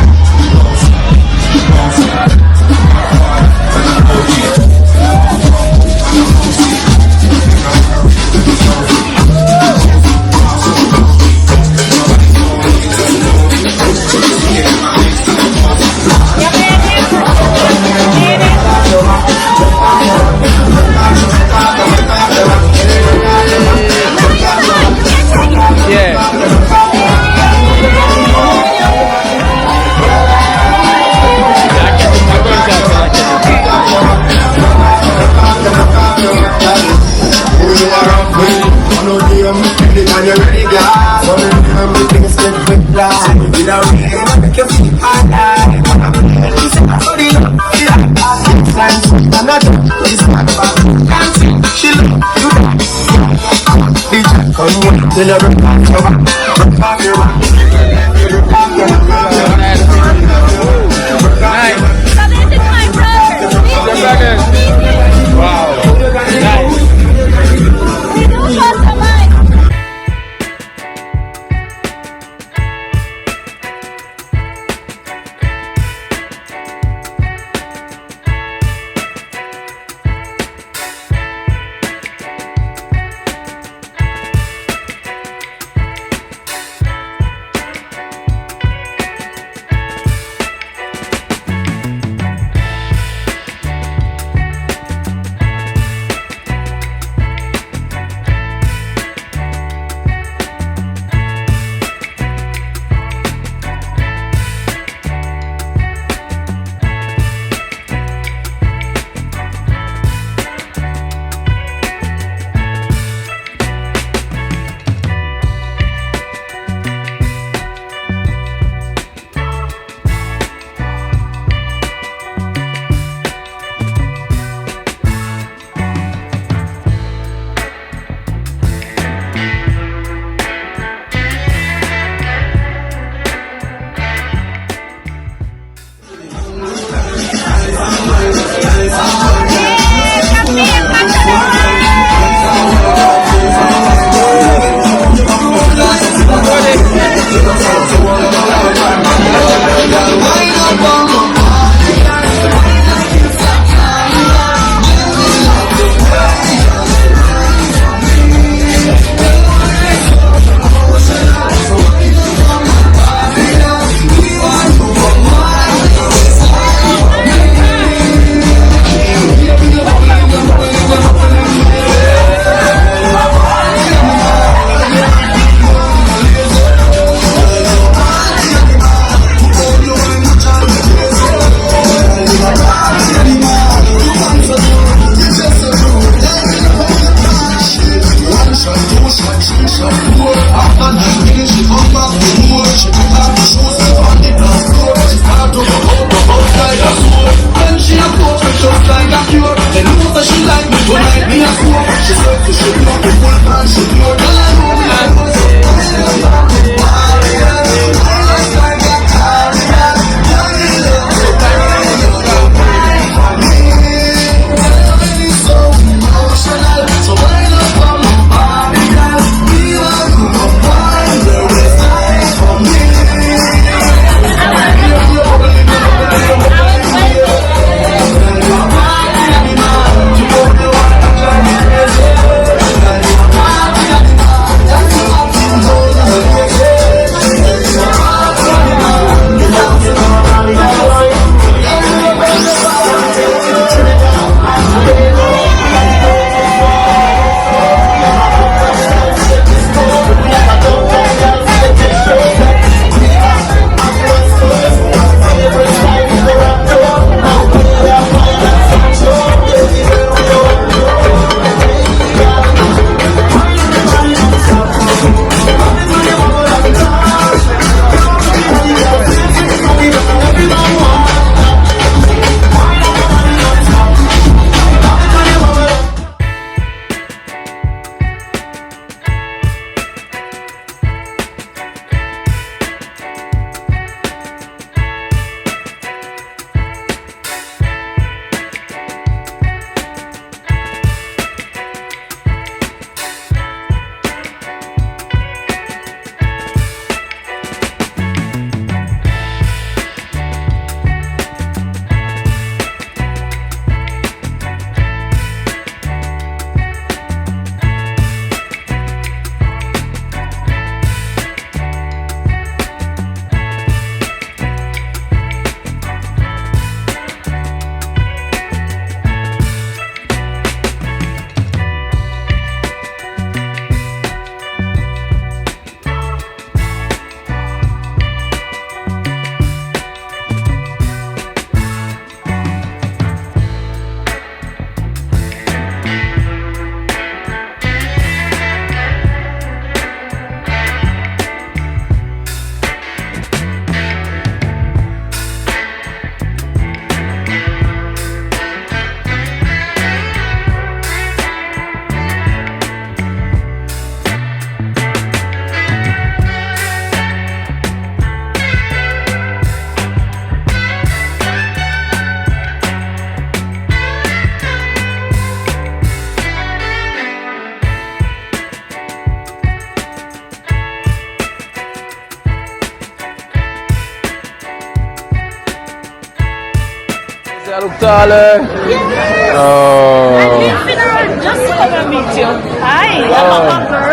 I look taller. Yes. Oh. I live in her just to come and meet you. Hi, I'm a hugger.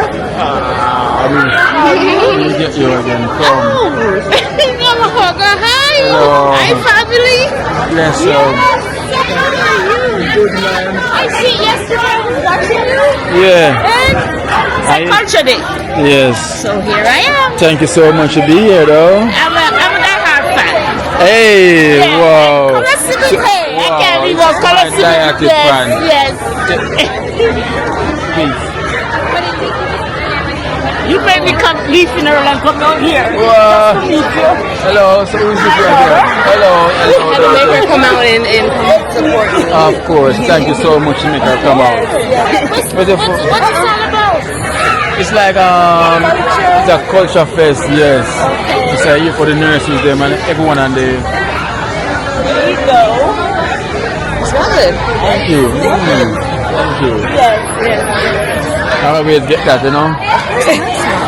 Let me get you again. Come. I'm a hugger. Hi. Hello. Hi, family. Bless you. Yes. How are you? Good, man. I see yesterday I was watching you. Yeah. And it's Culture Day. Yes. So here I am. Thank you so much for being here, though. I'm a diehard fan. Hey, Yeah. wow. Color Civil Day. I Wow. can't leave out Color My Civil diehard Day. fan. Yes. You made me come leave in early and come out here. Wow. Just to meet you. Hello, so who's this right here? Hello. And to make her come out and support you. Of course, thank you so much to make her come out. What's this all about? It's like it's a culture fest, yes. It's a year for the nurses, them and everyone on the. There you go. Good. Thank you. Thank you. Yes, yes. I always get that, you know.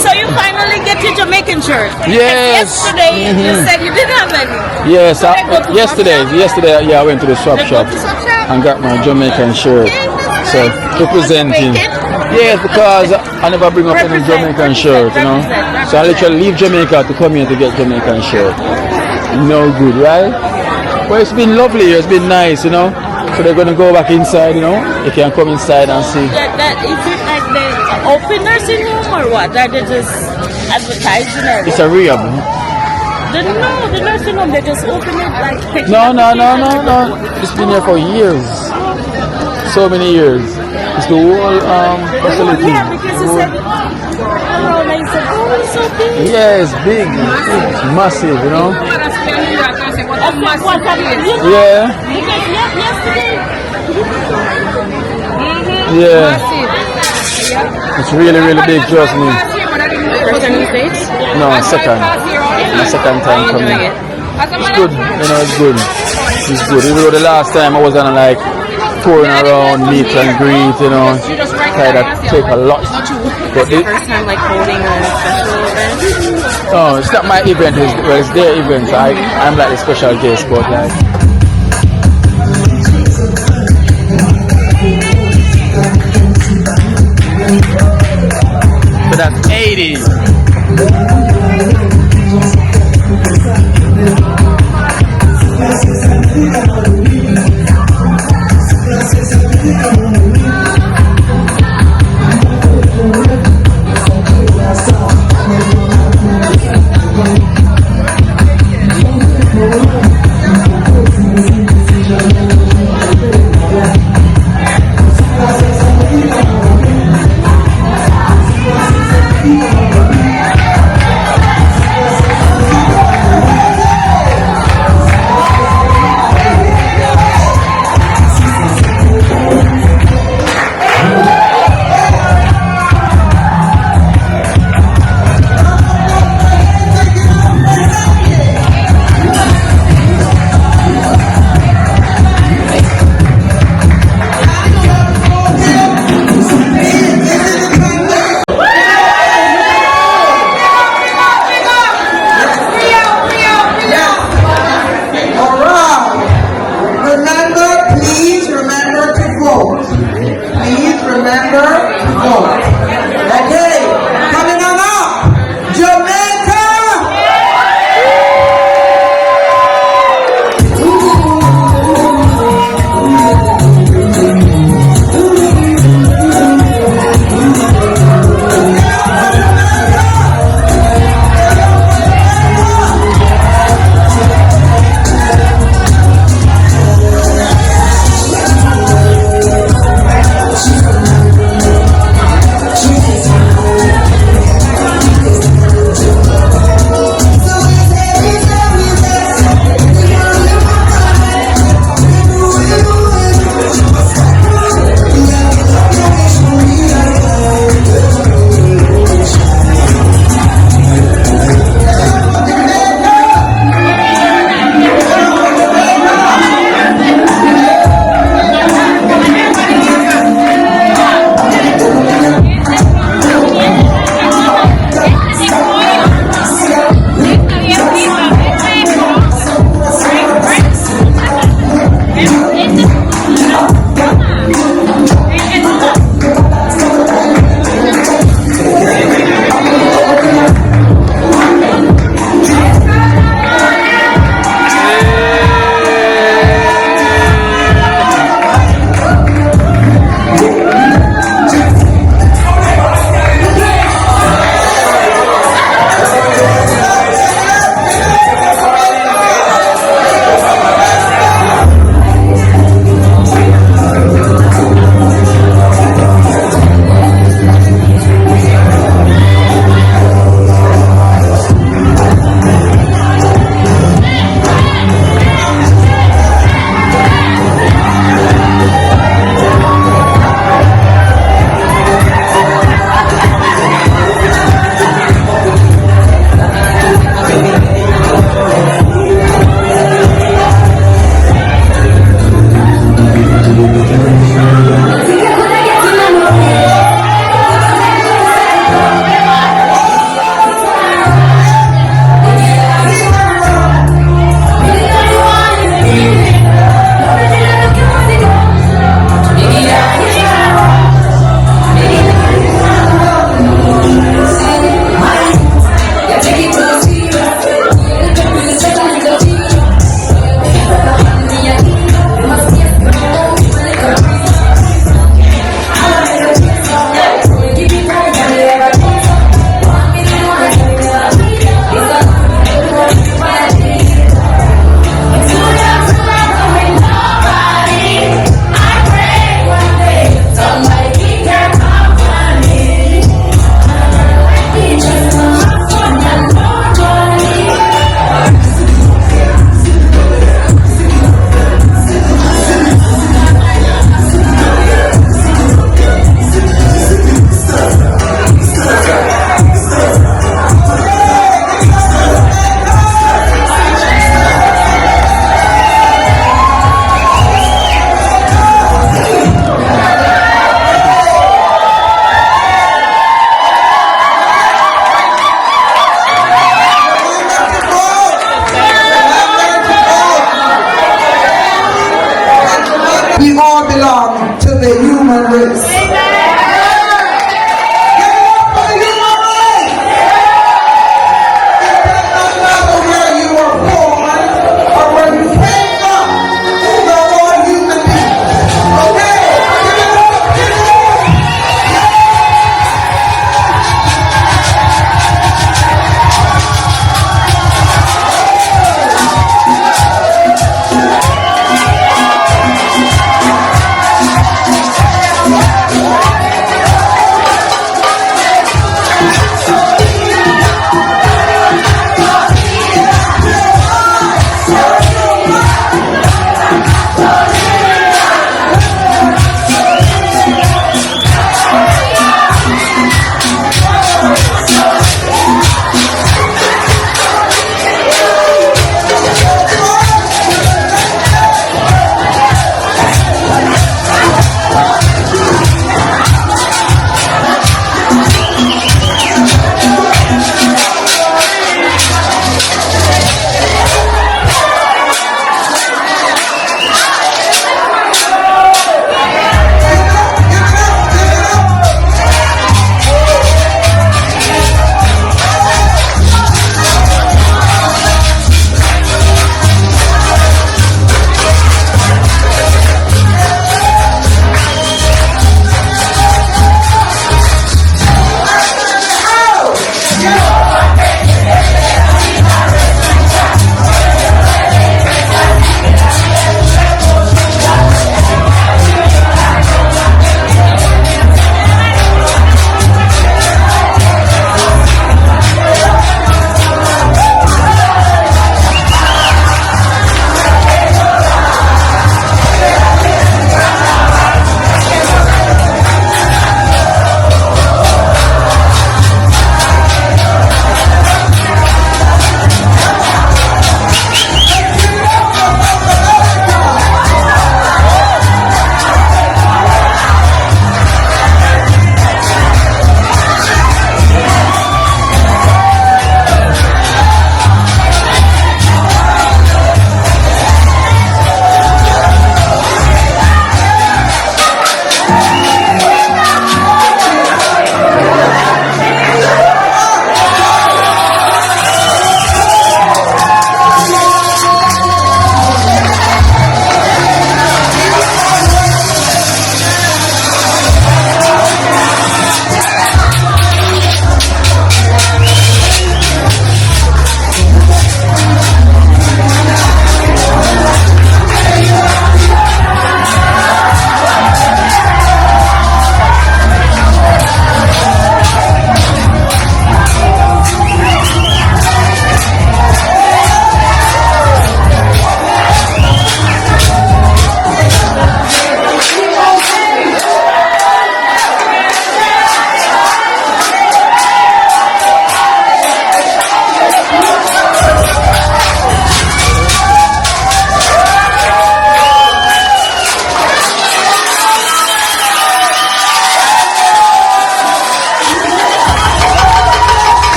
So you finally get your Jamaican shirt. Yes. Yesterday you said you didn't have any. Yes, Did I go to yesterday, yeah, I went to the swap shop and got my Jamaican shirt. So representing. Yes, because I never bring up any Jamaican shirt, you know. So I literally leave Jamaica to come here to get Jamaican shirt. No good, right? Well, it's been lovely here. It's been nice, you know. So they're gonna go back inside, you know. You can come inside and see. That is it like the open nursing home or what? Are they just advertising it? It's a rehab. The nursing home, they just open it like taking No. It's been here for years. So many years. It's the whole facility. Yeah, because you said around and you said, oh, it's so big. Yeah, it's big. It's massive, you know. Yeah. Because yesterday. Yeah. It's really, really big, trust me. First time in the States? No, second. My second time coming. It's good, you know, it's good. It's good. Even though the last time I was on like touring around, meet and greet, you know, kind of take a lot. But It's your first time like holding a special event? no, it's not my event, it's their event. So I'm like the special guest, but like. So that's 80. we all belong to the human race.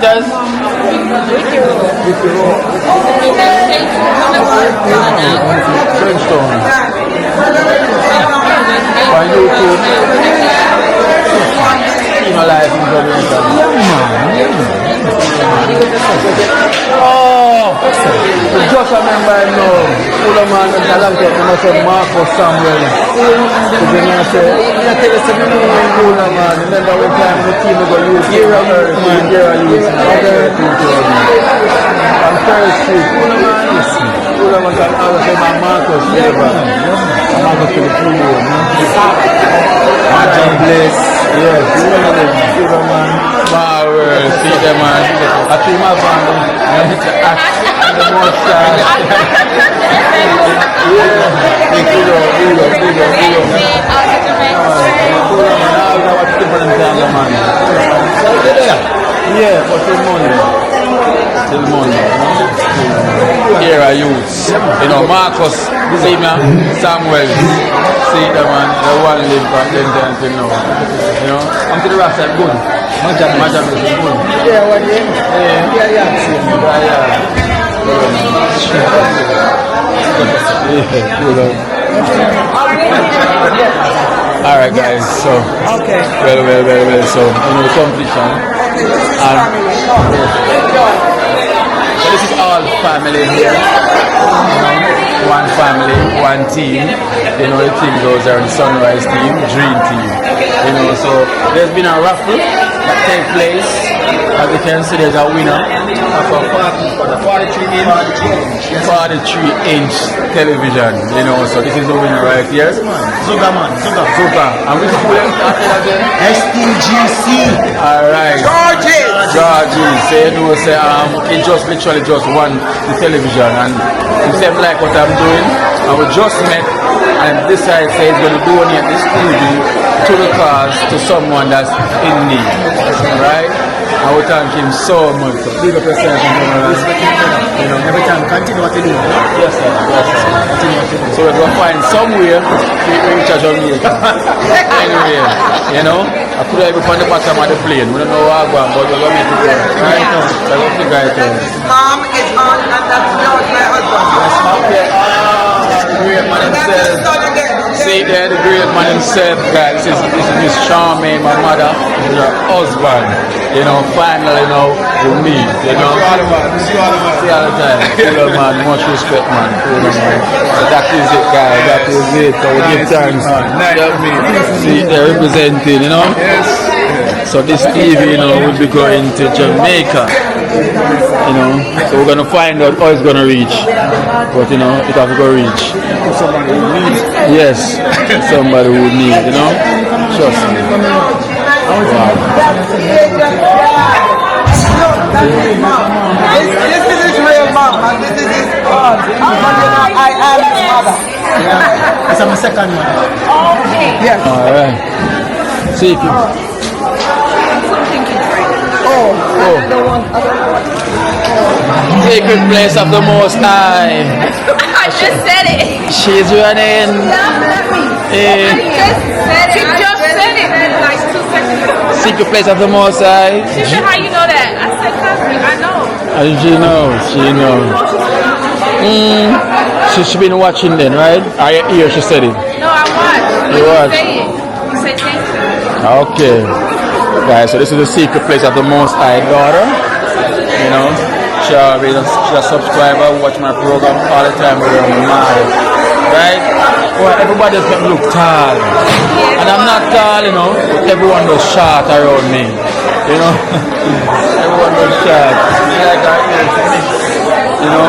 characters? French Town. On YouTube. In my life in Jamaica. Oh! Just remember I know. Full man and the long time I said Marcus Samuel. Then I said, I tell you something cool man. Remember when time the team go use Gera youth. On Third Street. Full man can always say my Marcus Silver. Marcus for the full year. John Bliss. Yes. Silver man. Power. See them man. I think my band. The mustache. Yeah, for till Monday. Till Monday. Here are youths. You know, Marcus, see me, Samuel, see the man, the one live from then until now. You know, I'm to the rest side, good. Majam is good. Yeah, what day? Alright guys, so well, so the competition and so this is all family here. One family, one team. You know, the team goes are the Sunrise team, Dream team. You know, so there's been a raffle that takes place. As you can see, there's a winner of a 43-inch television. You know, so this is the winner right here. Zuka. And which is again? STGC. Alright. Georgie. So you know, say he just literally just won the television, and he said like what I'm doing. And we just met and decided say he's going to donate this TV to the cause to someone that's in need. Right? I would thank him so much. So big up yourself, you know, every time continue what you do. Yes, sir. So we're going to find somewhere to reach a Jamaica. Anyway, you know, I could have been on the bottom of the plane. We don't know how I'm going, but we're going to make it work. Right? So I'm going to figure it out. Mom is on, and that's George, my husband. Okay. The great man himself. See there, the great man himself, guys. This is Miss Charmaine, my mother, and her husband. You know, finally now we meet. You know, see all the time. Full man, much respect, man. So that is it, guys. That is it. So we give thanks. See, they're representing. You know. So this TV, you know, will be going to Jamaica. You know, so we're gonna find out how it's gonna reach. But you know, it has to go reach. Somebody who needs. Yes, somebody who needs. You know, trust me. Wow. This is his real mom, and this is his son. I am his mother. This is my second one. Okay. Yes. Alright. See you. Sacred place of the Most High. I just said it. She's running. I just said it like 2 seconds ago. Secret place of the Most High. She said, how you know that? I said, cousin, I know. And she knows. She's been watching then, right? I hear she said it. No, I watched. You watched? Say it. You said thank you. Okay. Guys, so this is the secret place of the Most High daughter. You know, she's a subscriber, watch my program all the time with her mind. Right? Well, everybody just look tall. And I'm not tall, you know, but everyone does short around me. You know? Everyone does short. Like our ears, you know?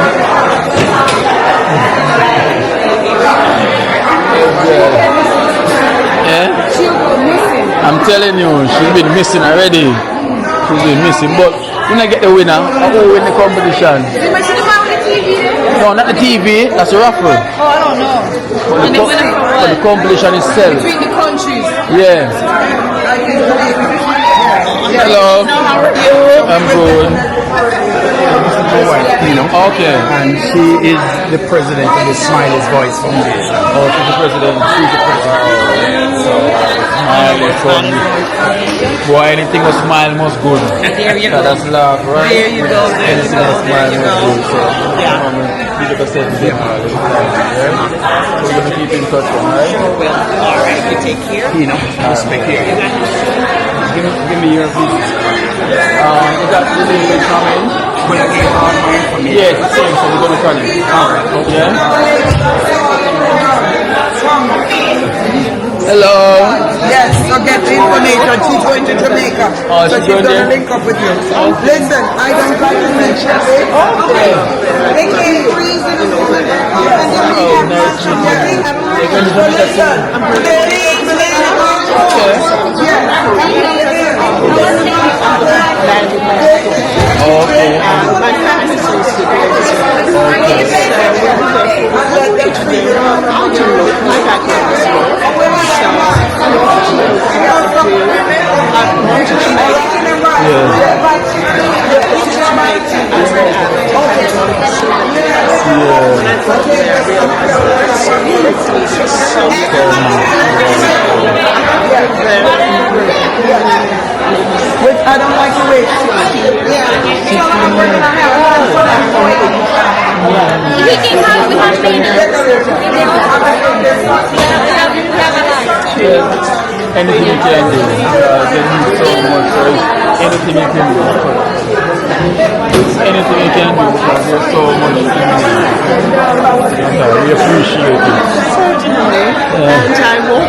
Yeah? I'm telling you, she's been missing already. But when I get the winner, I will win the competition. No, not the TV, that's a raffle. Oh, I don't know. For the competition itself. Between the countries. Yeah. Hello. How are you? I'm good. Okay. And she is the president of the Smiley's Voice Foundation. Oh, she's the president. She's the president. Smiley from boy, anything with smile must good. There you go. That's love, right? There you go. There you Anything go. with smile There you must go. good. So, people can say the same all the time, right? So we're gonna keep in touch, right? All right. You take care. Respect here. Give me your business. Is that the link will come in? When I get all my information. Yeah, it's the same, so we're gonna call it. Yeah? Hello. Yes, so get the information. She's going to Jamaica. Oh, so she's she's going going to there? link up with you. Listen, I don't like to mention it. Okay. They can't freeze in a moment. And then we have lunch and we have lunch. So listen, Okay. My family is so Which I don't like to wait. Anything you can do. They need so much. Anything you can do. Anything you can do because there's so much. We appreciate it. Certainly. And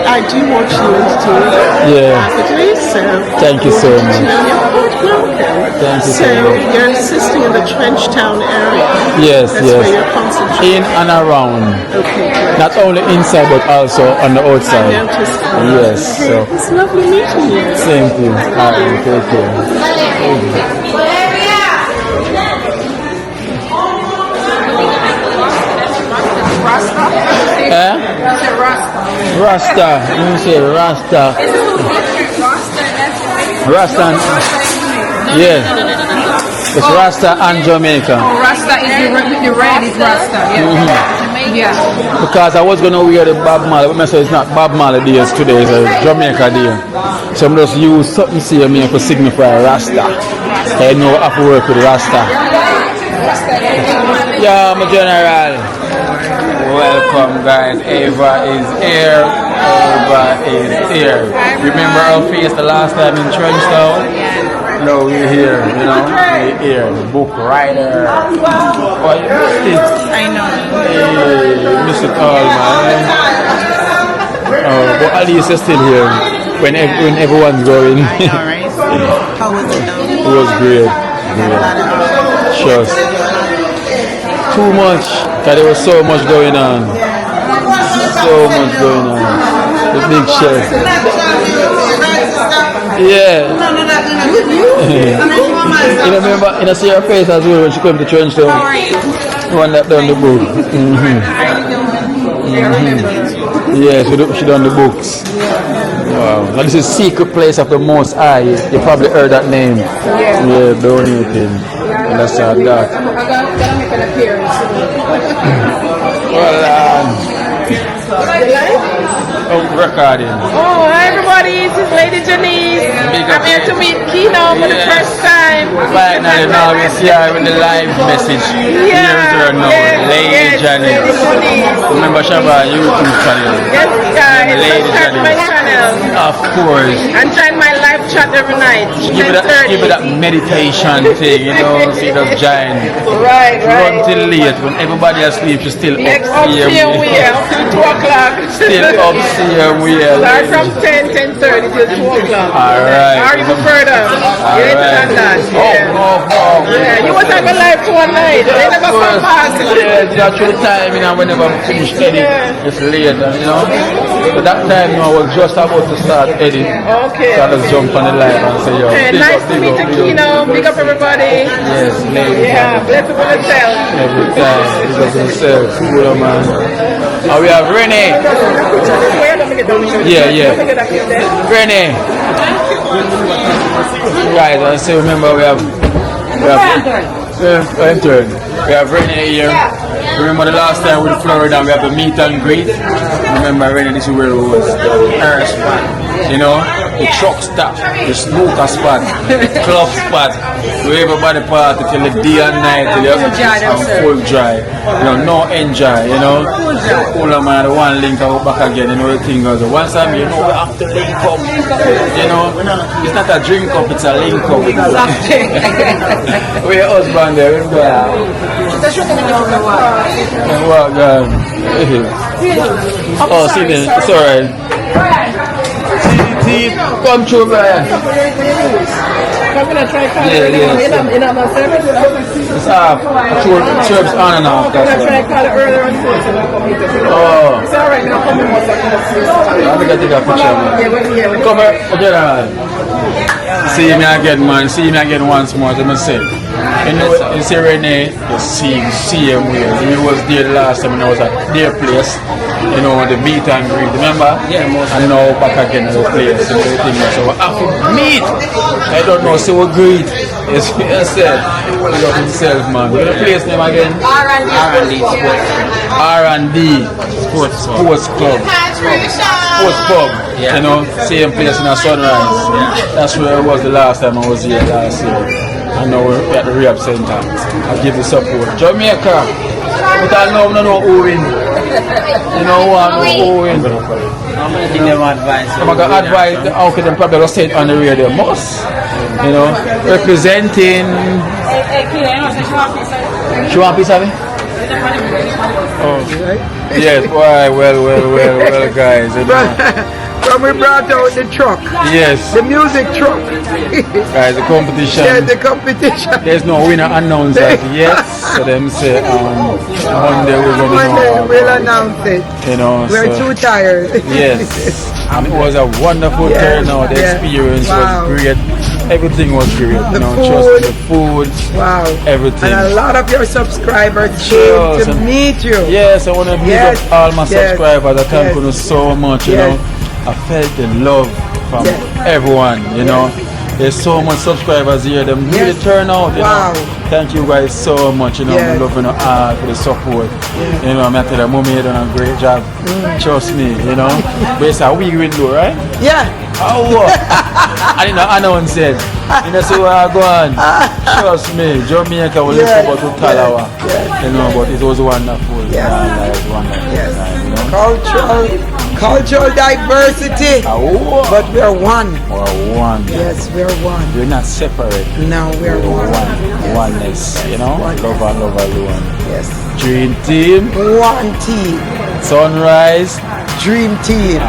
I do want you to packages. So thank you so much. You're quite welcome. Thank you So so much. you're assisting in the Trenchtown area. Yes, That's yes. where you're concentrating. In and around. Okay, great. Not only inside but also on the outside. I noticed that. Yes. Okay, So it's lovely meeting you. same thing. Alright, take care. Eh? Rasta. You say Rasta. Rasta. Yeah. It's Rasta and Jamaica. Oh, Rasta is the red is Rasta. Yeah. Yeah. Because I was going to wear the Bob Marley, but I said it's not Bob Marley days today, it's a Jamaica day. So I'm just use something see me to signify Rasta. I know I have to work with Rasta. Yeah, my general. Welcome guys, Ava is here. Ava is here. Remember our face the last time in Trenchtown? No, we're here, you know, we're here. The book writer. Oh, you missed it. I know. Hey, you missed it all, man. Oh, but at least you're still here when everyone's going. Alright. How was it though? It was great. Just too much. Because there was so much going on. So much going on. The big chef. Yeah. You remember, you see her face as well when she came to Trenchtown. One that done the book. Yeah, she done the books. Wow. Now this is Secret Place of the Most High. You probably heard that name. Yeah, donating. And that's our dark. I gotta make an appearance. Recording. Oh, hi everybody, this is Lady Janice. I'm here to meet Kino for the first time. Right now we see her with the live message. Here's her now, Lady Janice. Remember Shabba YouTube channel. Yes, guys. Lady Subscribe to my channel. Of course. And join my live chat every night. Give it that meditation thing, you know, see those giant. Right. Run till late when everybody asleep, she's still up here. Up to 2 o'clock. Still up here, Start from 10:30 till 2 o'clock. Alright. Or even further. You understand that? Yeah, you was on the live for one night. They never come back. Yeah, that's the time, you know, whenever I finish editing, it's late, you know. But that time, you know, I was just about to start editing. Okay. So I just jump on the live and say, yo, Okay, nice to meet you, Kino. Big up everybody. Yes, ladies. Yeah, bless up on yourself. Every time, big up yourself. Cool, man. And we have Renee. Yeah. Renee. Guys, I say remember we have Intern. We have Renee here. Remember the last time we were in Florida, we have the meet and greet. Remember Renee, this is where it was the air spot. You know, the truck stop, the snooker spot, the club spot. We everybody party till the day and night till the full dry. You know, no enjoy, you know. All of man, the one link out back again, you know the thing goes. Once time, you know, we have to link up. You know, it's not a drink up, it's a link up. We're husband there, we're going. Oh, see then, it's alright. See, come through, Brian. I'm gonna try calling in on my service. It's chirps on and off. I'm gonna try to call it earlier on. Oh. It's alright now. Come in one second. I think I take a picture, man. Come here, okay, see me again, man. See me again once more, let me say. You know, you see Renee, you see him where he was there last time when I was at their place. You know, the meet and greet, remember? Yeah, and now back again at the place and everything. So we have to meet. I don't know, so we greet. Yes, said. Look up himself, man. What's the place name again? R&D Sports Club. Sports Pub. Yeah. You know, same place in a Sunrise. Yeah. That's where I was the last time I was here last year. I know we're at the rehab center. I give the support. Jamaica. But I know who win. You know who win. I'm going to advise how can they probably say it on the radio. Most. You know, representing. She want a piece of it? Oh. Yes, why? Well, guys. You know. When we brought out the truck. Yes. The music truck. Guys, the competition. Yeah, the competition. There's no winner announced yet. So them say Monday we're going to know. We'll announce it. You know, we're too tired. Yes. And it was a wonderful turnout. The experience was great. Everything was great. The food. The food. Wow. Everything. And a lot of your subscribers came to meet you. Yes, I want to meet up all my subscribers. I thank you so much, you know. I felt the love from everyone, you know. There's so much subscribers here, them really turn out, you know. Thank you guys so much, you know. I'm loving all for the support. You know, I'm going to tell you, Mommy done a great job. Trust me, you know. But it's a week window, right? Yeah. Oh, I didn't know announce it. You know, so I go on. Trust me, Jamaica will look about to Talawa. You know, but it was wonderful. It was wonderful. You know? Cultural diversity, but we are one. We're one. Yes, we're one. We're not separate. No, we're one. Yes. Oneness, you know? Love alone. Yes. Dream team. One team. Sunrise. Dream team.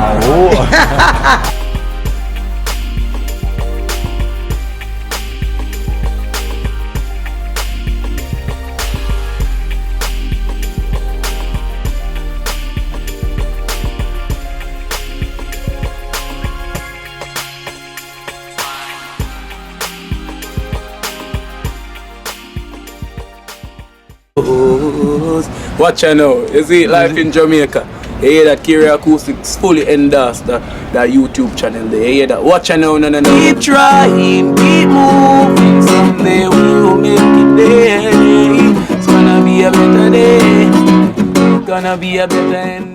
Watch out now. You see life in Jamaica. You hear that Kiri Acoustics fully endorsed that YouTube channel. You hear that? Watch out now, no. Keep trying, keep moving. Someday we'll make it there. It's gonna be a better day. Gonna be a better end.